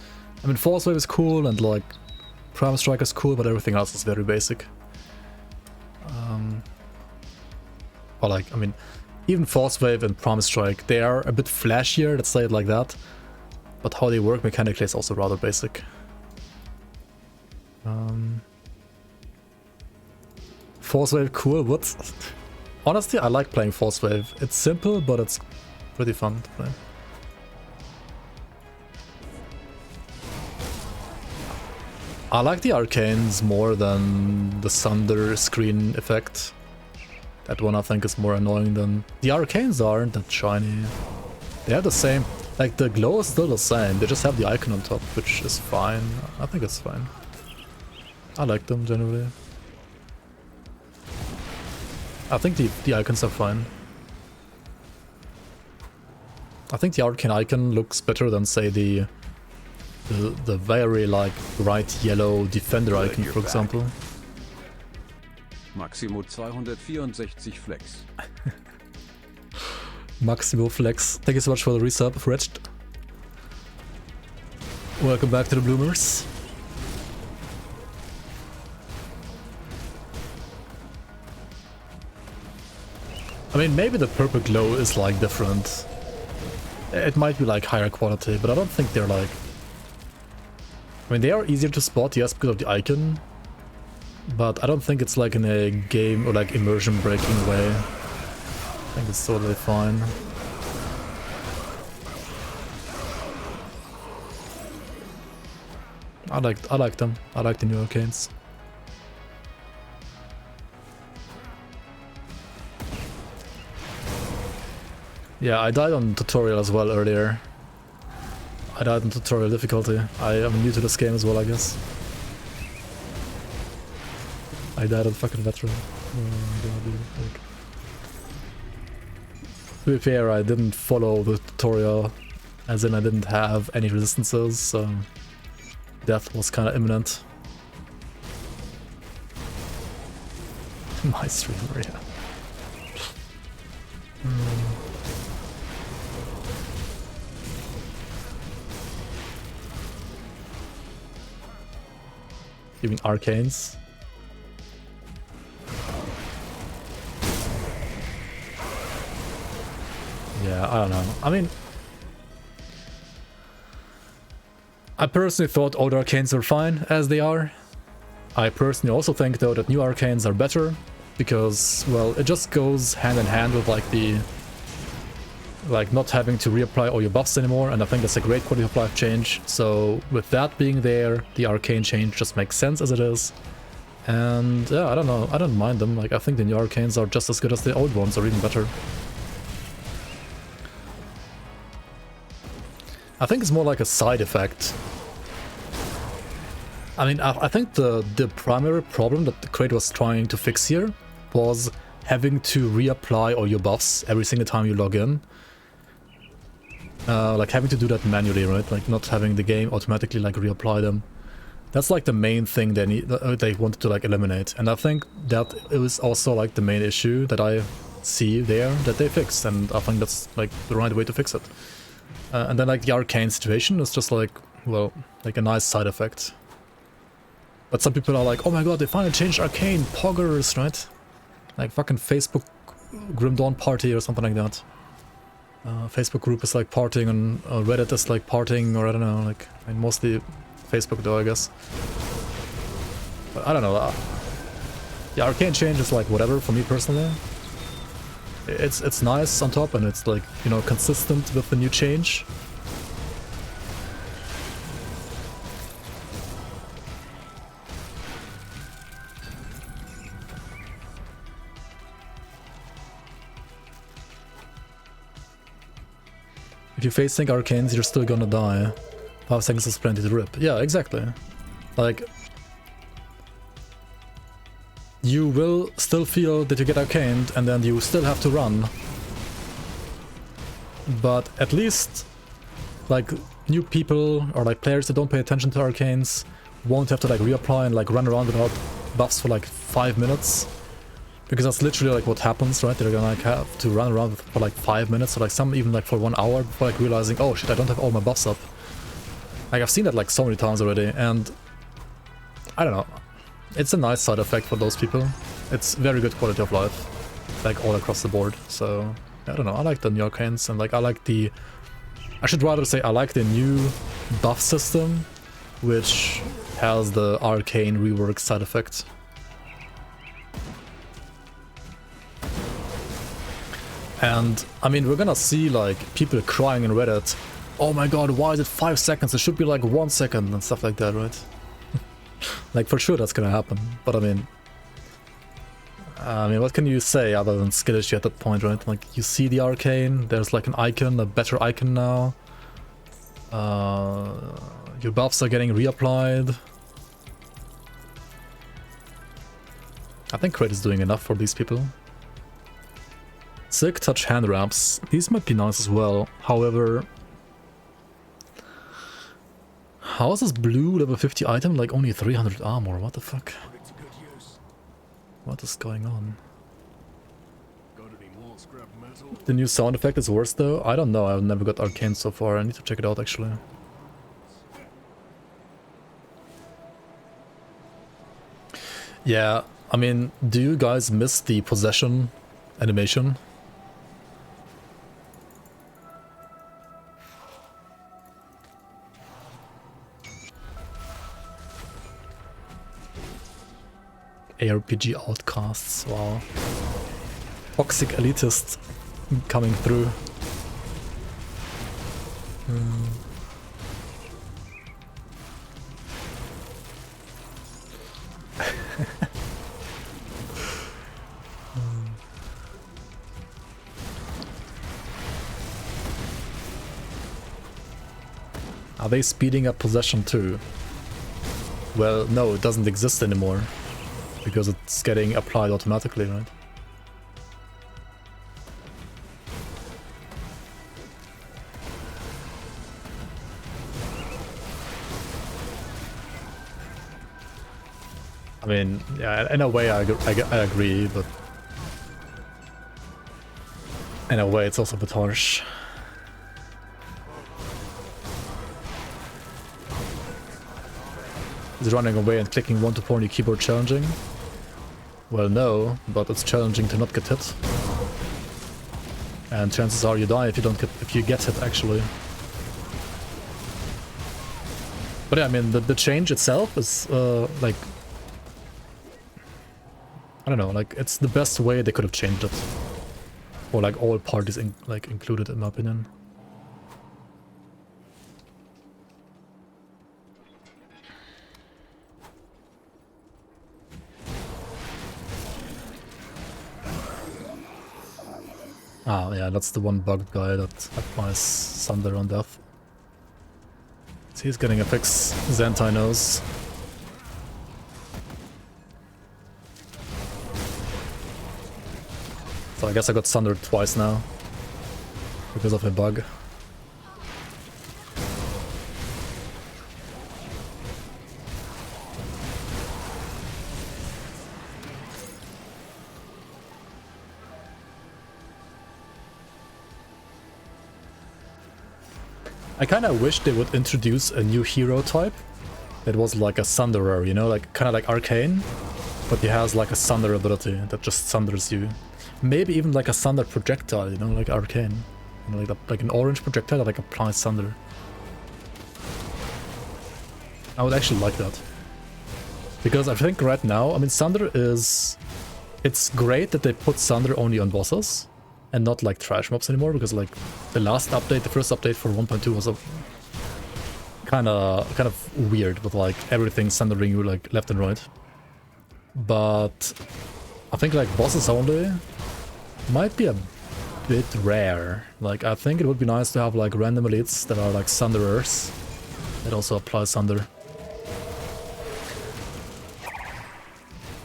I mean, Force Wave is cool and like Prime Strike is cool, but everything else is very basic. Or like, I mean, even Force Wave and Prime Strike, they are a bit flashier, let's say it like that. But how they work mechanically is also rather basic. Force Wave, cool, what? Honestly, I like playing Force Wave. It's simple, but it's pretty fun to play. I like the arcanes more than the Sunder screen effect. That one I think is more annoying than... The arcanes aren't that shiny. They have the same... Like, the glow is still the same, they just have the icon on top, which is fine. I think it's fine. I like them generally. I think the icons are fine. I think the arcane icon looks better than, say, the very like bright yellow defender icon, for example. Maximo 264 Flex. Maximo Flex. Thank you so much for the resub, Wretched. Welcome back to the Bloomers. I mean, maybe the purple glow is like different. It might be like higher quality, but I don't think they're like... I mean, they are easier to spot, yes, because of the icon. But I don't think it's like in a game or like immersion breaking way. I think it's totally fine. I like them. I like the new arcanes. Yeah, I died on tutorial as well earlier. I died on tutorial difficulty. I am new to this game as well, I guess. I died on fucking veteran. To be fair, I didn't follow the tutorial, as in I didn't have any resistances, so death was kind of imminent. My streamer, yeah. You mean arcanes? Yeah, I don't know. I mean, I personally thought old arcanes were fine as they are. I personally also think though that new arcanes are better because, well, it just goes hand in hand with like not having to reapply all your buffs anymore, and I think that's a great quality of life change. So with that being there, the arcane change just makes sense as it is. And yeah, I don't know, I don't mind them. Like, I think the new arcanes are just as good as the old ones, or even better. I think it's more like a side effect. I mean, I think the primary problem that the crate was trying to fix here was having to reapply all your buffs every single time you log in. Like having to do that manually, right? Like not having the game automatically like reapply them. That's like the main thing they wanted to like eliminate. And I think that it was also like the main issue that I see there that they fixed. And I think that's like the right way to fix it. And then like the arcane situation is just like, well, like a nice side effect. But some people are like, oh my god, they finally changed arcane, poggers, right? Like fucking Facebook Grim Dawn party or something like that. Facebook group is like partying and Reddit is like partying, or I don't know, like, I mean, mostly Facebook though, I guess. But I don't know. The arcane change is like whatever for me personally. It's nice on top, and it's like, you know, consistent with the new change. If you face sync arcanes, you're still gonna die. 5 seconds is plenty to rip. Yeah, exactly. Like, you will still feel that you get arcaned, and then you still have to run. But at least, like, new people or like players that don't pay attention to arcanes won't have to like reapply and like run around without buffs for like 5 minutes. Because that's literally like what happens, right? They're gonna like have to run around for like 5 minutes, or like some even like for 1 hour before like realizing, oh shit, I don't have all my buffs up. Like, I've seen that like so many times already, and I don't know. It's a nice side effect for those people. It's very good quality of life, like all across the board. So I don't know, I like the new arcanes, and like I like the, I should rather say I like the new buff system, which has the arcane rework side effect. And I mean, we're gonna see like people crying in Reddit, oh my god, why is it 5 seconds? It should be like 1 second and stuff like that, right? Like, for sure that's gonna happen, but I mean, what can you say other than skill issue at that point, right? Like, you see the arcane, there's like an icon, a better icon now. Your buffs are getting reapplied. I think Crate is doing enough for these people. Sick touch hand wraps. These might be nice as well. However, how is this blue level 50 item like only 300 armor? What the fuck? What is going on? The new sound effect is worse though? I don't know, I've never got arcane so far. I need to check it out actually. Yeah, I mean, do you guys miss the possession animation? ARPG outcasts, wow. Toxic elitist coming through. Are they speeding up possession too? Well, no, it doesn't exist anymore. Because it's getting applied automatically, right? I mean, yeah, in a way I agree, but in a way it's also a bit harsh. Is running away and clicking 1 to 4 on your keyboard challenging? Well, no, but it's challenging to not get hit. And chances are you die if you get hit, actually. But yeah, I mean, the change itself is like, I don't know, like it's the best way they could have changed it, or like all parties included, in my opinion. Ah, yeah, that's the one bugged guy that applies Sunder on death. So he's getting a fix, Zentai knows. So I guess I got Sundered twice now, because of a bug. I kinda wish they would introduce a new hero type that was like a Sunderer, you know, like kinda like Arcane, but he has like a Sunder ability that just sunders you. Maybe even like a Sunder projectile, you know, like Arcane. You know, like an orange projectile that like applies Sunder. I would actually like that. Because I think right now, I mean, Sunder is... It's great that they put Sunder only on bosses and not like trash mobs anymore, because like the last update, the first update for 1.2 was a kind of weird with like everything Sundering you like left and right. But I think like bosses only might be a bit rare. Like I think it would be nice to have like random elites that are like Sunderers that also apply Sunder.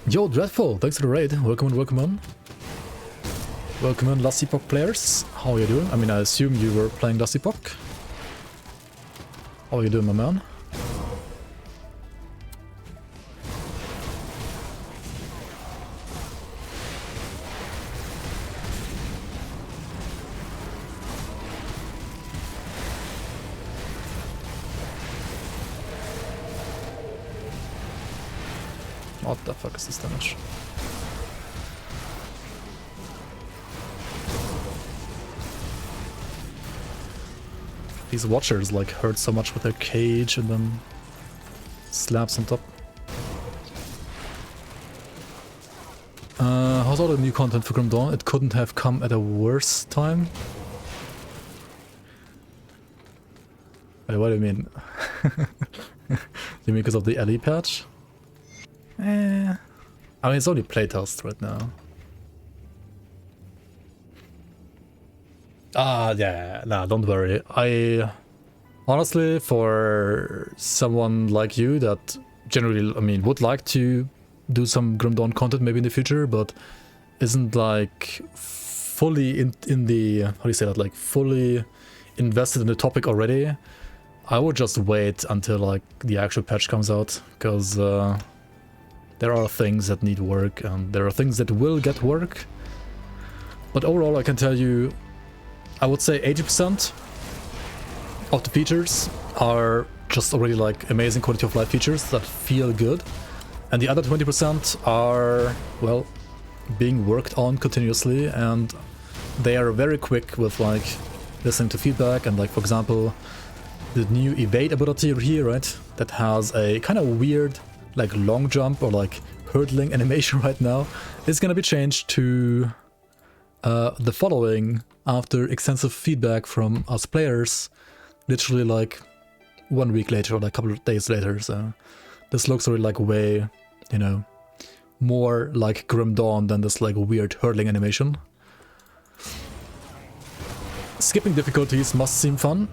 Yo, Dreadful, thanks for the raid. Welcome on, welcome on. Welcome on, Last Epoch players. How are you doing? I mean, I assume you were playing Last Epoch. How are you doing, my man? What the fuck is this damage? These watchers like hurt so much with their cage and then slabs on top. How's all the new content for Grim Dawn? It couldn't have come at a worse time. Wait, what do you mean? You mean because of the LE patch? I mean, it's only playtest right now. Ah, yeah, nah, don't worry. I honestly, for someone like you that generally, I mean, would like to do some Grim Dawn content maybe in the future, but isn't like fully in the, how do you say that, like fully invested in the topic already, I would just wait until like the actual patch comes out, because there are things that need work and there are things that will get work. But overall, I can tell you, I would say 80% of the features are just already like amazing quality of life features that feel good. And the other 20% are, well, being worked on continuously, and they are very quick with like listening to feedback. And like, for example, the new evade ability here, right? That has a kind of weird like long jump or like hurdling animation right now is gonna be changed to the following after extensive feedback from us players, literally like 1 week later or like a couple of days later. So this looks already like way, you know, more like Grim Dawn than this like weird hurdling animation. Skipping difficulties must seem fun.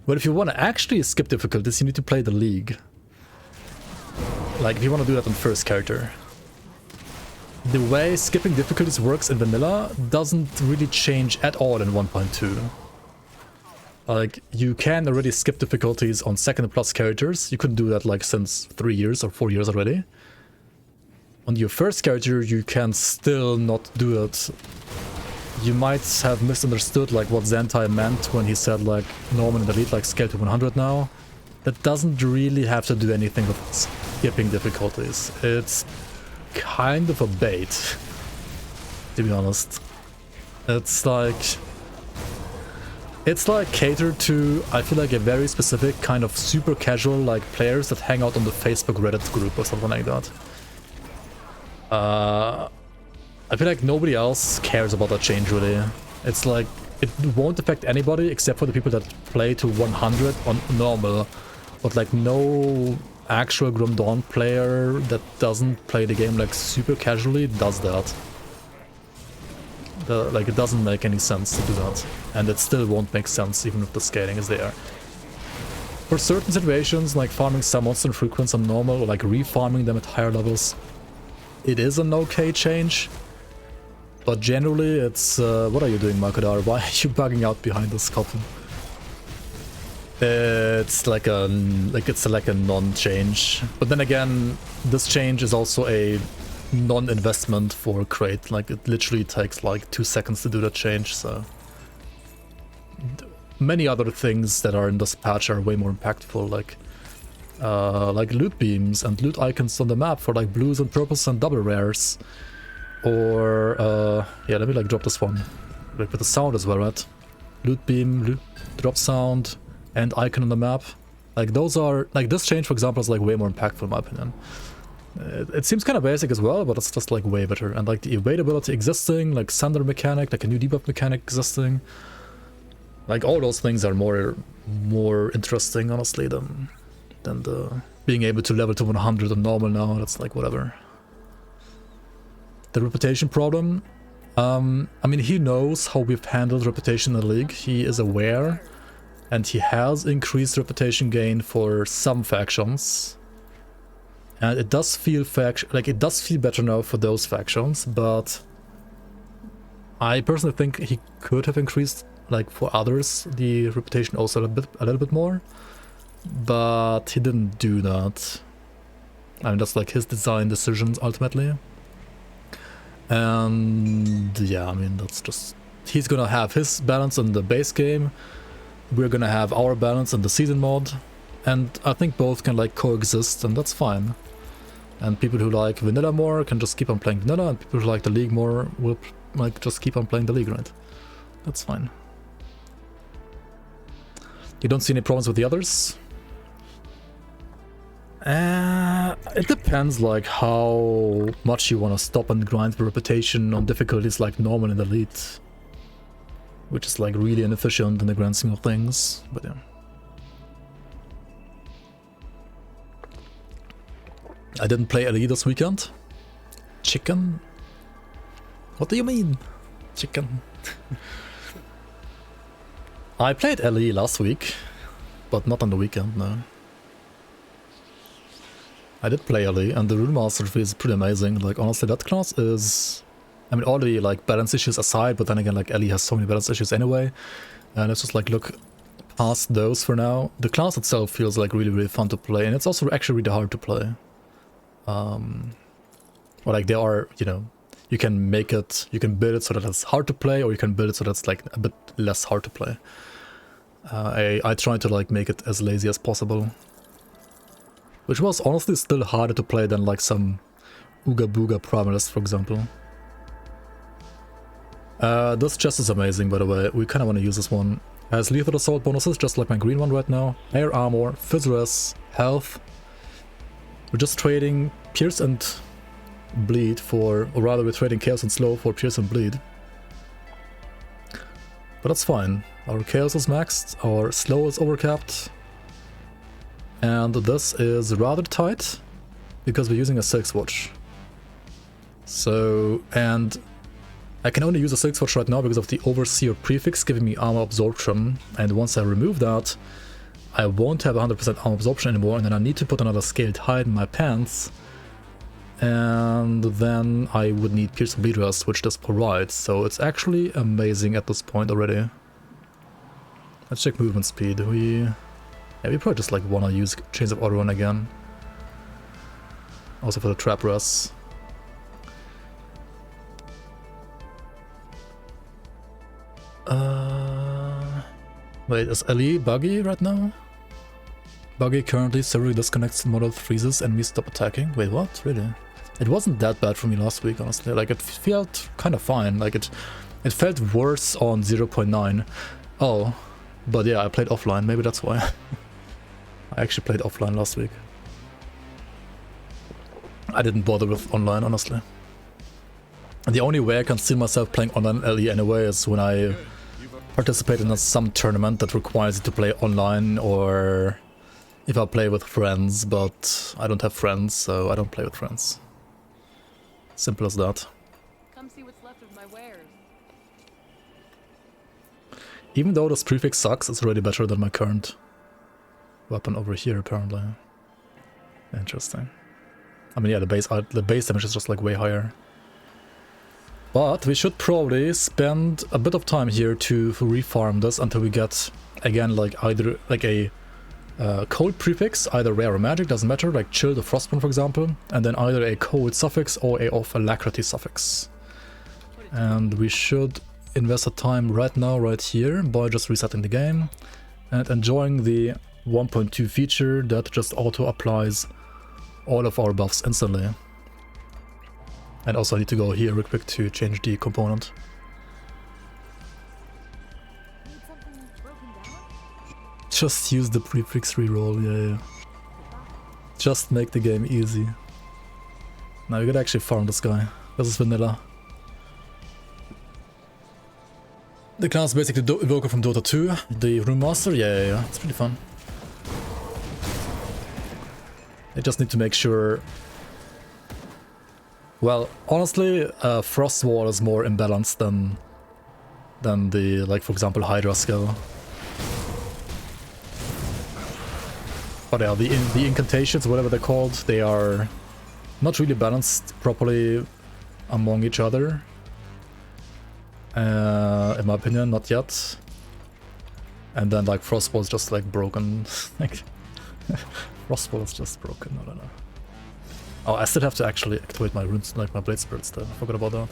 But if you want to actually skip difficulties, you need to play the League. Like, if you want to do that on first character. The way skipping difficulties works in vanilla doesn't really change at all in 1.2. Like, you can already skip difficulties on second plus characters. You couldn't do that like since 3 years or 4 years already. On your first character, you can still not do it. You might have misunderstood like what Zentai meant when he said like Norman and Elite like scale to 100 now. That doesn't really have to do anything with skipping difficulties. It's kind of a bait, to be honest. It's like catered to, I feel like, a very specific kind of super casual like players that hang out on the Facebook Reddit group or something like that. I feel like nobody else cares about that change really. It's like, it won't affect anybody except for the people that play to 100 on normal. But like no actual Grim Dawn player that doesn't play the game like super casually does that. Like it doesn't make any sense to do that. And it still won't make sense even if the scaling is there. For certain situations, like farming some monster frequency on normal or like refarming them at higher levels, it is an okay change. But generally it's... what are you doing, Makadar? Why are you bugging out behind this coffin? It's like a non-change. But then again, this change is also a non-investment for Crate. Like it literally takes like 2 seconds to do that change, so... Many other things that are in this patch are way more impactful, like loot beams and loot icons on the map for like blues and purples and double rares. Or, yeah, let me like drop this one. Like with the sound as well, right? Loot beam, drop sound, and icon on the map. Like those are, like this change for example is like way more impactful in my opinion. It seems kind of basic as well, but it's just like way better. And like the evadability existing, like Sunder mechanic, like a new debuff mechanic existing. Like all those things are more interesting honestly than the being able to level to 100 on normal now. That's like whatever. The reputation problem. I mean, he knows how we've handled reputation in the League. He is aware, and he has increased reputation gain for some factions. And it does feel it does feel better now for those factions, but I personally think he could have increased, like for others, the reputation also a little bit more. But he didn't do that. I mean, that's like his design decisions ultimately. And yeah, I mean, that's just... He's gonna have his balance in the base game. We're gonna have our balance in the season mod. And I think both can like coexist, and that's fine. And people who like vanilla more can just keep on playing vanilla, and people who like the League more will like just keep on playing the League, right? That's fine. You don't see any problems with the others? It depends like how much you want to stop and grind the reputation on difficulties like normal and elite, which is like really inefficient in the grand scheme of things, but yeah. I didn't play elite this weekend. Chicken? What do you mean? Chicken? I played LE last week, but not on the weekend, no. I did play LE, and the Rune Master is pretty amazing. Like, honestly, that class is... I mean, all the, like, balance issues aside, but then again, like, LE has so many balance issues anyway. And let's just, like, look past those for now. The class itself feels, like, really, really fun to play, and it's also actually really hard to play. Or, like, there are, you know, you can make it, you can build it so that it's hard to play, or you can build it so that it's, like, a bit less hard to play. I tried to, like, make it as lazy as possible. Which was honestly still harder to play than like some Ooga Booga Primalist, for example. This chest is amazing, by the way. We kind of want to use this one. Has lethal assault bonuses, just like my green one right now. Air armor, Phys health. We're just trading Pierce and Bleed for... Or rather, we're trading Chaos and Slow for Pierce and Bleed. But that's fine. Our Chaos is maxed, our Slow is overcapped. And this is rather tight, because we're using a 6-watch. So, and I can only use a 6-watch right now because of the Overseer prefix giving me armor absorption, and once I remove that, I won't have 100% armor absorption anymore, and then I need to put another scaled hide in my pants. And then I would need Pierce and Bleed Rust, which this provides, so it's actually amazing at this point already. Let's check movement speed. We probably just like wanna use Chains of Auto-Run again. Also for the Trap Rust. Wait, is LE buggy right now? Buggy currently severely disconnects model freezes and we stop attacking. Wait, what? Really? It wasn't that bad for me last week, honestly. Like, it felt kind of fine. Like, it felt worse on 0.9. Oh, but yeah, I played offline. Maybe that's why. I actually played offline last week. I didn't bother with online, honestly. And the only way I can see myself playing online LE anyway is when I participate in some tournament that requires you to play online, or if I play with friends, but I don't have friends, so I don't play with friends. Simple as that. Come see what's left of my wares. Even though this prefix sucks, it's already better than my current weapon over here, apparently. Interesting. I mean, yeah, the base damage is just like way higher. But we should probably spend a bit of time here to refarm this until we get, again, like either like a cold prefix, either rare or magic, doesn't matter, like chilled or frostborn, for example, and then either a cold suffix or a of alacrity suffix. And we should invest the time right now, right here, by just resetting the game and enjoying the 1.2 feature that just auto applies all of our buffs instantly. And also I need to go here real quick to change the component. Need something broken down? Just use the prefix reroll, yeah. Just make the game easy. Now we gotta actually farm this guy. This is vanilla. The class is basically Evoker from Dota 2. The Rune Master, yeah, it's pretty fun. I just need to make sure... Well, honestly, Frost Wall is more imbalanced than the, like, for example, Hydra skill. But yeah, the incantations, whatever they're called, they are not really balanced properly among each other. In my opinion, not yet. And then, like, Frostball is just, like, broken. Like, Frostball is just broken, I don't know. Oh, I still have to actually activate my runes, like my Blade Spirits there. I forgot about that.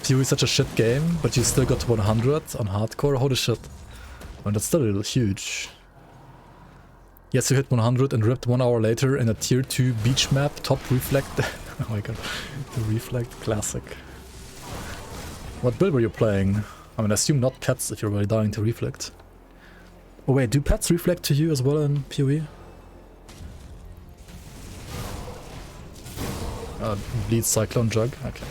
PoE is such a shit game, but you still got to 100 on hardcore? Holy shit. I mean, that's still a little huge. Yes, you hit 100 and ripped 1 hour later in a tier 2 beach map, top reflect. Oh my god, the reflect classic. What build were you playing? I mean, I assume not pets if you're really dying to reflect. Oh wait, do pets reflect to you as well in PoE? Bleed Cyclone Jug, okay.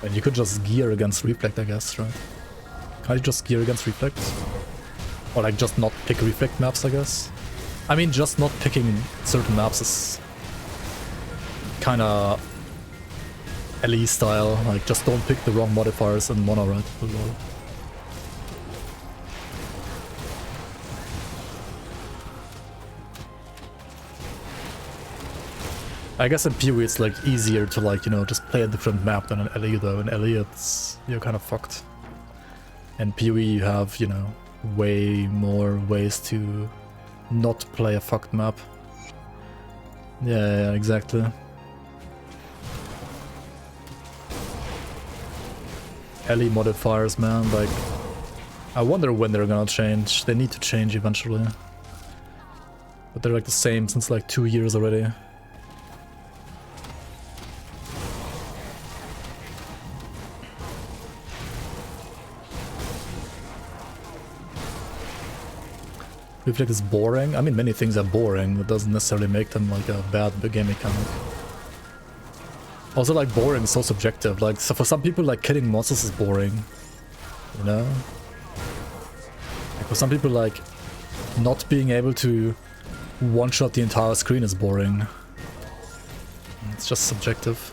And you could just gear against Reflect, I guess, right? Can't you just gear against Reflect? Or like just not pick Reflect maps, I guess? I mean, just not picking certain maps is kinda LE style, like just don't pick the wrong modifiers in mono, right? I guess in PoE it's like easier to like, you know, just play a different map than in LE though. In LE it's, you're kind of fucked. In PoE you have, you know, way more ways to not play a fucked map. Yeah, exactly. LE modifiers, man, like... I wonder when they're gonna change. They need to change eventually. But they're like the same since like 2 years already. Reflect is boring. I mean, many things are boring. That doesn't necessarily make them like a bad game mechanic. Also, like, boring is so subjective. Like, so for some people, like, killing monsters is boring. You know? Like, for some people, like, not being able to one-shot the entire screen is boring. It's just subjective.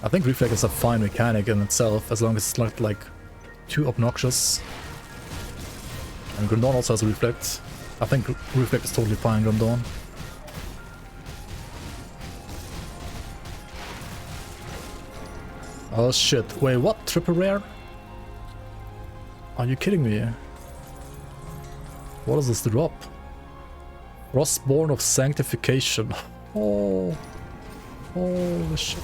I think Reflect is a fine mechanic in itself, as long as it's not, like, too obnoxious. And Grim Dawn also has a Reflect. I think Reflect is totally fine, Grim Dawn. Oh shit, wait, what? Triple rare? Are you kidding me? What is this drop? Frostborn of Sanctification. Oh. Holy shit.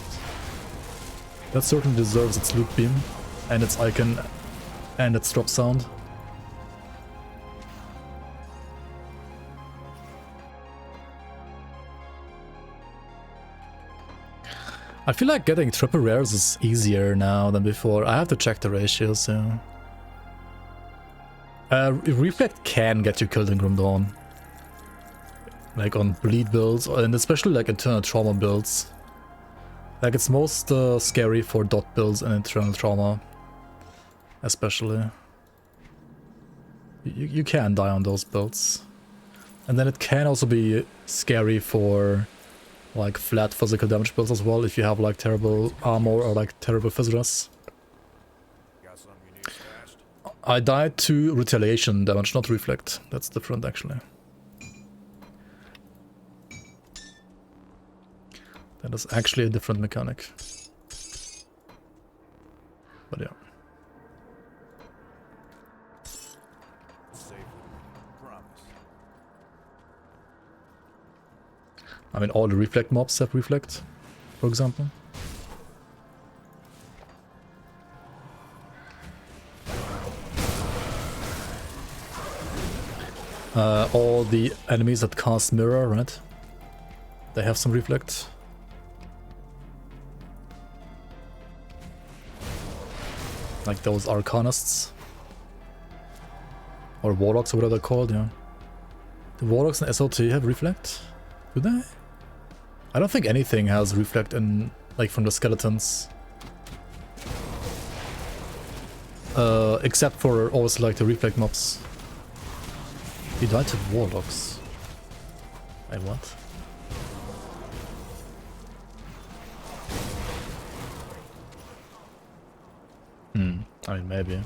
That certainly deserves its loot beam, and its icon, and its drop sound. I feel like getting triple rares is easier now than before. I have to check the ratios, yeah. Reflect can get you killed in Grim Dawn. Like on bleed builds, and especially like internal trauma builds. Like it's most scary for dot builds and internal trauma. Especially. You can die on those builds. And then it can also be scary for like flat physical damage builds as well, if you have like terrible armor or like terrible physicals. Got something you need stashed? I died to retaliation damage, not reflect. That's different actually. That is actually a different mechanic. But yeah. Safe with me. Promise. I mean, all the reflect mobs have reflect, for example. All the enemies that cast mirror, right? They have some reflect. Like those arcanists. Or warlocks or whatever they're called, yeah. The warlocks and SLT have reflect? Do they? I don't think anything has reflect in, like, from the skeletons. Except for always like the reflect mobs. He died to warlocks. Wait, what? I mean, maybe.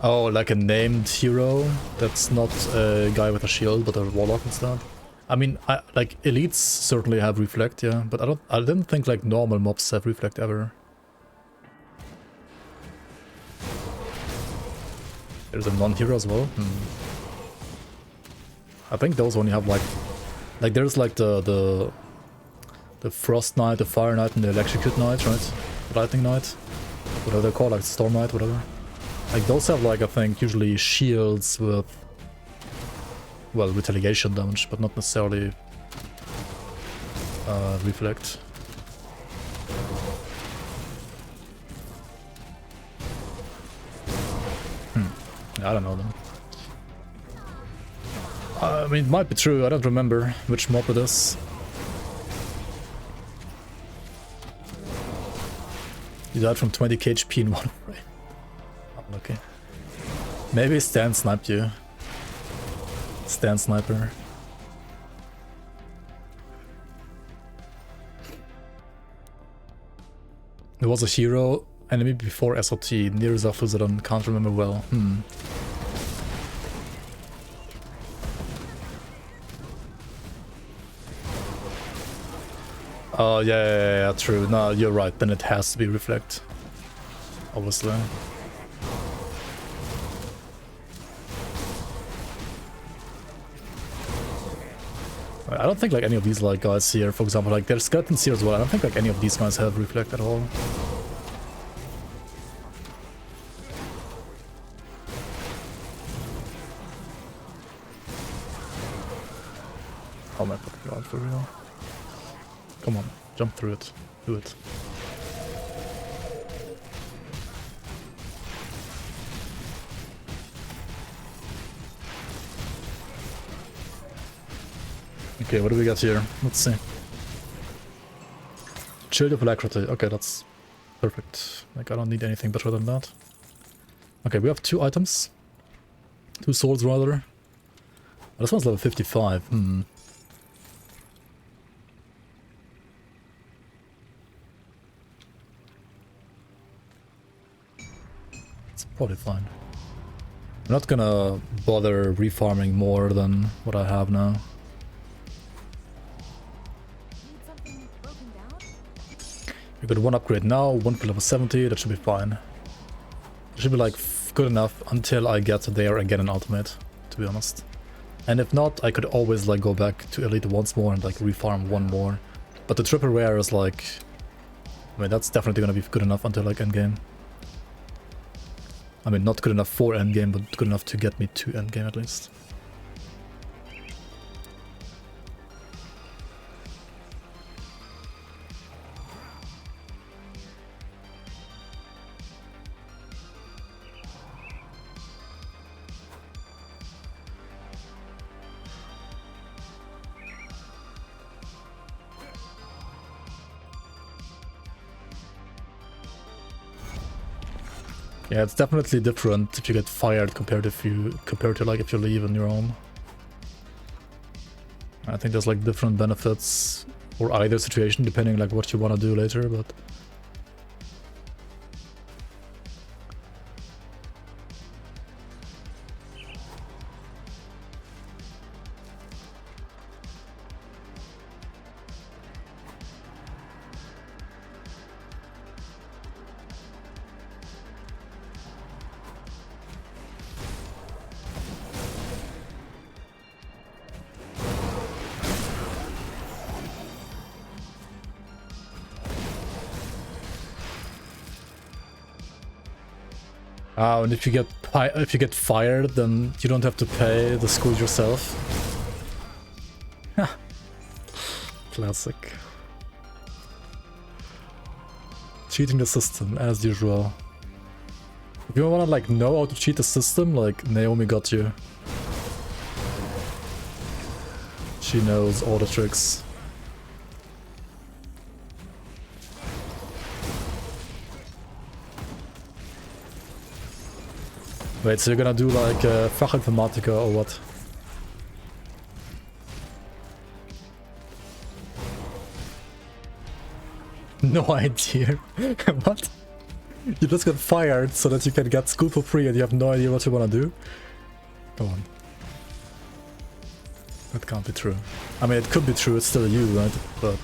Oh, like a named hero that's not a guy with a shield, but a warlock instead. I mean, like elites certainly have reflect, yeah, but I didn't think like normal mobs have reflect ever. There's a non-hero as well. I think those only have like there's like the Frost Knight, the Fire Knight, and the Electrocute Knight, right? The Lightning Knight, whatever they're called, like Storm Knight, whatever. Like those have like, I think, usually shields with, well, retaliation damage, but not necessarily reflect. I don't know then. I mean, it might be true, I don't remember which mob it is. You died from 20 HP in one frame. Okay. Maybe Stan sniped you. Stan Sniper. There was a hero enemy before SOT, near Zafuzadon, can't remember well. Oh, yeah, true. No, you're right, then it has to be reflect. Obviously. I don't think like any of these like guys here, for example, like there's skeletons here as well. I don't think like any of these guys have reflect at all. Oh my fucking god, for real. Come on, jump through it. Do it. Okay, what do we got here? Let's see. Shield of Alacrity. Okay, that's perfect. Like, I don't need anything better than that. Okay, we have 2 items. 2 swords, rather. Oh, this one's level 55. It's probably fine. I'm not gonna bother refarming more than what I have now. Need something broken down? We got 1 upgrade now, 1 for level 70, that should be fine. It should be like good enough until I get there and get an ultimate, to be honest. And if not, I could always like go back to Elite once more and like refarm 1 more. But the triple rare is like, I mean, that's definitely gonna be good enough until like endgame. I mean, not good enough for endgame, but good enough to get me to endgame at least. Yeah, it's definitely different if you get fired compared to like if you leave on your own. I think there's like different benefits for either situation depending like what you want to do later, but and if you get fired, then you don't have to pay the school yourself. Classic. Cheating the system as usual. If you wanna like know how to cheat the system, like Naomi got you. She knows all the tricks. Wait, so you're gonna do like Fachinformatiker or what? No idea. What? You just got fired so that you can get school for free and you have no idea what you wanna do? Come on. That can't be true. I mean, it could be true, it's still you, right? But...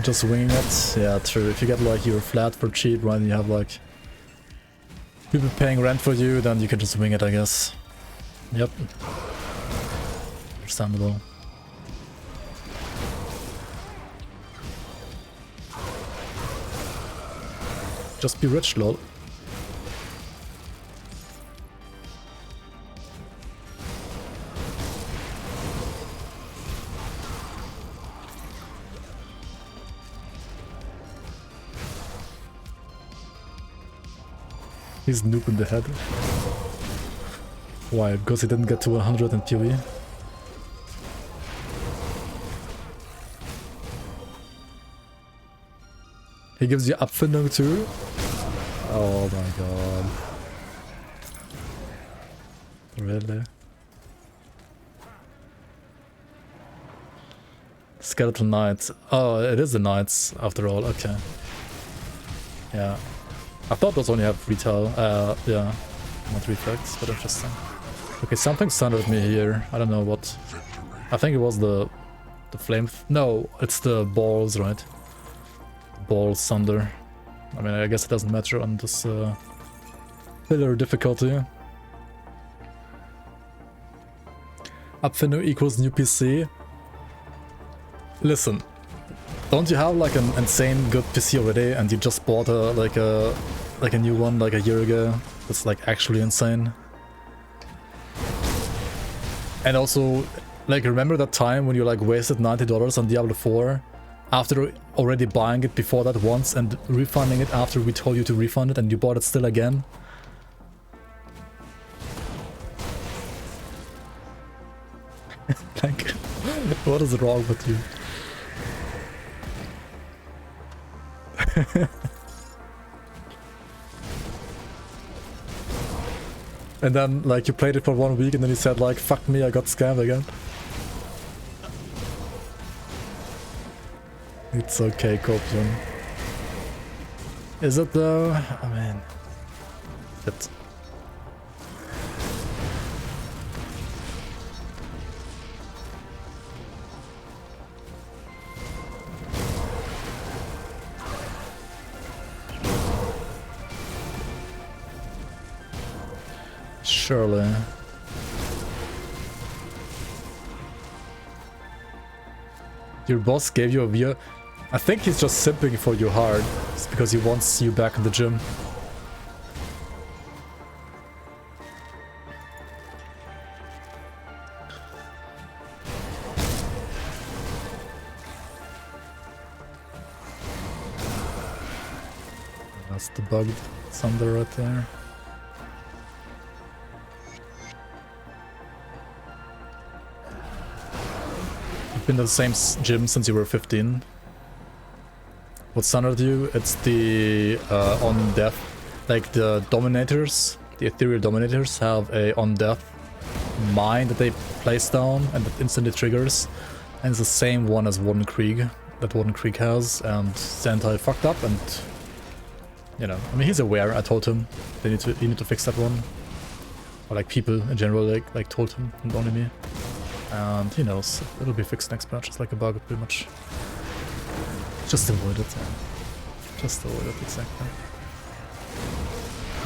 Just winging it? Yeah, true. If you get like your flat for cheap, right, and you have like people paying rent for you, then you can just wing it, I guess. Yep. Understandable. Just be rich, lol. He's noob in the head. Why? Because he didn't get to 100 in PoE? He gives you Abfindung too? Oh my god. Really? Skeleton Knights. Oh, it is the Knights after all, okay. Yeah. I thought those only have retail, yeah, not reflex, but interesting. Okay, something thundered me here. I don't know what. I think it was the flame. No, it's the balls, right? Balls thunder. I mean, I guess it doesn't matter on this pillar difficulty. Abfindung equals new PC. Listen. Don't you have like an insane good PC already and you just bought a new one like a year ago? That's like actually insane. And also, like, remember that time when you like wasted $90 on Diablo 4 After already buying it before that once and refunding it after we told you to refund it and you bought it still again. Like, what is wrong with you? And then, like, you played it for 1 week and then you said, like, fuck me, I got scammed again. It's okay, Copium. Is it though? I mean... Shit. Surely. Your boss gave you a view. I think he's just simping for you hard. It's because he wants you back in the gym. That's the bugged thunder right there. You've been to the same gym since you were 15. What's standard you? It's the on death, like the dominators, the ethereal dominators have a on death mine that they place down and that instantly triggers, and it's the same one as Warden Krieg that Warden Krieg has, and Sentai fucked up, and you know, I mean, he's aware. I told him you need to fix that one, or like people in general like told him, not only me, and he knows it'll be fixed next patch. It's like a bug pretty much. Just avoid it. Just avoid it, exactly.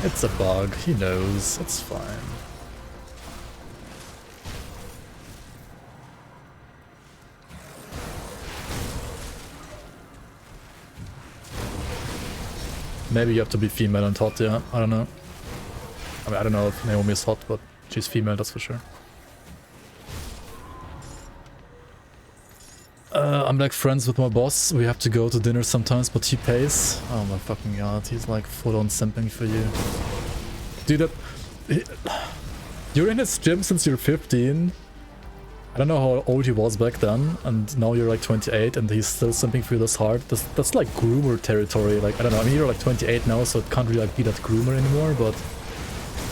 It's a bug, he knows, it's fine. Maybe you have to be female and hot, yeah, I don't know. I mean, I don't know if Naomi is hot, but she's female, that's for sure. I'm like friends with my boss. We have to go to dinner sometimes, but he pays. Oh my fucking god, he's like full on simping for you. Dude, you're in his gym since you're 15. I don't know how old he was back then, and now you're like 28 and he's still simping for you this hard. That's like groomer territory. Like, I don't know, I mean, you're like 28 now, so it can't really like be that groomer anymore, but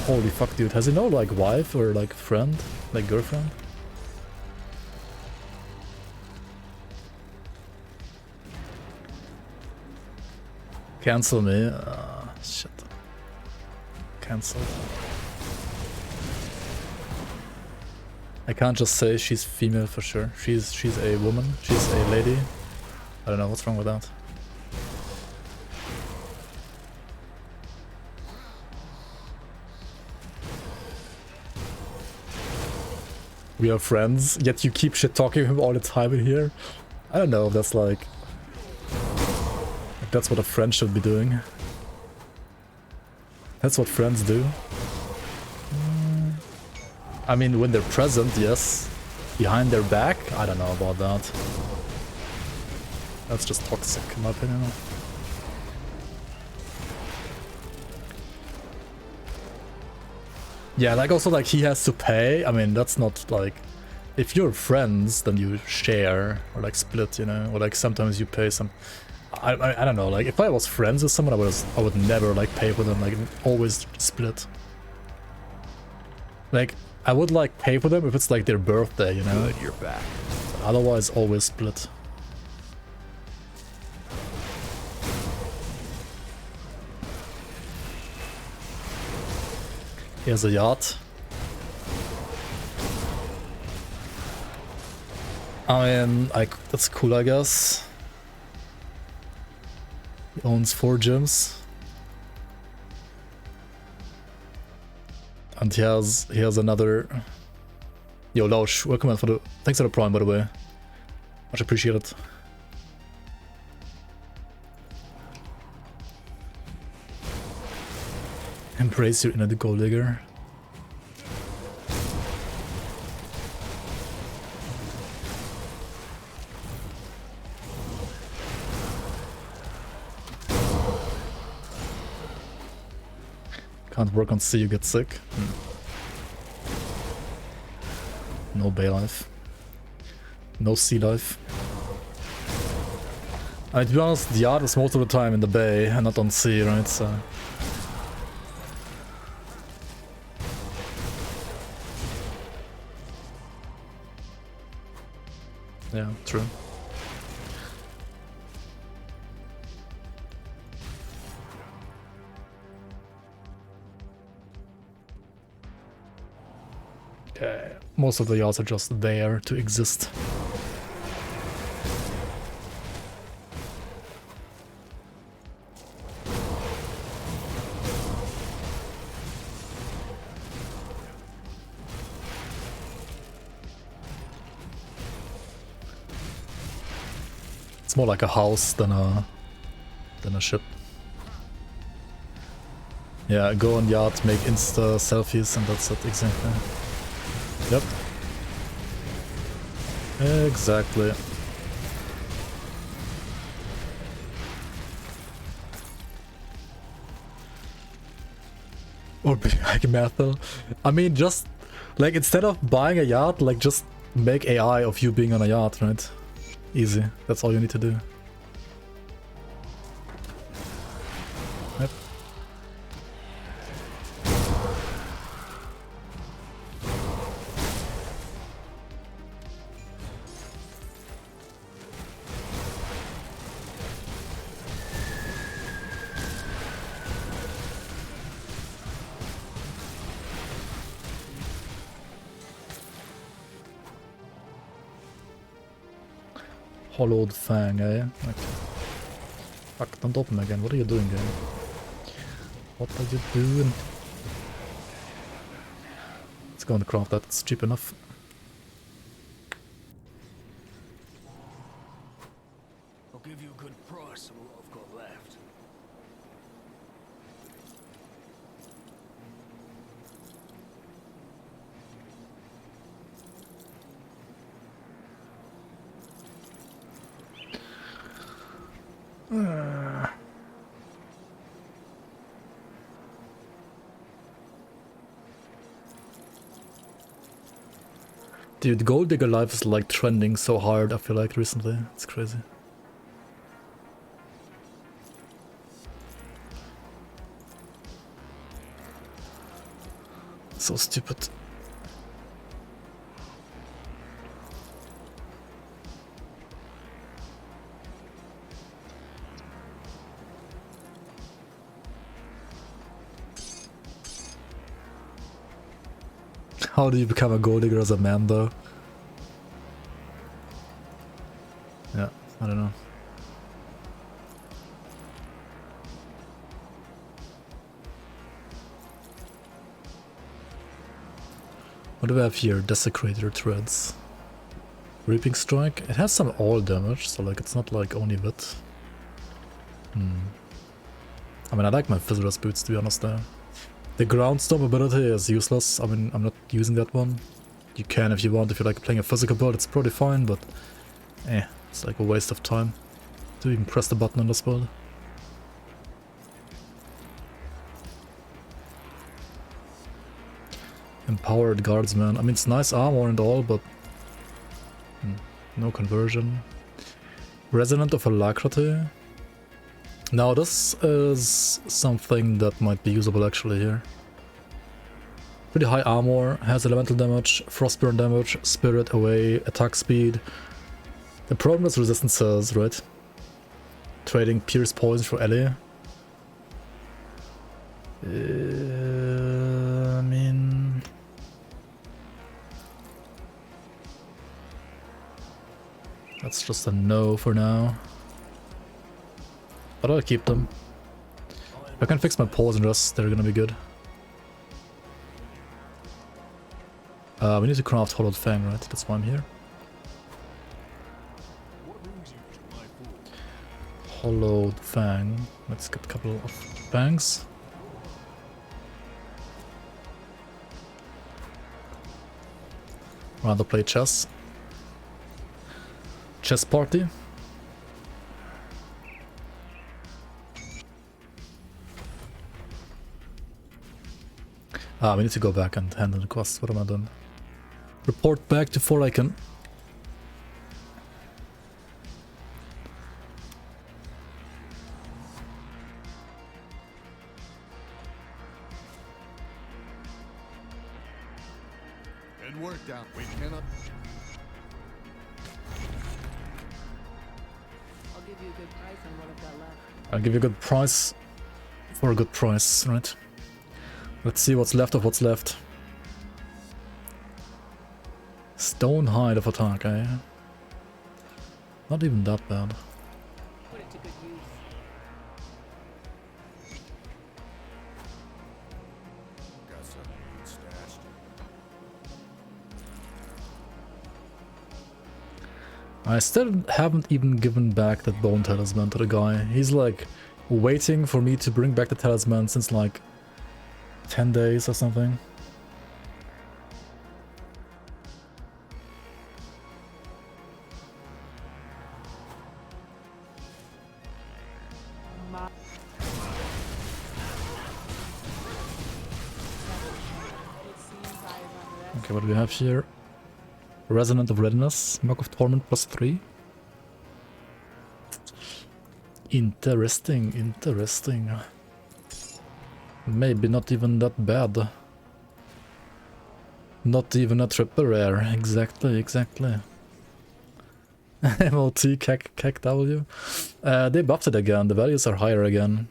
holy fuck, dude. Has he no like wife or like friend? Like girlfriend? Cancel me. Shit. Cancel. I can't just say she's female for sure. She's a woman. She's a lady. I don't know what's wrong with that. We are friends, yet you keep shit talking him all the time in here. I don't know if that's like... That's what a friend should be doing. That's what friends do. I mean, when they're present, yes. Behind their back, I don't know about that. That's just toxic, in my opinion. Yeah, like also like he has to pay. I mean, that's not like... If you're friends, then you share or like split, you know? Or like sometimes you pay some... I don't know, like if I was friends with someone, I would never like pay for them, like always split. Like I would like pay for them if it's like their birthday, you know? Good, you're back. Otherwise, always split. Here's a yacht. I mean, that's cool, I guess. He owns 4 gyms. And he has another... Yo, Lausch, welcome in for the... Thanks for the prime, by the way. Much appreciated. Embrace your inner gold digger. Can't work on sea, you get sick. No bay life. No sea life. I mean, to be honest, the yard is most of the time in the bay and not on sea, right? So. Yeah, true. Okay, most of the yards are just there to exist. It's more like a house than a ship. Yeah, go on yacht, make Insta selfies, and that's it, exactly. Yep. Exactly. Or be like Methel. I mean, just like instead of buying a yacht, like just make AI of you being on a yacht, right? Easy. That's all you need to do. Yep. Hollowed Fang, eh? Okay. Fuck, don't open again. What are you doing, game? What are you doing? Let's go and craft that. It's cheap enough. I'll give you a good price on what I've got left. Dude, Gold Digger Life is like trending so hard, I feel like, recently. It's crazy. So stupid. How do you become a gold digger as a man, though? Yeah, I don't know. What do we have here? Desecrator Threads. Reaping Strike. It has some all damage, so like it's not like only bit. I mean, I like my Fizzler's Boots, to be honest there. The ground stomp ability is useless. I mean, I'm not using that one. You can if you want, if you like playing a physical build, it's probably fine, but it's like a waste of time to even press the button on this build. Empowered Guardsman. I mean, it's nice armor and all, but no conversion. Resonant of Alacrity. Now this is something that might be usable actually here. Pretty high armor, has elemental damage, frostburn damage, spirit away, attack speed. The problem is resistances, right? Trading pierce poison for ally. I mean... that's just a no for now. But I'll keep them. If I can fix my poison rest, they're gonna be good. We need to craft Hollowed Fang, right? That's why I'm here. Hollowed Fang. Let's get a couple of fangs. Rather play chess. Chess party. Ah, we need to go back and handle the quests. What am I doing? Report back to Fort Icon. And work down. We cannot. I'll give you a good price on what I've got left. I'll give you a good price for a good price, right? Let's see what's left of what's left. Stone Hide of Attack, eh? Not even that bad. Put it to good use. Got something good stashed. I still haven't even given back that bone talisman to the guy. He's like waiting for me to bring back the talisman since like 10 days or something. Okay, what do we have here? Resonant of Readiness, Mark of Torment +3. Interesting, interesting. Maybe not even that bad. Not even a triple rare, exactly, exactly. MOT, CAC W. They buffed it again, the values are higher again.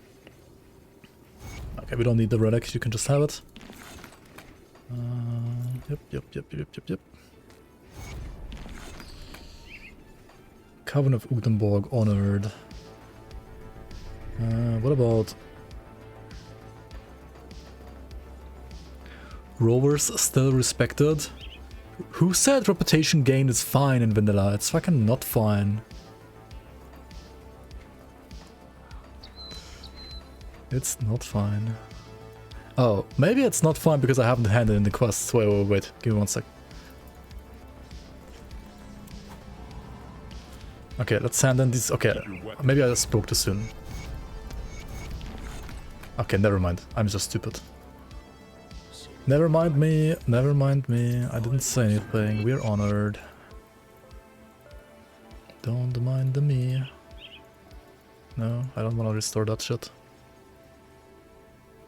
Okay, we don't need the relic, you can just have it. Yep. Coven of Utenborg honored. What about Rovers still respected? Who said reputation gain is fine in vanilla? It's fucking not fine. It's not fine. Oh, maybe it's not fine because I haven't handed in the quests. Wait, give me one sec. Okay, let's hand in these. Okay, maybe I spoke too soon. Okay, never mind. I'm just stupid. Never mind me, I didn't say anything. We're honored. Don't mind me. No, I don't want to restore that shit.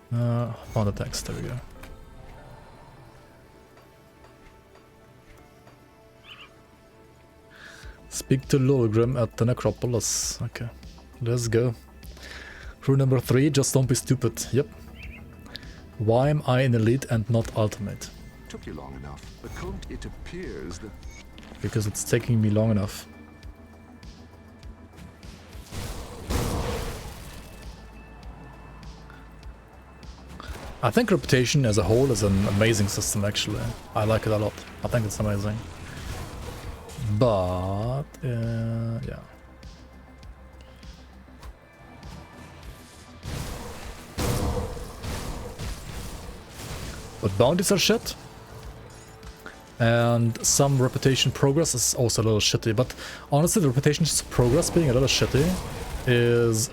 Found the text, there we go. Speak to Lolgrim at the Necropolis. Okay, let's go. Rule number 3, just don't be stupid. Yep. Why am I in elite and not ultimate? Took you long enough, but it appears that Because it's taking me long enough. I think Reputation as a whole is an amazing system actually. I like it a lot. I think it's amazing. But, yeah. But bounties are shit. And some reputation progress is also a little shitty. But honestly, the reputation progress being a little shitty is...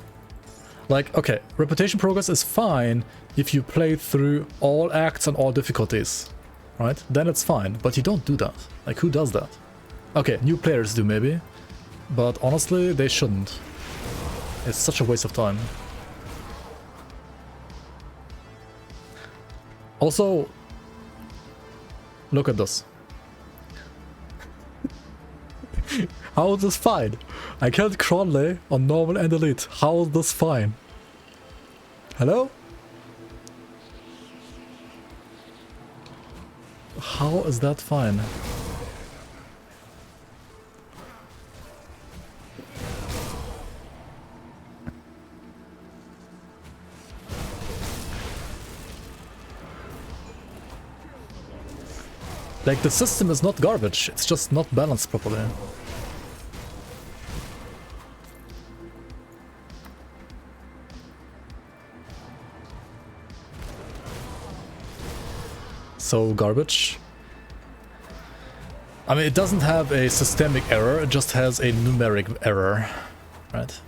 Like, okay, reputation progress is fine if you play through all acts and all difficulties, right? Then it's fine, but you don't do that. Like, who does that? Okay, new players do maybe, but honestly, they shouldn't. It's such a waste of time. Also, look at this. How is this fine? I killed Cronley on normal and elite. How is this fine? Hello? How is that fine? Like, the system is not garbage, it's just not balanced properly. So, garbage. I mean, it doesn't have a systemic error, it just has a numeric error, right?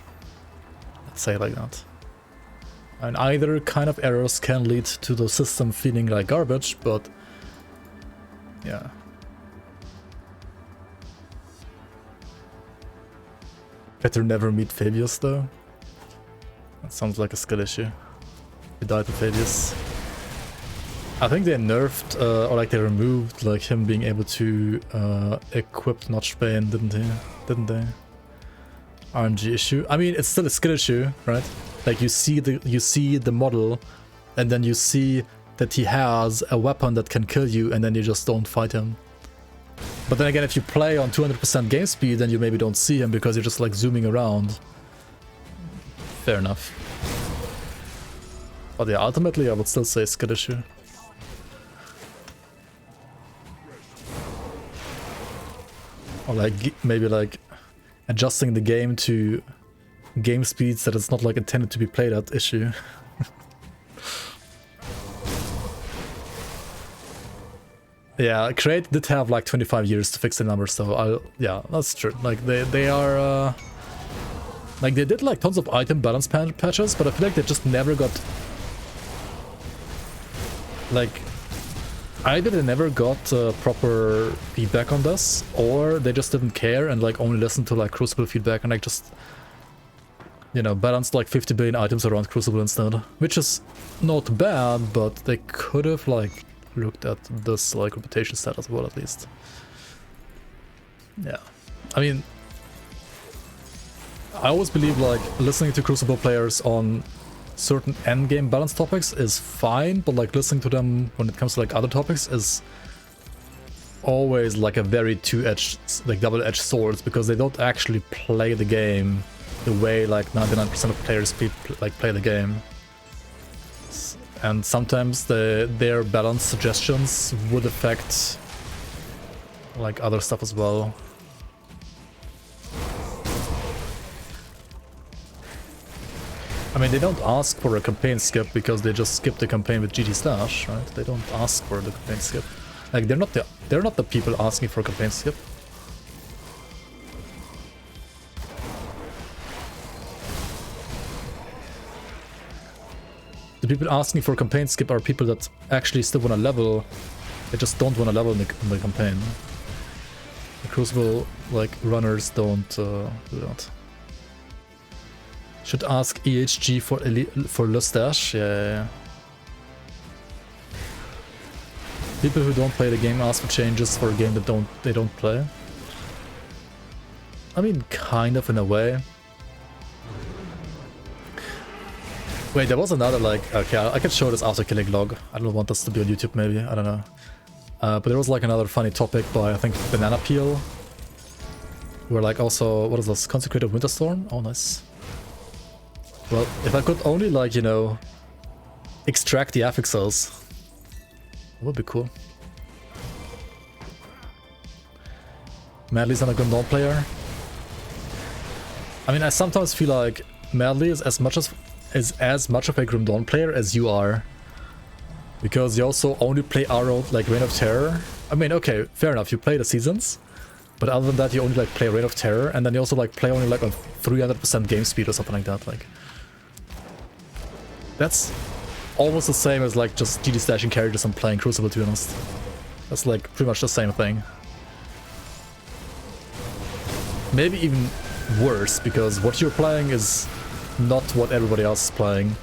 Let's say it like that. And either kind of errors can lead to the system feeling like garbage, but yeah. Better never meet Fabius though. That sounds like a skill issue. He died to Fabius. I think they nerfed, or like they removed, like him being able to equip Notch Bane, didn't they? RNG issue. I mean, it's still a skill issue, right? Like you see the model, and then you see that he has a weapon that can kill you, and then you just don't fight him. But then again, if you play on 200% game speed, then you maybe don't see him because you're just like zooming around. Fair enough. But yeah, ultimately I would still say skill issue. Or like maybe like adjusting the game to game speeds that it's not like intended to be played at issue. Yeah, Create did have like 25 years to fix the numbers, so yeah, that's true. Like they are like they did like tons of item balance patches, but I feel like they just never got like either they never got proper feedback on this, or they just didn't care and like only listened to like Crucible feedback and like just, you know, balanced like 50 billion items around Crucible instead, which is not bad, but they could have like looked at this like reputation stat as well at least. Yeah, I mean, I always believe like listening to Crucible players on certain endgame balance topics is fine, but like listening to them when it comes to like other topics is always like a very two-edged, like double-edged swords, because they don't actually play the game the way like 99% of players play the game. And sometimes their balance suggestions would affect like other stuff as well. I mean, they don't ask for a campaign skip because they just skip the campaign with GT Slash, right? They don't ask for the campaign skip. Like they're not the people asking for a campaign skip. The people asking for a campaign skip are people that actually still want to level. They just don't want to level in the campaign. The Crucible like runners don't do that. Should ask EHG for Lustache. Yeah. People who don't play the game ask for changes for a game that they don't play. I mean, kind of in a way. Wait, there was another like, okay, I can show this after killing log. I don't want this to be on YouTube maybe, I don't know. But there was like another funny topic by I think Banana Peel. Where like also, what is this? Consecrated Winterstorm? Oh nice. Well, if I could only like, you know, extract the affixes, that would be cool. Madly's not a Grim Dawn player. I mean, I sometimes feel like Madly is as much of a Grim Dawn player as you are. Because you also only play Arrow like Reign of Terror. I mean, okay, fair enough, you play the seasons. But other than that, you only like play Reign of Terror, and then you also like play only like on 300% game speed or something like that. Like, that's almost the same as like just GD stashing characters and playing Crucible, to be honest. That's like pretty much the same thing. Maybe even worse, because what you're playing is not what everybody else is playing.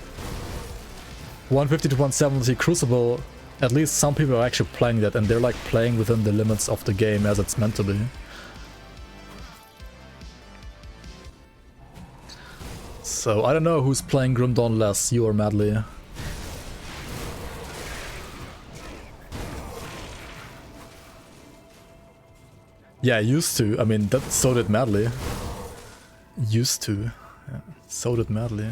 150 to 170 Crucible, at least some people are actually playing that, and they're like playing within the limits of the game as it's meant to be. So I don't know who's playing Grim Dawn less, you or Madly. Yeah, used to. I mean, so did Madly. Used to. Yeah, so did Madly.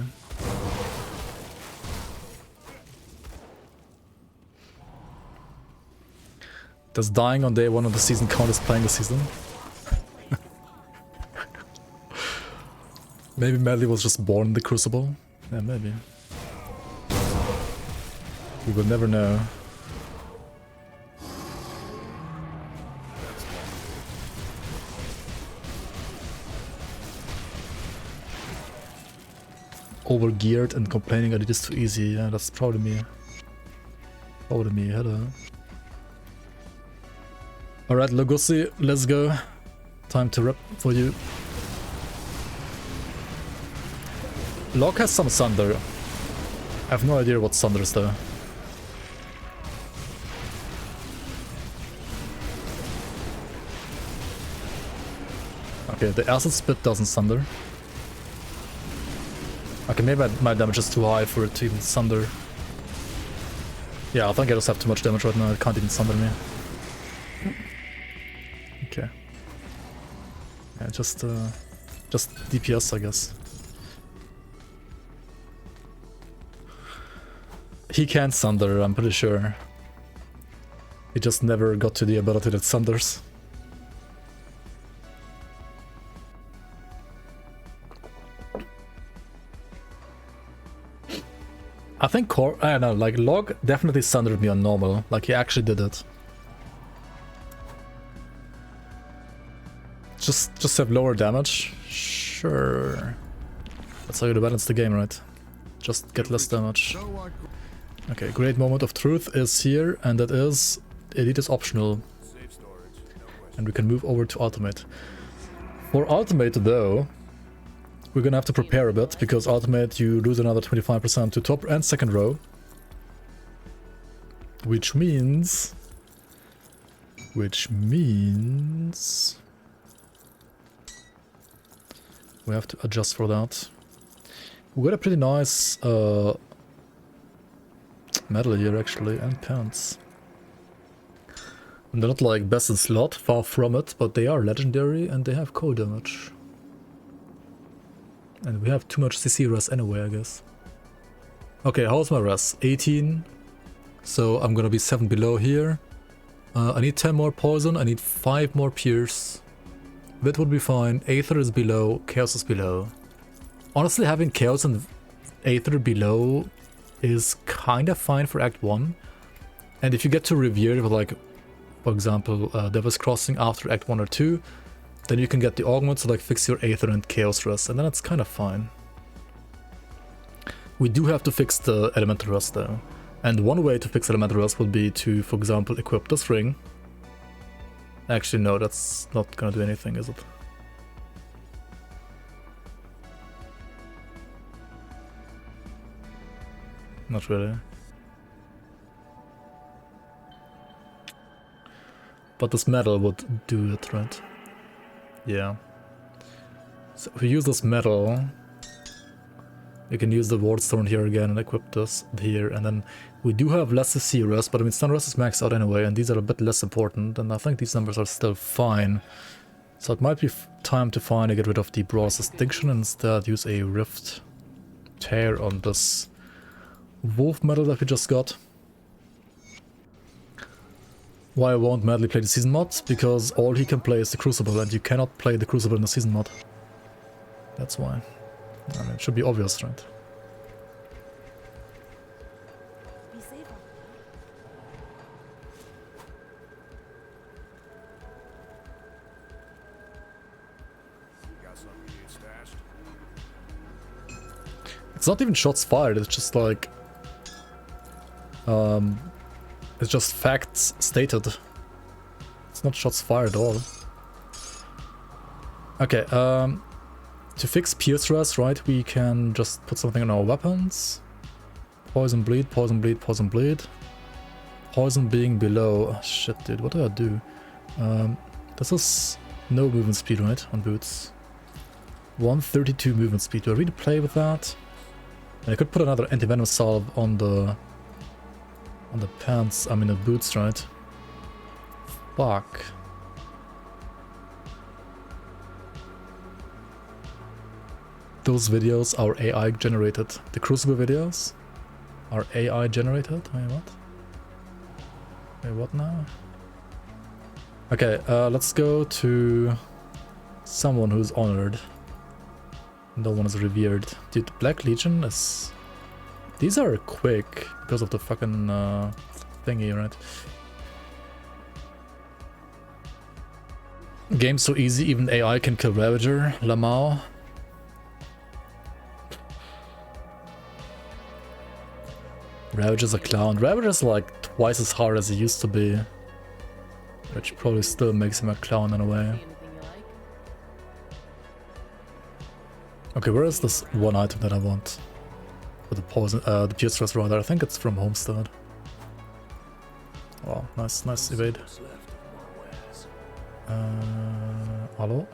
Does dying on day 1 of the season count as playing the season? Maybe Madly was just born in the Crucible? Yeah, maybe. We will never know. over-geared and complaining that it is too easy. Yeah, that's probably me. Probably me, hello. Alright, Lugosi, let's go. Time to rep for you. Log has some Sunder. I have no idea what Sunder is though. Okay, the acid spit doesn't Sunder. Okay, maybe my damage is too high for it to even Sunder. Yeah, I think I just have too much damage right now, it can't even Sunder me. Okay. Yeah, just DPS, I guess. He can Sunder, I'm pretty sure. He just never got to the ability that Sunders. I think I don't know, like Log definitely Sundered me on normal, like he actually did it. Just have lower damage? Sure. That's how you balance the game, right? Just get less damage. Okay, great moment of truth is here, and that is Elite is optional. And we can move over to Ultimate. For Ultimate though, we're gonna have to prepare a bit, because Ultimate you lose another 25% to top and second row. Which means... we have to adjust for that. We got a pretty nice medal here actually, and pants. And they're not like best in slot, far from it, but they are legendary and they have cold damage. And we have too much CC res anyway, I guess. Okay, how's my res? 18. So I'm gonna be 7 below here. I need 10 more poison, I need 5 more pierce. That would be fine. Aether is below, Chaos is below. Honestly, having Chaos and Aether below is kinda fine for Act 1. And if you get to Revered with, like, for example, Devil's Crossing after Act 1 or 2, then you can get the Augment to like fix your Aether and Chaos rest, and then it's kind of fine. We do have to fix the Elemental rest though. And one way to fix Elemental rest would be to, for example, equip this ring. Actually, no, that's not gonna do anything, is it? Not really. But this metal would do it, right? Yeah. So if we use this metal, we can use the Wardstone here again and equip this here, and then we do have less CC rest, but I mean stun rest is maxed out anyway, and these are a bit less important, and I think these numbers are still fine. So it might be time to finally get rid of the Brawler's Distinction and instead use a Rift Tear on this Wolf medal that we just got. Why I won't madly play the season mod? Because all he can play is the Crucible, and you cannot play the Crucible in the season mod. That's why. I mean, it should be obvious, right? Be safe out You got something you need stashed? It's not even shots fired, it's just like... it's just facts stated. It's not shots fired at all. Okay, to fix Pierce Rest, right, we can just put something on our weapons. Poison Bleed, Poison Bleed, Poison Bleed. Poison being below... Oh, shit, dude, what do I do? This is no movement speed, right, on boots. 132 movement speed. Do I really play with that? And I could put another anti-venom salve on the pants, I mean the boots, right? Fuck. Those videos are AI generated. The Crucible videos are AI generated? Wait, what? Wait, what now? Okay, let's go to someone who's honored. No one is revered. Dude, Black Legion is... These are quick because of the fucking thingy, right? Game's so easy, even AI can kill Ravager. Lamau. Ravage is a clown. Ravage is like twice as hard as he used to be. Which probably still makes him a clown in a way. Anything you like? Okay, where is this one item that I want? For the poison, the Pierce Thrust rather. I think it's from Homestead. Oh, nice evade. Hello?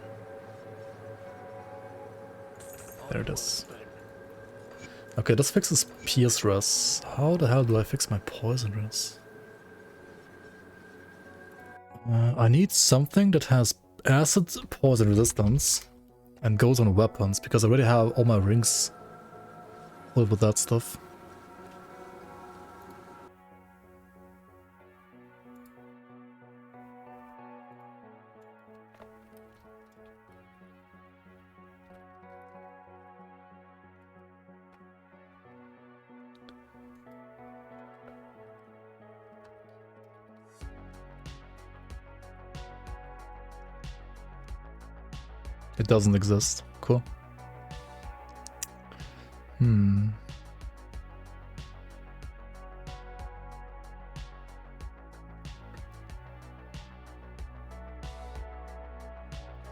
There it is. Okay, this fixes Pierce Thrust. How the hell do I fix my Poison Thrust? I need something that has acid poison resistance and goes on weapons, because I already have all my rings full with that stuff. It doesn't exist. Cool.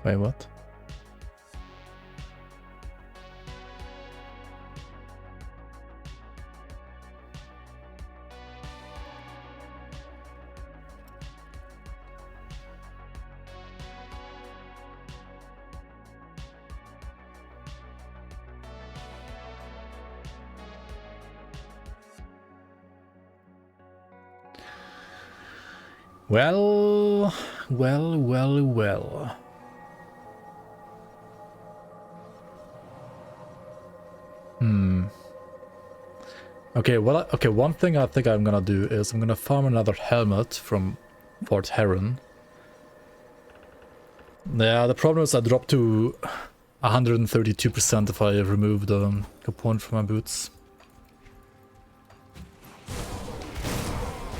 Wait, what? Well. Okay, okay, one thing I think I'm gonna do is I'm gonna farm another helmet from Fort Heron. Yeah, the problem is I dropped to 132% if I remove the component from my boots.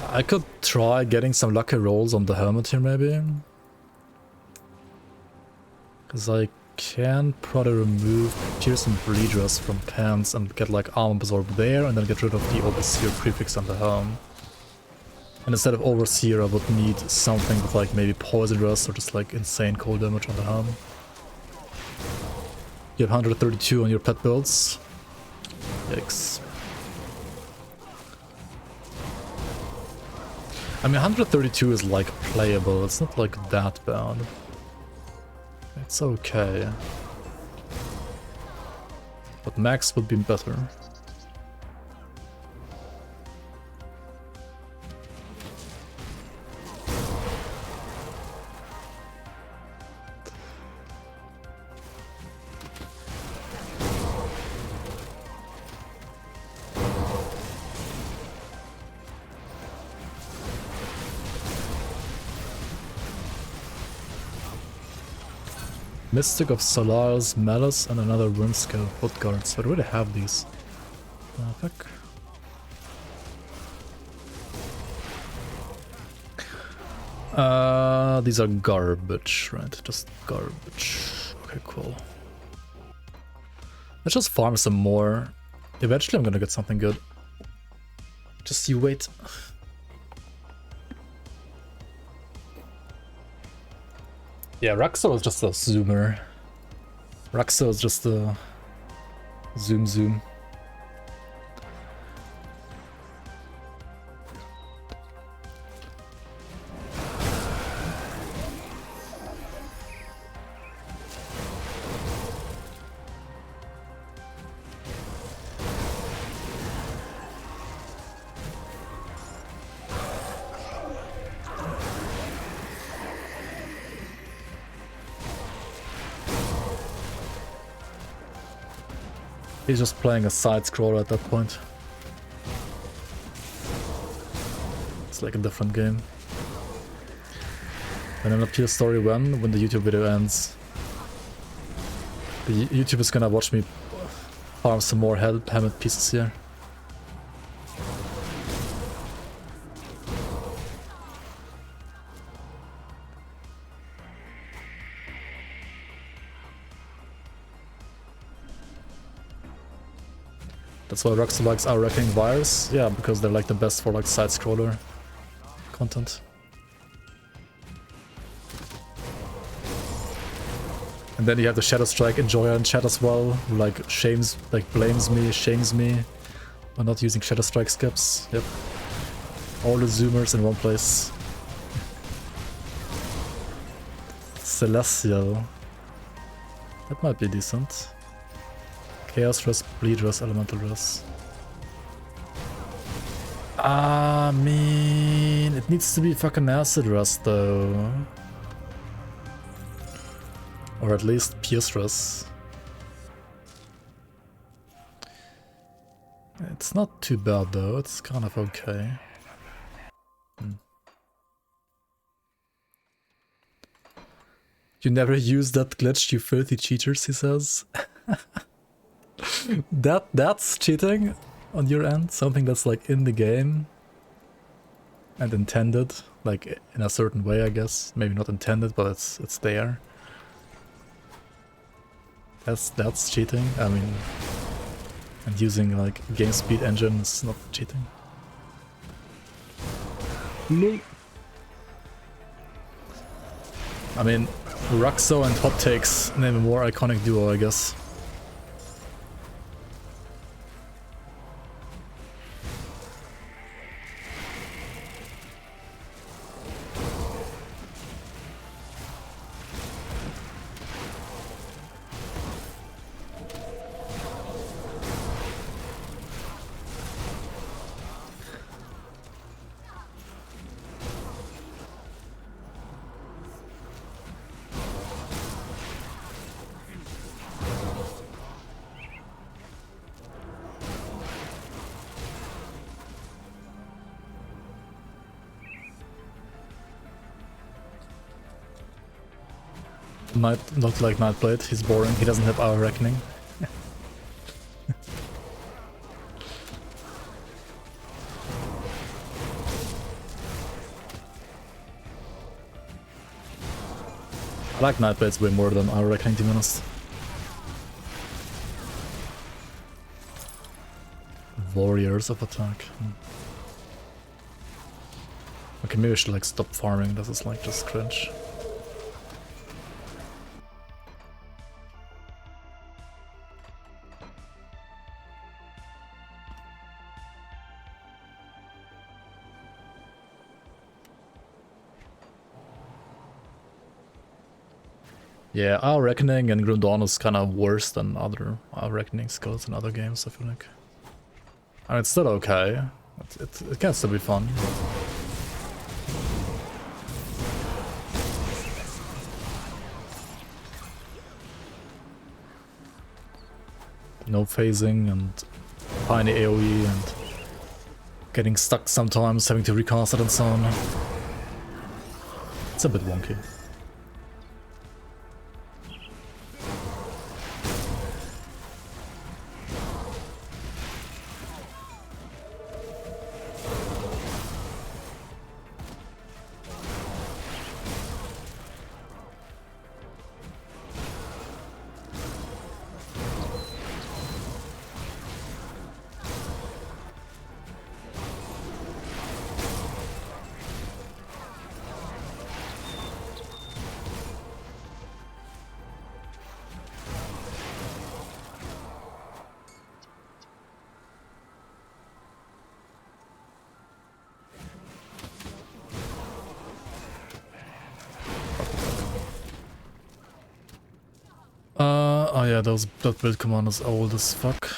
I could try getting some lucky rolls on the helmet here, maybe. Because I can probably remove Pierce and Redress from pants and get like Arm Absorb there, and then get rid of the Overseer prefix on the helm. And instead of Overseer, I would need something with like maybe Poison Rust or just like insane cold damage on the helm. You have 132 on your pet builds. Yikes. I mean, 132 is like playable, it's not like that bad. It's okay. But max would be better. Mystic of Solar's Malice and another Runescale foot guard, so I already have these. Fuck. These are garbage, right? Just garbage. Okay, cool. Let's just farm some more. Eventually I'm gonna get something good. Just you wait. Yeah, Raxo is just a zoomer. Raxo is just a zoom. He's just playing a side-scroller at that point. It's like a different game. And then appear story when the YouTube video ends. The YouTube is gonna watch me farm some more helmet pieces here. That's why Rockstar likes our Reckoning Wires. Yeah, because they're like the best for like side-scroller content. And then you have the Shadow Strike enjoyer in chat as well, who like blames me, shames me for not using Shadow Strike skips. Yep. All the zoomers in one place. Celestial. That might be decent. Chaos Dress, Bleed Dress, Elemental Dress. I mean, it needs to be fucking Acid Dress though. Or at least Pierce Dress. It's not too bad though, it's kind of okay. You never use that glitch, you filthy cheaters, he says. That's cheating on your end, something that's like in the game and intended, like in a certain way, I guess. Maybe not intended, but it's there. That's cheating. I mean, and using like game speed engine is not cheating. No. I mean, Ruxo and Hot Takes name a more iconic duo, I guess. Might look like Nightblade, he's boring, he doesn't have our Reckoning. I like Nightblades way more than our Reckoning, to be honest. Warriors of Attack. Okay, maybe I should like stop farming, this is like just cringe. Yeah, our Reckoning and Grim Dawn is kind of worse than other our Reckoning skills in other games, I feel like. I mean, it's still okay. It can still be fun. No phasing and tiny AoE and getting stuck sometimes, having to recast it and so on. It's a bit wonky. Oh yeah, that build command is old as fuck.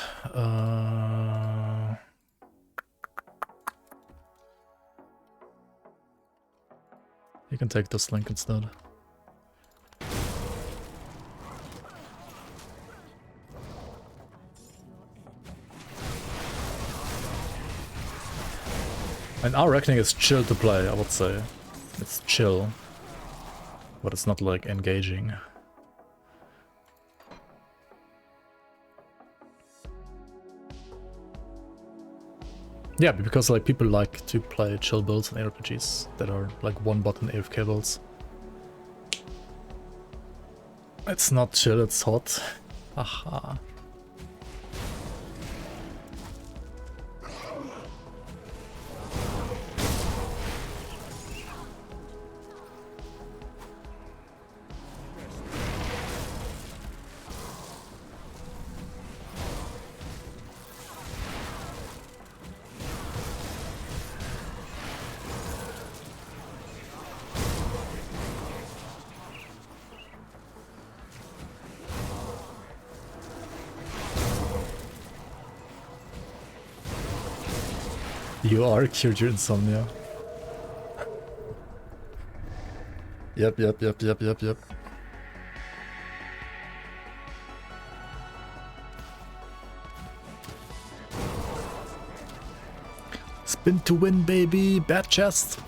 You can take this link instead. And our Reckoning is chill to play, I would say. It's chill, but it's not like engaging. Yeah, because like people like to play chill builds in RPGs that are like one button AFK builds. It's not chill, it's hot. Aha. You are cured your insomnia. Yep. Spin to win, baby. Bad chest.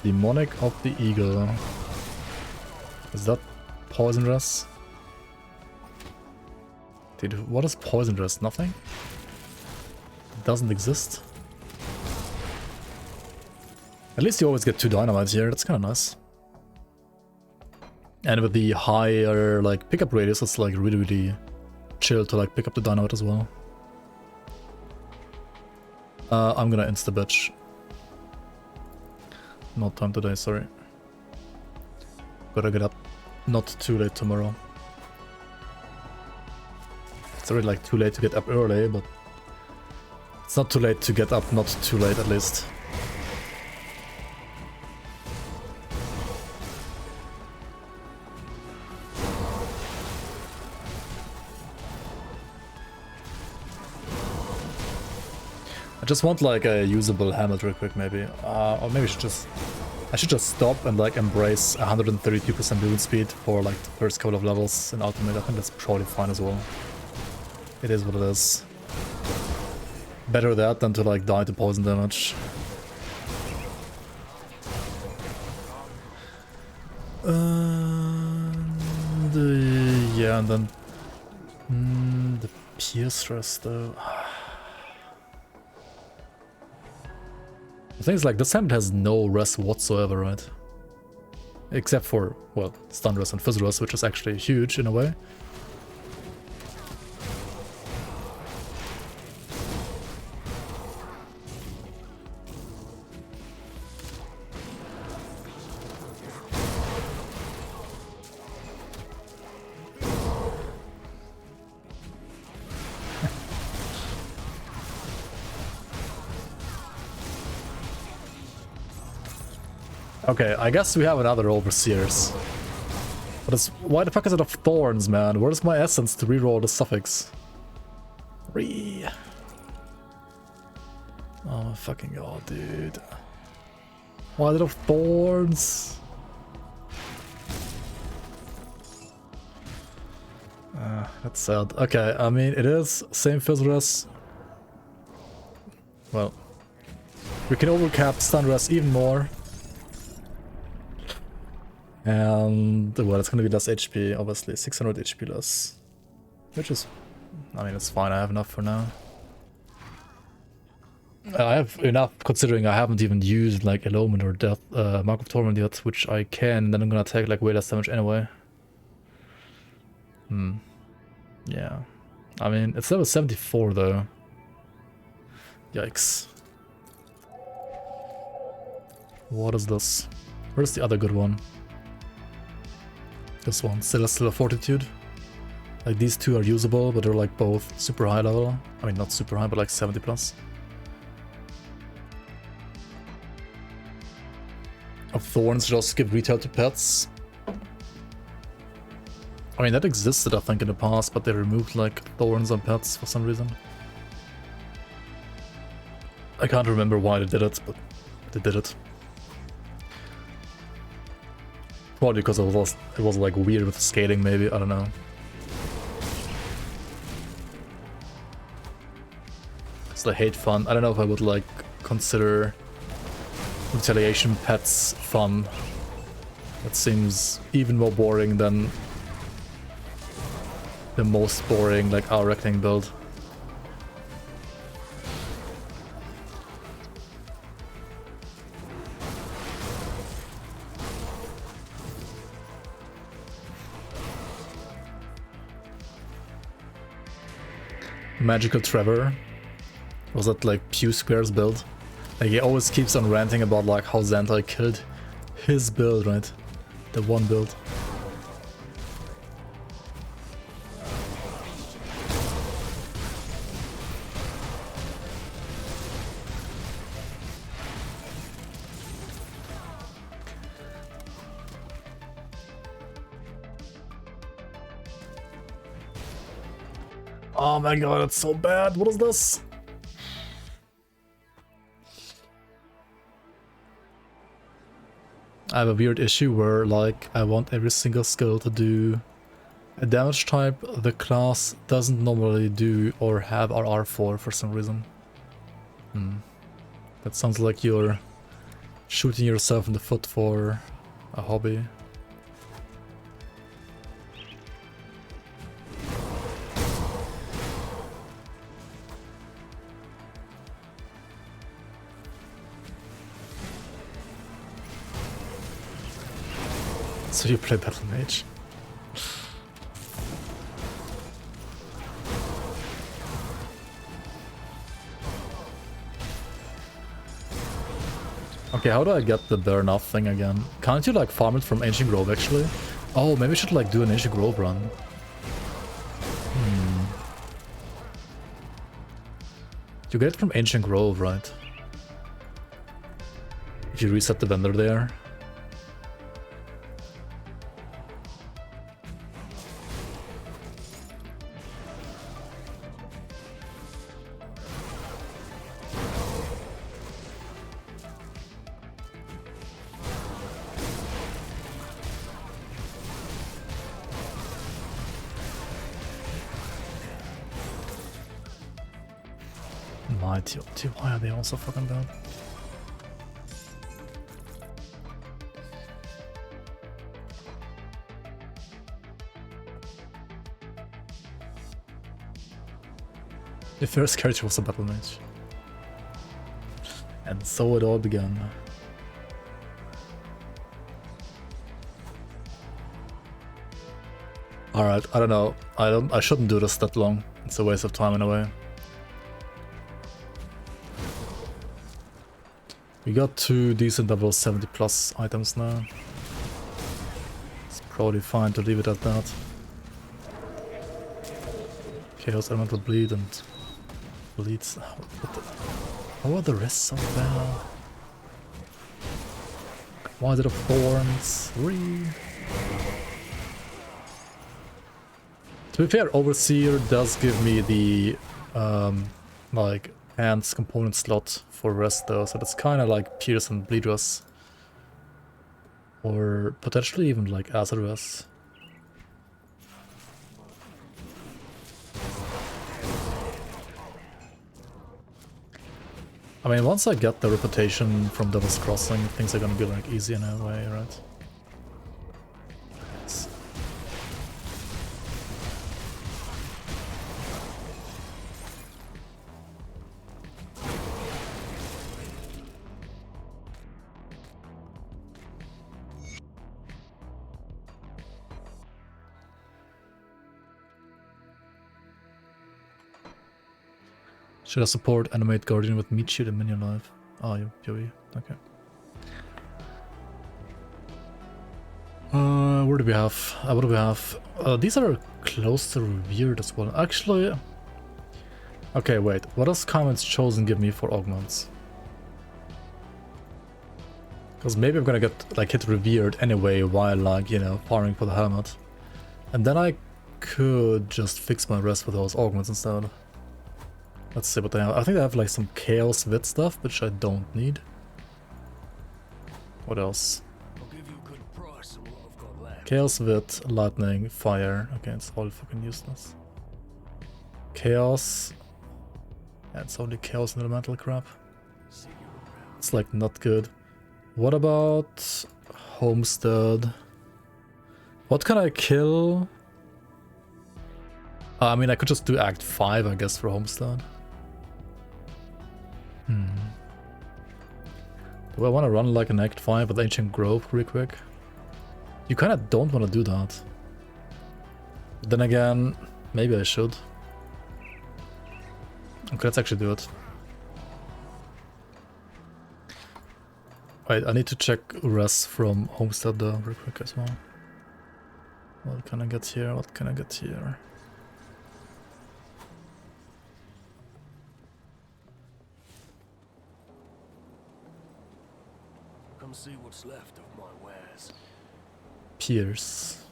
Demonic of the Eagle. Is that poisonous? Dude, what is poisonous? Nothing? It doesn't exist? At least you always get 2 dynamite here, that's kinda nice. And with the higher like pickup radius, it's like really chill to like pick up the dynamite as well. I'm gonna insta bitch. Not time today, sorry. Gotta get up not too late tomorrow. It's already like too late to get up early, but it's not too late to get up not too late at least. I just want like a usable helmet real quick maybe. Or maybe I should just stop and like embrace 132% movement speed for like the first couple of levels in Ultimate. I think that's probably fine as well. It is what it is. Better that than to like die to poison damage. Yeah, and then the pierce thrust though. The thing is, like, this helmet has no rest whatsoever, right? Except for, well, stun rest and fizz rest, which is actually huge in a way. Okay, I guess we have another Overseers. But it's, why the fuck is it of thorns, man? Where's my essence to reroll the suffix? Oh my fucking god, dude. Why is it of thorns? That's sad. Okay, I mean, it is same fizz rest. Well, we can overcap stun rest even more. And, well, it's gonna be less HP, obviously. 600 HP less. Which is, I mean, it's fine, I have enough for now. I have enough considering I haven't even used, like, Eloman or Death, Mark of Torment yet, which I can, then I'm gonna take, like, way less damage anyway. Yeah. I mean, it's level 74, though. Yikes. What is this? Where's the other good one? This one, Celestial Fortitude. Like, these two are usable, but they're like both super high level. I mean, not super high, but like 70 plus. Of Thorns just give retail to pets. I mean, that existed, I think, in the past, but they removed like Thorns on pets for some reason. I can't remember why they did it, but they did it. Probably because it was like weird with scaling, maybe, I don't know. It's the hate fun. I don't know if I would like consider retaliation pets fun. That seems even more boring than the most boring like our reckoning build. Magical Trevor. Was that like Pew Square's build? Like, he always keeps on ranting about like how Xantai killed his build, right? The one build. Oh my god, it's so bad. What is this? I have a weird issue where, like, I want every single skill to do a damage type the class doesn't normally do or have RR for some reason. That sounds like you're shooting yourself in the foot for a hobby. So you play Battle Mage? Okay, how do I get the burn off thing again? Can't you like farm it from Ancient Grove actually? Oh, maybe I should like do an Ancient Grove run. You get it from Ancient Grove, right? If you reset the vendor there. My TOT, why are they all so fucking bad? The first character was a Battle Mage. And so it all began. Alright, I don't know. I shouldn't do this that long. It's a waste of time in a way. We got 2 decent level 70 plus items now. It's probably fine to leave it at that. Chaos Elemental Bleed and Bleeds. How are the rest so bad? Why did the Thorns? To be fair, Overseer does give me the like hands component slot for rest though, so that's kind of like Pierce and Bleed Rush. Or potentially even like Acid Rush. I mean, once I get the reputation from Devil's Crossing, things are gonna be like easy in a way, right? Should I support Animate Guardian with Meat Shield and Minion Life? Oh, you okay. Where do we have? What do we have? These are close to Revered as well. Actually, okay, wait. What does Comments Chosen give me for augments? Because maybe I'm gonna get like hit Revered anyway while like, you know, farming for the helmet. And then I could just fix my rest with those augments instead. Let's see what they have. I think they have like some Chaos Wit stuff, which I don't need. What else? I'll give you a good price on what I've got left. Chaos Wit, Lightning, Fire. Okay, it's all fucking useless. Chaos. Yeah, it's only Chaos and Elemental crap. It's like not good. What about Homestead? What can I kill? I mean, I could just do Act 5, I guess, for Homestead. Do I want to run like an Act 5 with Ancient Grove real quick? You kind of don't want to do that. But then again, maybe I should. Okay, let's actually do it. Wait, I need to check res from Homestead though, real quick as well. What can I get here? What can I get here? Come see what's left of my wares. Pierce.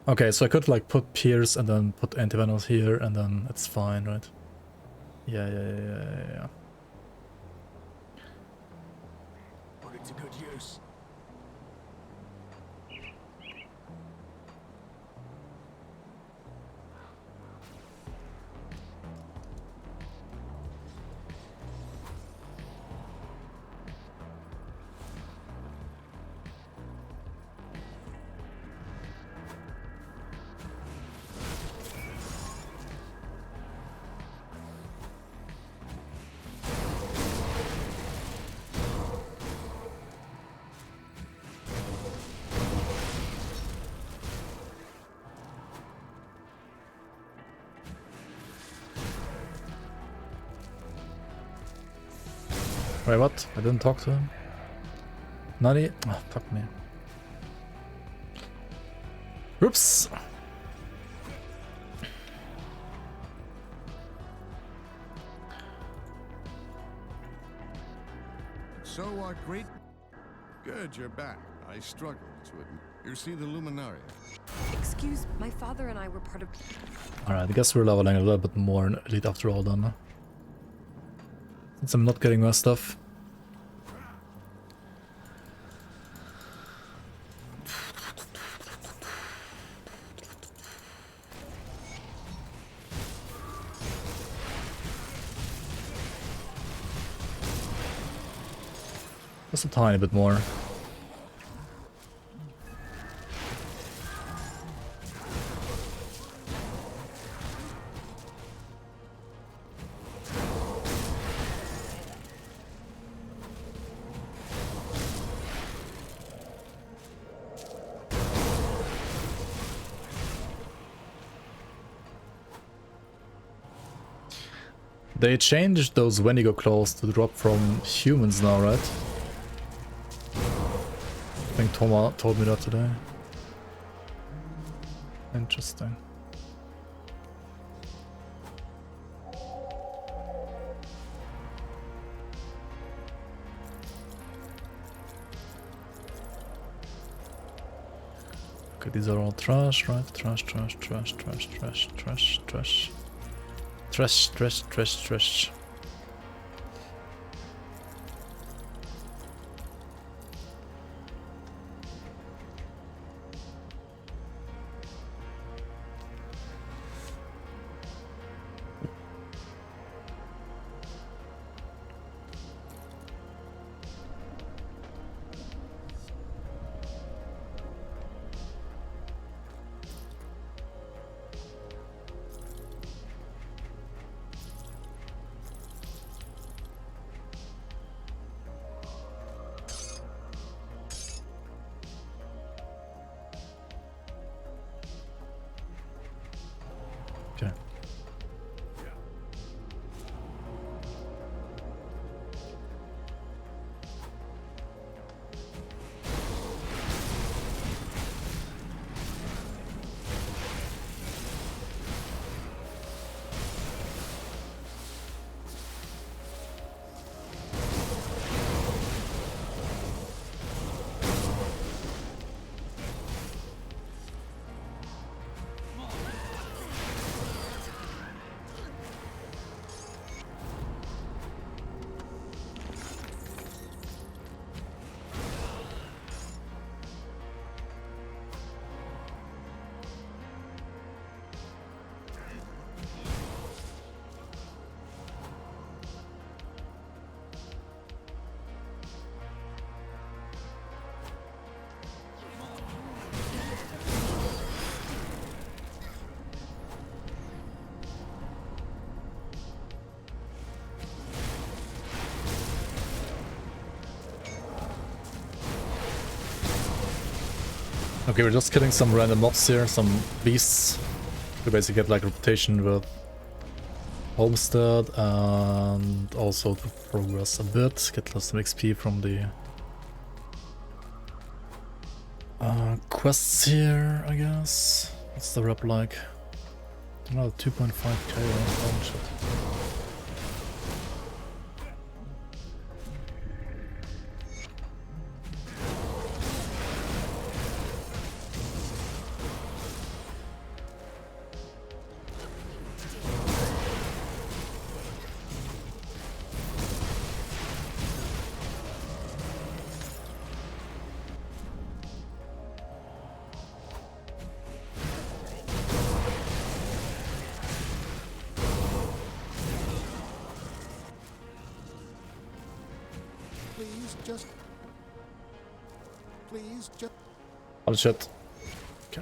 Okay, so I could like put Pierce and then put anti-vandals here and then it's fine, right? Yeah. Put it to good use. Wait, what? I didn't talk to him? Nani? Oh, fuck me. Oops! So our great... Good, you're back. I struggled to admit. You see the Luminaria. Excuse, my father and I were part of... Alright, I guess we're leveling a little bit more in Elite after all then. Since I'm not getting my stuff. Just a tiny bit more. They changed those Wendigo claws to drop from humans now, right? I think Toma told me that today. Interesting. Okay, these are all trash, right? Trash. Trash. Okay. Okay, we're just killing some random mobs here, some beasts. To basically get like reputation with Homestead and also to progress a bit, get some XP from the quests here, I guess. What's the rep like? Another 2.5k, oh shit. just... Please, just... Oh shit. Okay.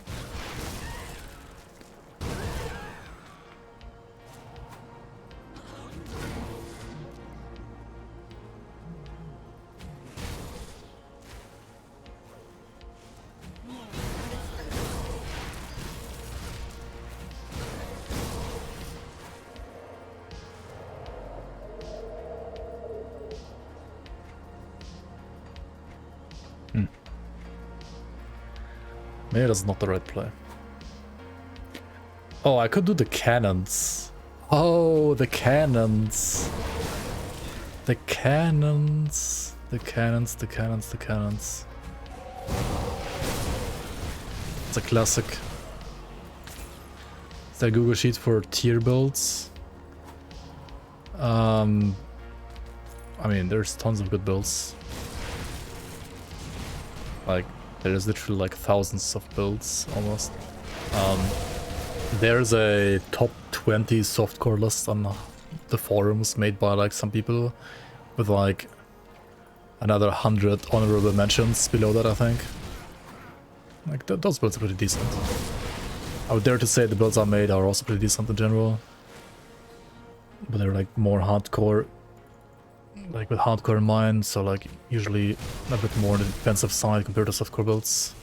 Maybe that's not the right play. Oh, I could do the cannons. Oh, the cannons. The cannons. The cannons, the cannons, the cannons. It's a classic. Is there a Google Sheet for tier builds? I mean, there's tons of good builds. Like, there's literally like thousands of builds, almost. There's a top 20 softcore list on the forums made by like some people with like another 100 honorable mentions below that, I think. Like, those builds are pretty decent. I would dare to say the builds I made are also pretty decent in general. But they're like more hardcore, like with hardcore in mind, so like usually a bit more on the defensive side compared to softcore builds.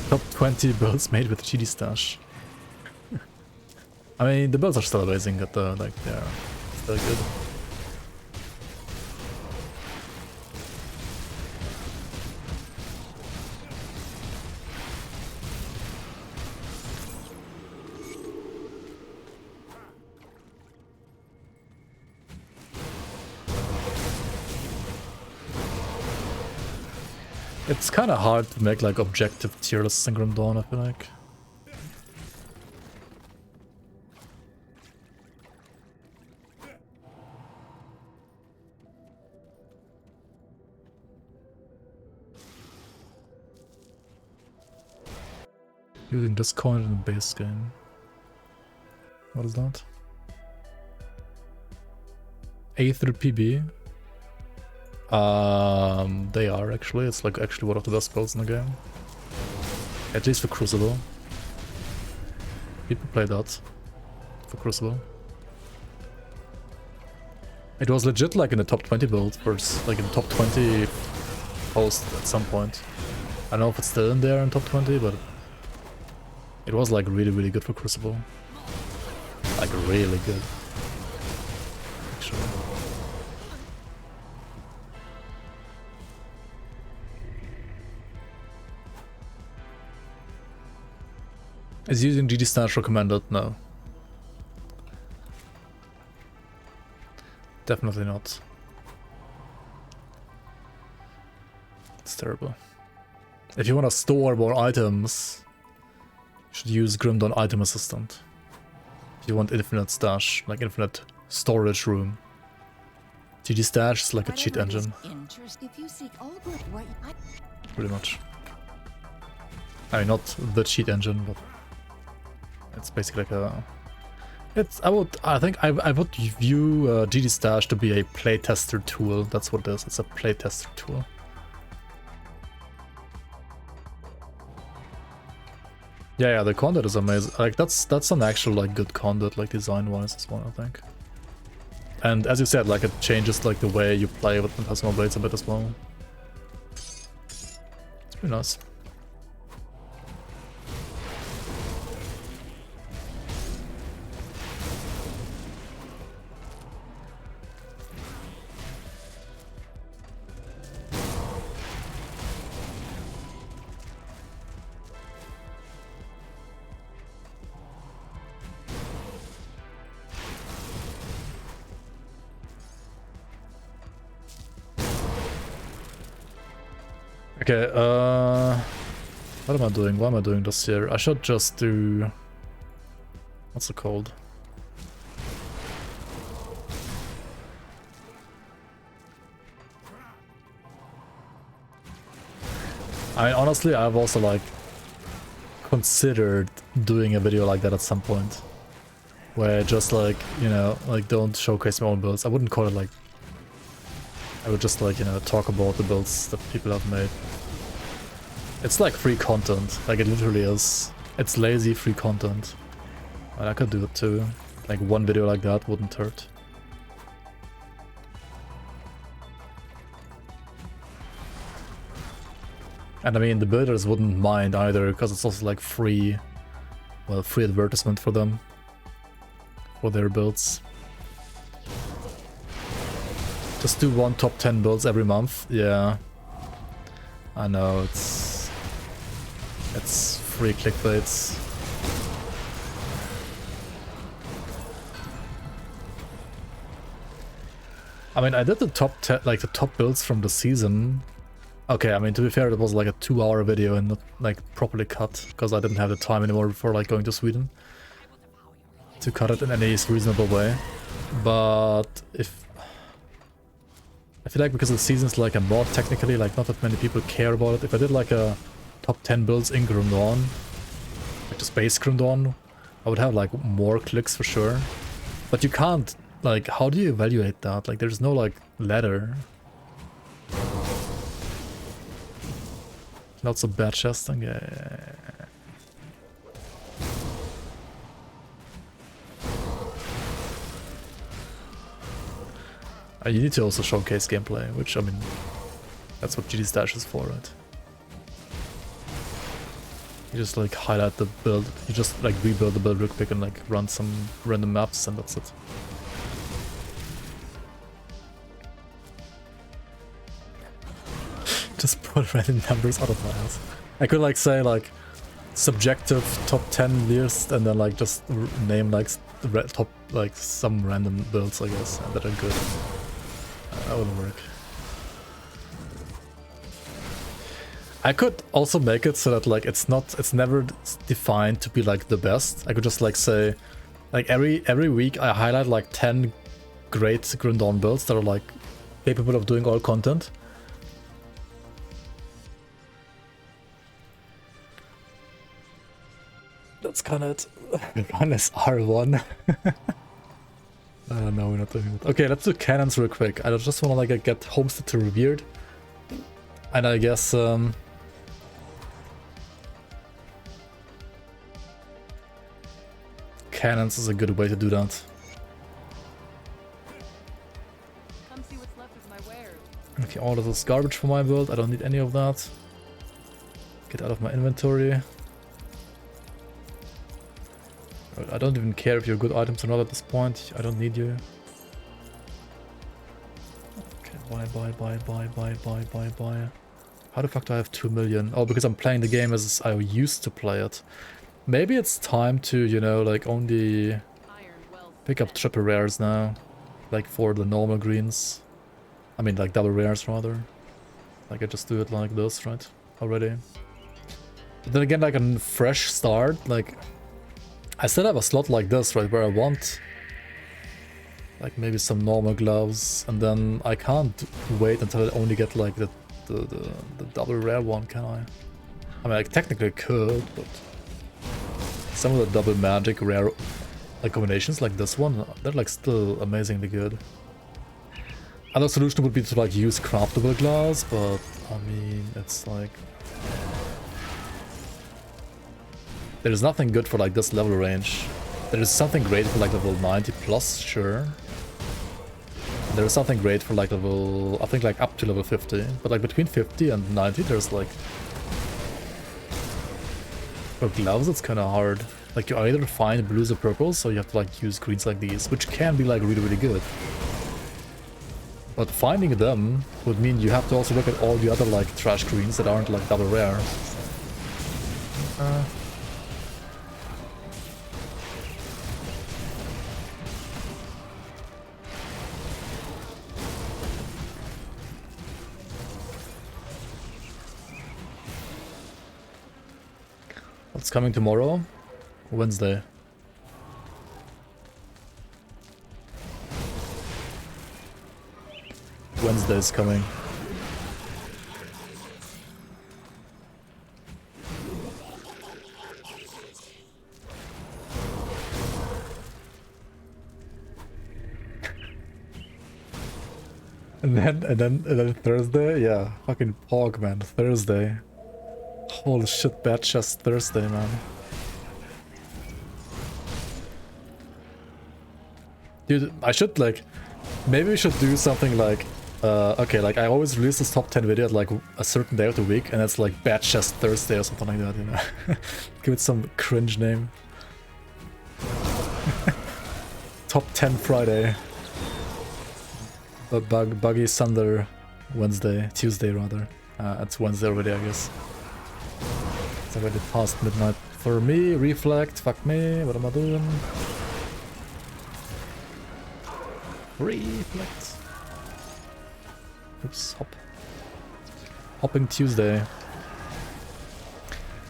Top 20 builds made with GD stash. I mean, the builds are still amazing at the, like, they're still good. It's kind of hard to make like objective tier lists in Grim Dawn, I feel like. Using this coin in the base game. What is that? A through PB. They are actually. It's like actually one of the best builds in the game. At least for Crucible. People play that for Crucible. It was legit like in the top 20 build first, like in the top 20 post at some point. I don't know if it's still in there in top 20, but it was like really good for Crucible. Like really good. Actually. Is using GD stash recommended? No. Definitely not. It's terrible. If you want to store more items, you should use Grim Dawn Item Assistant. If you want infinite stash, like infinite storage room. GD stash is like a cheat engine. Pretty much. I mean, not the cheat engine, but it's basically like a... I think I would view GD Stash to be a playtester tool. That's what it is. It's a playtester tool. Yeah, the conduit is amazing. Like that's an actual like good conduit, like design-wise as well, I think. And as you said, like it changes like the way you play with Phantasmal Blades a bit as well. It's pretty nice. Okay, what am I doing? Why am I doing this here? I should just do... What's it called? I mean, honestly, I've also like considered doing a video like that at some point. Where I just like, you know, like don't showcase my own builds. I wouldn't call it like I would just like, you know, talk about the builds that people have made. It's like free content, like it literally is. It's lazy free content. And I could do it too. Like one video like that wouldn't hurt. And I mean, the builders wouldn't mind either, because it's also like free, well, free advertisement for them, for their builds. Just do one top 10 builds every month. Yeah, I know it's free clickbaits. I mean, I did the top 10, like the top builds from the season. Okay, I mean, to be fair, it was like a 2-hour video and not like properly cut, because I didn't have the time anymore before like going to Sweden to cut it in any reasonable way. But if I feel like because the season's like a mod technically, like not that many people care about it. If I did like a top 10 builds in Grim Dawn, like just base Grim Dawn, I would have like more clicks for sure. But you can't, like, how do you evaluate that? Like, there's no like ladder. Not so bad chesting, yeah. You need to also showcase gameplay, which, I mean, that's what GD Stash is for, right? You just like highlight the build, you just like rebuild the build real quick and like run some random maps and that's it. Just put random numbers out of my ass. I could like say like subjective top 10 list and then like just name like top like some random builds, I guess, that are good. That wouldn't work. I could also make it so that like it's never defined to be like the best. I could just like say like every week I highlight like 10 great Grim Dawn builds that are like capable of doing all content. That's kind of it. Run as R1. No, we're not doing it. Okay, let's do cannons real quick. I just want to like get Homestead to Revered. And I guess cannons is a good way to do that. Come see what's left of my wares. Okay, all of this garbage for my build. I don't need any of that. Get out of my inventory. I don't even care if you're good items or not at this point. I don't need you. Okay, buy. How the fuck do I have 2 million? Oh, because I'm playing the game as I used to play it. Maybe it's time to, you know, like only pick up triple rares now. Like for the normal greens. I mean like double rares rather. Like I just do it like this, right? Already. But then again, like a fresh start, like I still have a slot like this, right, where I want like maybe some normal gloves, and then I can't wait until I only get like the double rare one, can I? I mean, I technically could, but some of the double magic rare like combinations like this one, they're like still amazingly good. Other solution would be to like use craftable glass, but I mean, it's like there is nothing good for like this level range. There is something great for like level 90 plus, sure. There is something great for like level, I think like up to level 50. But like between 50 and 90 there's like... For gloves it's kinda hard. Like you either find blues or purples, or you have to like use greens like these, which can be like really good. But finding them would mean you have to also look at all the other like trash greens that aren't like double rare. What's coming tomorrow? Wednesday. Wednesday's coming. And then Thursday, yeah, fucking Pog, man, Thursday. Holy shit, bad chest Thursday, man. Dude, I should like, maybe we should do something like, okay, like I always release this top 10 video at like a certain day of the week, and it's like bad chest Thursday or something like that, you know. Give it some cringe name. Top 10 Friday. Buggy Thunder Tuesday rather. It's Wednesday already, I guess. It's already past midnight for me. Reflect, fuck me, what am I doing? Reflect. Oops, Hopping Tuesday.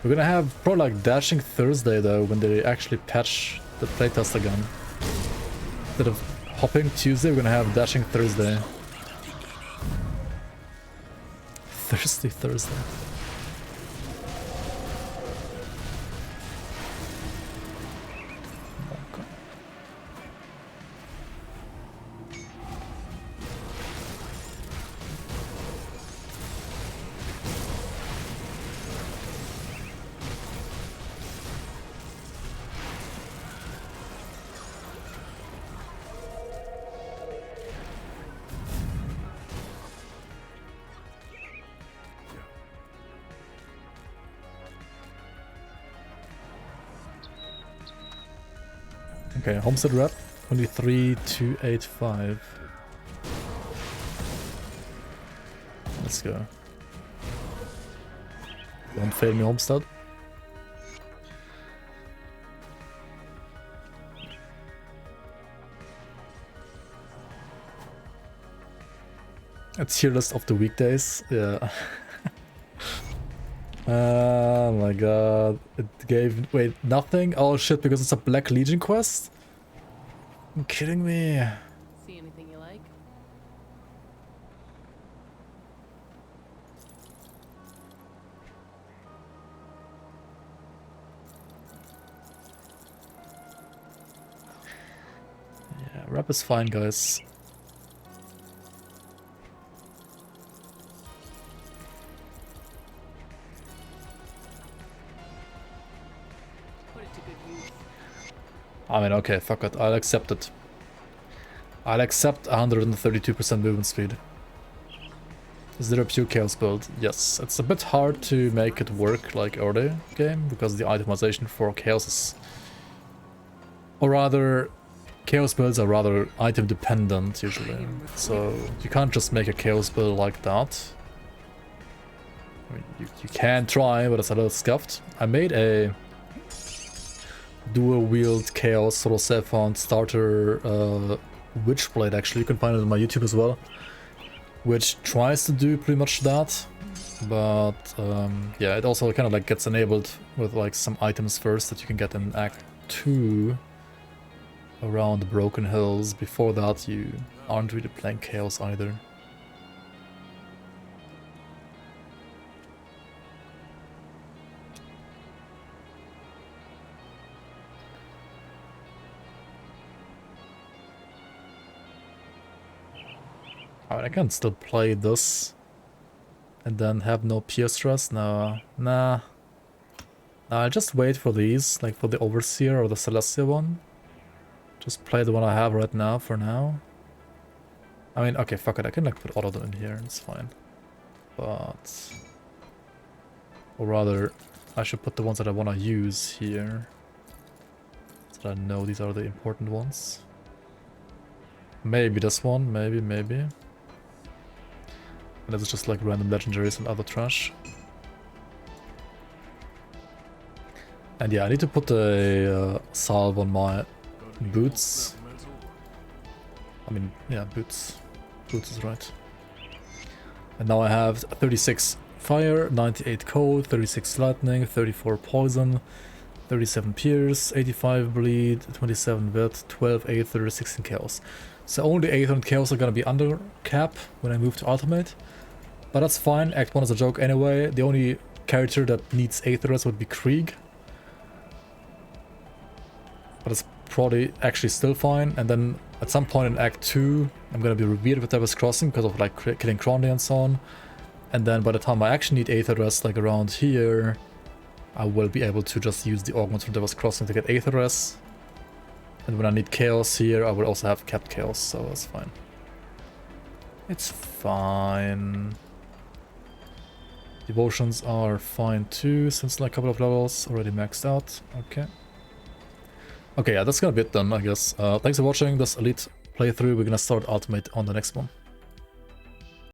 We're gonna have probably like Dashing Thursday though, when they actually patch the playtest again. Instead of Hopping Tuesday, we're gonna have Dashing Thursday. Thirsty Thursday. Okay, Homestead rep 23,285. Let's go. Don't fail me, Homestead. A tier list of the weekdays, yeah. Oh my god, it gave, wait, nothing? Oh shit, because it's a Black Legion quest? You're kidding me. See anything you like? Yeah, rep is fine, guys. I mean, okay, fuck it. I'll accept it. I'll accept 132% movement speed. Is there a pure chaos build? Yes. It's a bit hard to make it work like early game, because the itemization for chaos is... Or rather, chaos builds are rather item dependent usually. So you can't just make a chaos build like that. I mean, you can try, but it's a little scuffed. I made a dual wield chaos sort of self-found starter witchblade, actually. You can find it on my YouTube as well, which tries to do pretty much that, but yeah, it also kind of like gets enabled with like some items first that you can get in Act 2 around the Broken Hills. Before that you aren't really playing chaos either. I can still play this and then have no peer stress. No, nah. I'll just wait for these, like for the Overseer or the Celestia one. Just play the one I have right now for now. I mean, okay, fuck it. I can like put all of them in here. It's fine. But... Or rather, I should put the ones that I want to use here. So that I know these are the important ones. Maybe this one, maybe. And it's just like random legendaries and other trash. And yeah, I need to put a salve on my boots. I mean, yeah, boots. Boots is right. And now I have 36 fire, 98 cold, 36 lightning, 34 poison, 37 pierce, 85 bleed, 27 wet, 12 aether, 16 chaos. So only 800 chaos are gonna be under cap when I move to ultimate. But that's fine, Act 1 is a joke anyway. The only character that needs aethers would be Krieg. But it's probably actually still fine. And then At some point in Act 2, I'm gonna be revered with Devil's Crossing because of like killing Cronley and so on. And then by the time I actually need Aether Rest, like around here, I will be able to just use the Augments from Devil's Crossing to get Aether Rest. And when I need Chaos here, I will also have Capped Chaos, so that's fine. It's fine. Devotions are fine too, since like a couple of levels already maxed out. Okay. Okay, yeah, that's gonna be it then, I guess. Thanks for watching this Elite playthrough. We're gonna start Ultimate on the next one.